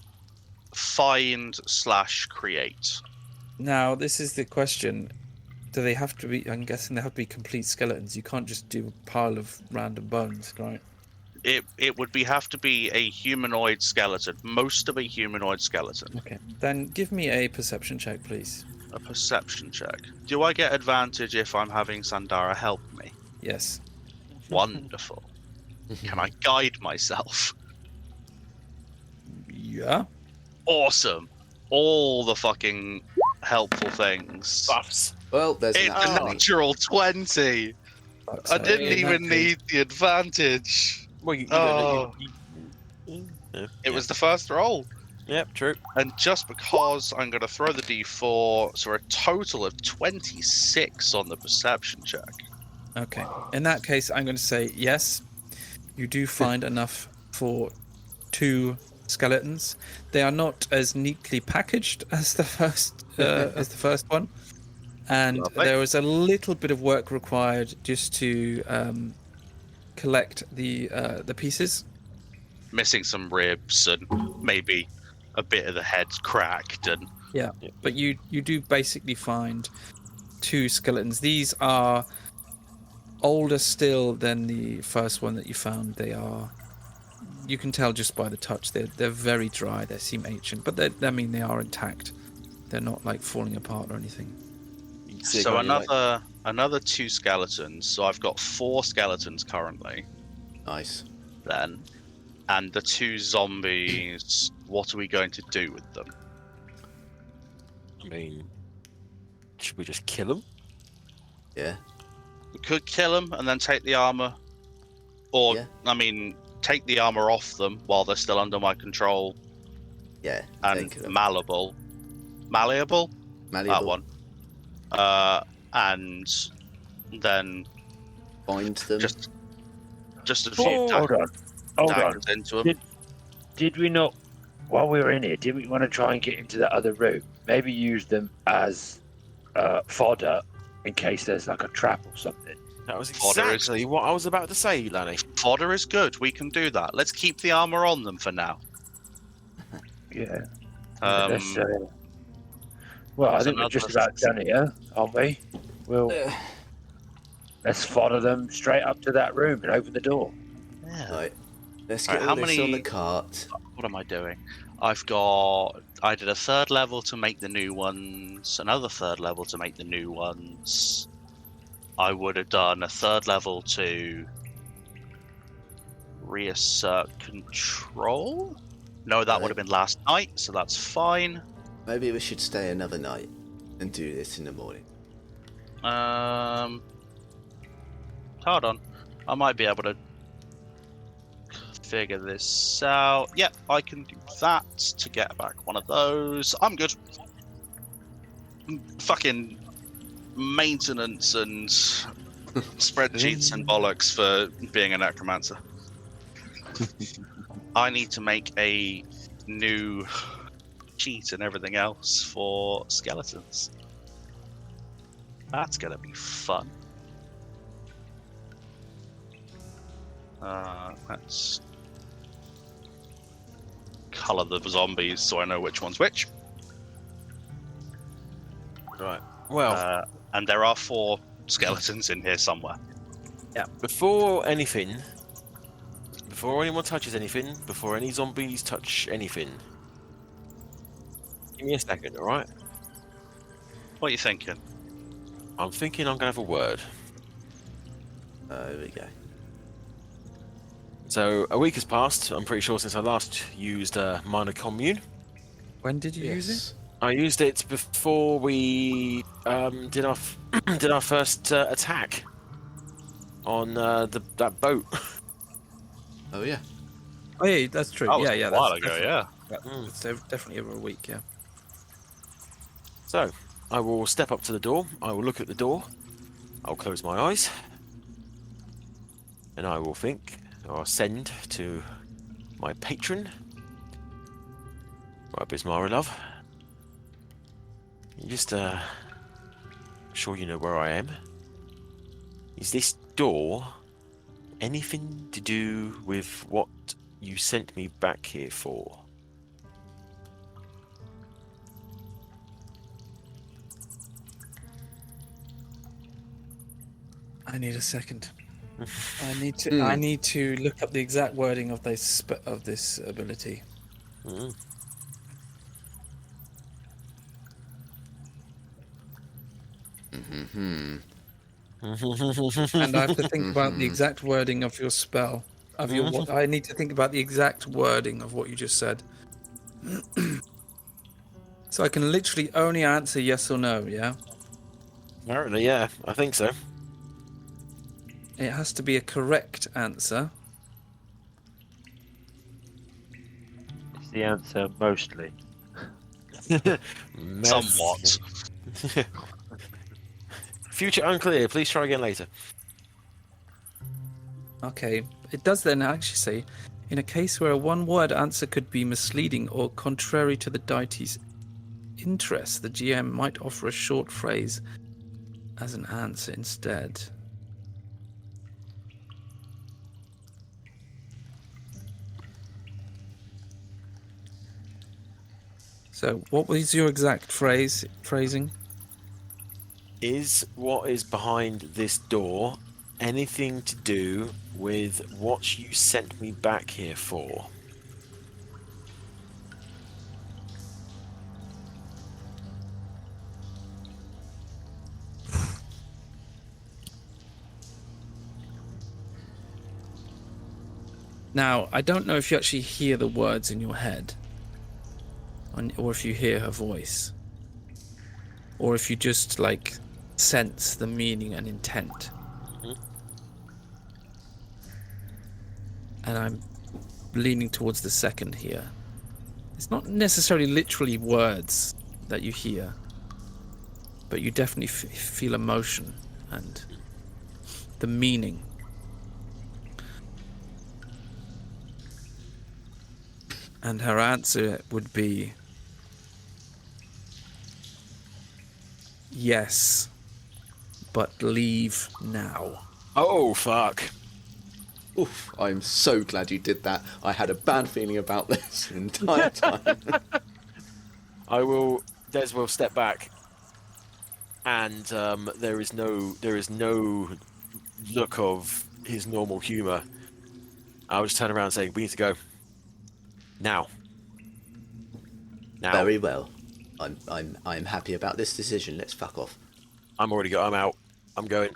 find / create? Now this is the question. Do they have to be? I'm guessing they have to be complete skeletons. You can't just do a pile of random bones, right? It would have to be a humanoid skeleton, most of a humanoid skeleton. Okay. Then give me a perception check, please. A perception check. Do I get advantage if I'm having Sandara help me? Yes. Wonderful. Can I guide myself? Yeah. Awesome. All the fucking helpful things. Buffs. Well, there's It's an a natural 20. I didn't In even that need the advantage. Well, It was the first roll. Yep, true. And just because I'm going to throw the d4, so a total of 26 on the perception check. Okay. In that case, I'm going to say yes. You do find enough for 2 skeletons. They are not as neatly packaged as the first one, and Lovely. there was a little bit of work required just to collect the pieces. Missing some ribs and maybe a bit of the head cracked. And But you do basically find 2 skeletons. These are older still than the first one that you found. They are, you can tell just by the touch, they're very dry. They seem ancient, but they are intact. They're not like falling apart or anything. so another 2 skeletons. So I've got 4 skeletons currently. nice. Then, and the 2 zombies. What are we going to do with them? I mean, should we just kill them? Yeah. We could kill them and then take the armor, or Yeah. I mean, take the armor off them while they're still under my control Yeah. and take them. malleable. That Malleable. one. And then Bind them. just a few Hold on. daggers into them. Did we not, while we were in here, did we want to try and get into that other room? Maybe use them as fodder in case there's like a trap or something. That was Fodder is- exactly what I was about to say, Lanny. Fodder is good. We can do that. Let's keep the armor on them for now. Yeah. Um, Well, I there's think we're just another- about done here, aren't we? Let's fodder them straight up to that room and open the door. yeah. Right. Let's Alright, get how all this on the many- cart. What am I doing? I did a 3rd level to make the new ones, another 3rd level to make the new ones. I would have done a 3rd level to reassert control. No, that would have been last night, so that's fine. Maybe we should stay another night and do this in the morning. Hold on. I might be able to figure this out. Yep, I can do that to get back one of those. I'm good. Fucking maintenance and spreadsheets and bollocks for being a necromancer. I need to make a new cheat and everything else for skeletons. That's gonna be fun. Let's color the zombies so I know which one's which. Right. Well, And there are 4 skeletons in here somewhere. before anyone touches anything, before any zombies touch anything, give me a second, all right? What are you thinking? I'm thinking I'm gonna have a word. There we go. So a week has passed, I'm pretty sure, since I last used minor commune. When did you use it? I used it before we did our did our first attack on that boat. Oh yeah. Oh yeah, that's true. That was Yeah, a while that's ago, definitely- yeah. It's definitely over a week. Yeah. So I will step up to the door. I will look at the door. I'll close my eyes, and I will think or send to my patron. Right, Bismara, love. You just, sure you know where I am? Is this door anything to do with what you sent me back here for? I need a second. I need to look up the exact wording of this ability. Mm. Mm-hmm. And I have to think about the exact wording of your spell. I need to think about the exact wording of what you just said. So I can literally only answer yes or no, yeah? Apparently, yeah, I think so. It has to be a correct answer. It's the answer mostly. Somewhat. Future unclear. Please try again later. Okay, it does then actually say, in a case where a one-word answer could be misleading or contrary to the deity's interest, the GM might offer a short phrase as an answer instead. So, what was your exact phrasing? Is what is behind this door anything to do with what you sent me back here for? Now, I don't know if you actually hear the words in your head, or if you hear her voice, or if you just, like, sense the meaning and intent. Mhm. And I'm leaning towards the second here. It's not necessarily literally words that you hear, but you definitely feel emotion and the meaning. And her answer would be yes, but leave now. Oh, fuck. Oof, I'm so glad you did that. I had a bad feeling about this the entire time. Des will step back, and there is no look of his normal humour. I'll just turn around and say, we need to go. Now. Very well. I'm happy about this decision. Let's fuck off. I'm out. I'm going.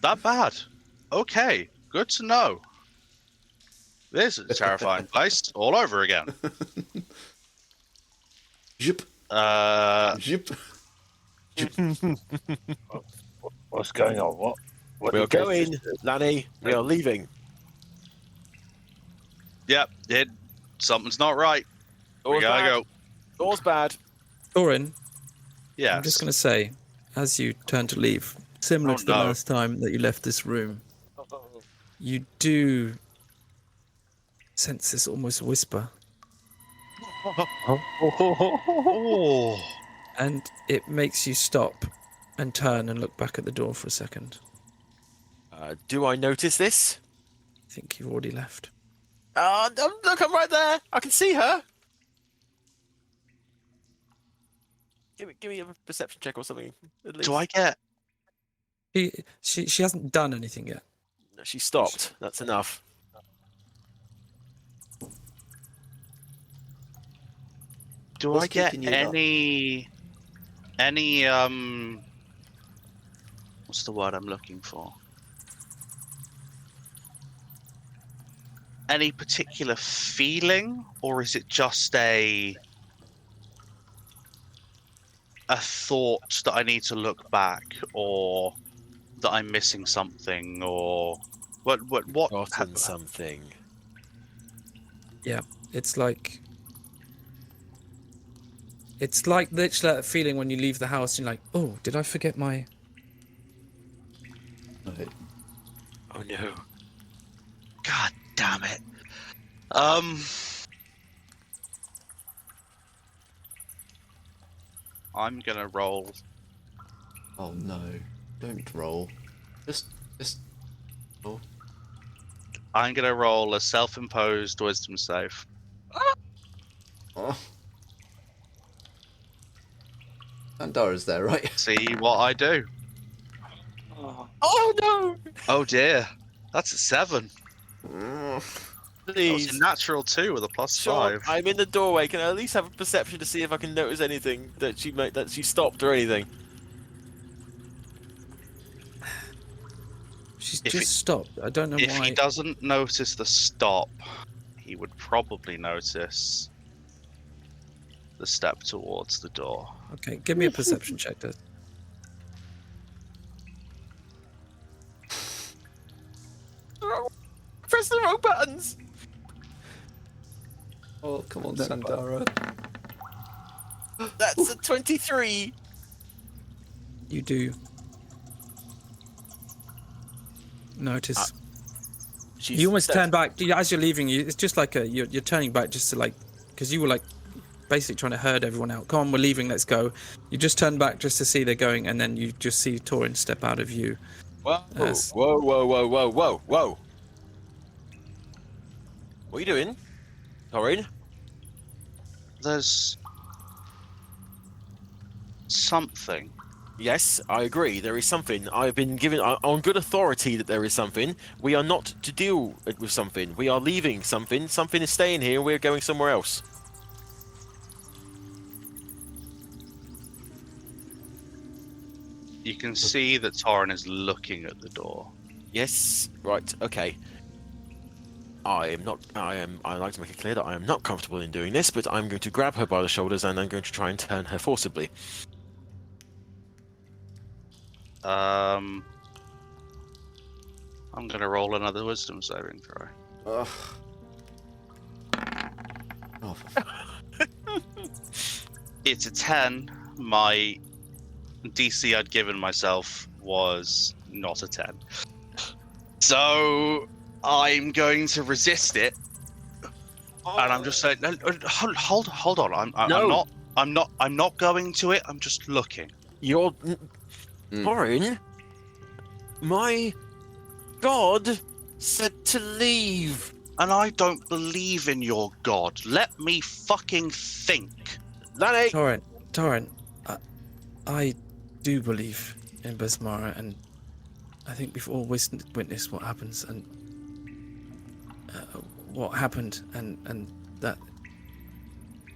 That bad? Okay, good to know. This is a terrifying place all over again. Zip, Uh, zip. What's going on? What We are did they going, just do? Lanny. We are leaving. yep, something's not right. We Door's gotta bad. go. Door's bad. Thorin, Yeah. I'm just going to say, as you turn to leave, similar Oh, to the no. last time that you left this room, you do sense this almost whisper, Oh. and it makes you stop and turn and look back at the door for a second. Do I notice this? I think you've already left. Look, I'm right there. I can see her. Give me a perception check or something. At least. Do I get? She hasn't done anything yet. No, she stopped. That's enough. Do What's I get keeping you any what's the word I'm looking for? Any particular feeling, or is it just a thought that I need to look back, or that I'm missing something, or what Forgotten something. Yeah, it's like literally that feeling when you leave the house and you're like, oh, did I forget my... Oh no. God damn it. I'm gonna roll. Oh no! Don't roll. Just roll. I'm gonna roll a self-imposed wisdom save. Oh. Pandara's there, right? See what I do. Oh no! Oh dear, that's a 7. That was Please, a natural 2 with a Sean, +5. I'm in the doorway. Can I at least have a perception to see if I can notice anything that she stopped or anything? She's If just stopped. I don't know If why. he doesn't notice the stop, he would probably notice the step towards the door. Okay, give me a perception check, Des. Press the wrong buttons. Oh, come on, No. Sandara. That's a 23. You do notice. She's You almost dead. turn back as you're leaving. It's just like you're turning back just to because you were basically trying to herd everyone out. Come on, we're leaving. Let's go. You just turn back just to see they're going, and then you just see Torrin step out of view. Whoa, Yes. whoa, whoa, whoa, whoa, whoa, whoa. What are you doing, Torrin? There's something. Yes, I agree. There is something. I've been given on good authority that there is something. We are not to deal with something. We are leaving something. Something is staying here. We're going somewhere else. You can see that Torrin is looking at the door. Yes. Right. Okay. I'd like to make it clear that I am not comfortable in doing this, but I'm going to grab her by the shoulders and I'm going to try and turn her forcibly. I'm gonna roll another wisdom saving throw. Ugh. Oh, It's a 10. My DC I'd given myself was not a 10. So I'm going to resist it, and I'm just saying, no, hold on. No. I'm not going to it. I'm just looking. You're... Torrin? My God said to leave. And I don't believe in your god. Let me fucking think. Lani! Torrin, I do believe in Basmara, and I think we've all witnessed what happens and what happened, and that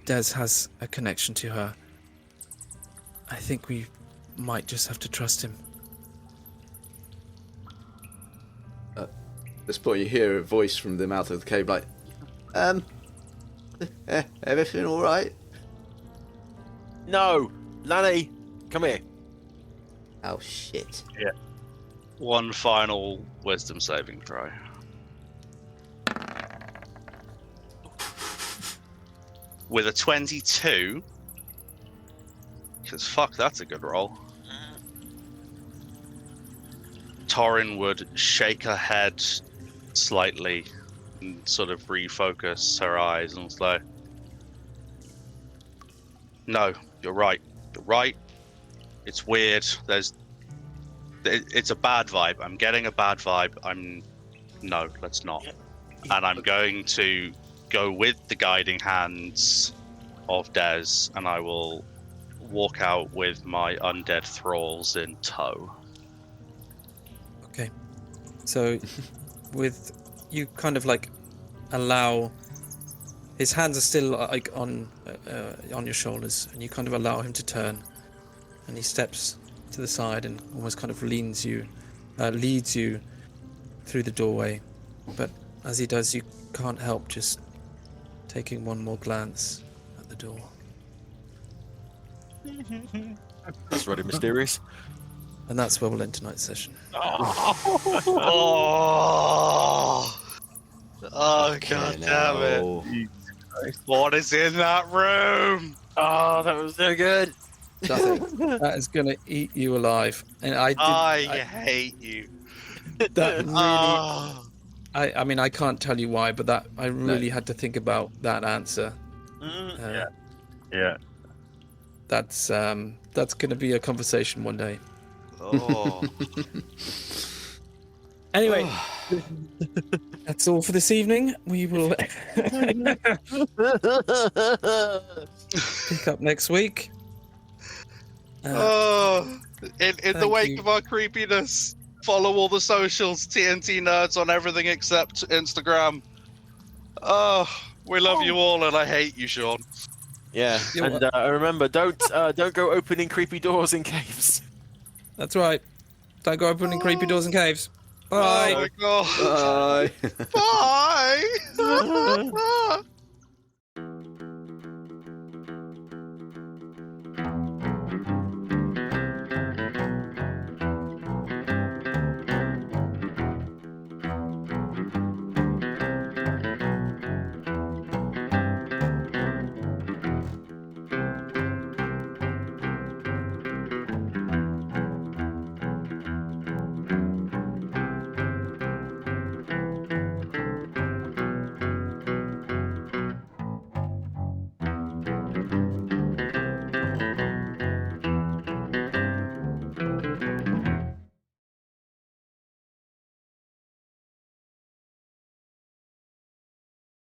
Des has a connection to her. I think we might just have to trust him. At this point, you hear a voice from the mouth of the cave, like, everything all right? No! Lani! Come here. Oh shit! One final wisdom saving throw. With a 22, because fuck, that's a good roll. Torrin would shake her head slightly and sort of refocus her eyes and say, "No, you're right. You're right. It's weird. It's a bad vibe. I'm getting a bad vibe. No, let's not. And I'm going to go with the guiding hands of Des, and I will walk out with my undead thralls in tow." Okay. So, with you kind of allow his hands are still on your shoulders, and you kind of allow him to turn, and he steps to the side and almost kind of leads you through the doorway. But as he does, you can't help just taking one more glance at the door. That's really mysterious. And that's where we'll end tonight's session. Oh, god damn it. What is in that room? Oh, that was so good. Nothing. That is going to eat you alive. And I hate you. that really... Oh. I mean, I can't tell you why, but I really had to think about that answer. Yeah. That's going to be a conversation one day. Oh. Anyway, that's all for this evening. We will pick up next week. In the thank wake you. of our creepiness, follow all the socials, TNT Nerds on everything except Instagram. We love you all, and I hate you, Sean. Yeah, You're and remember, don't go opening creepy doors in caves. That's right. Don't go opening creepy doors in caves. Bye. Oh my god. Bye. Bye.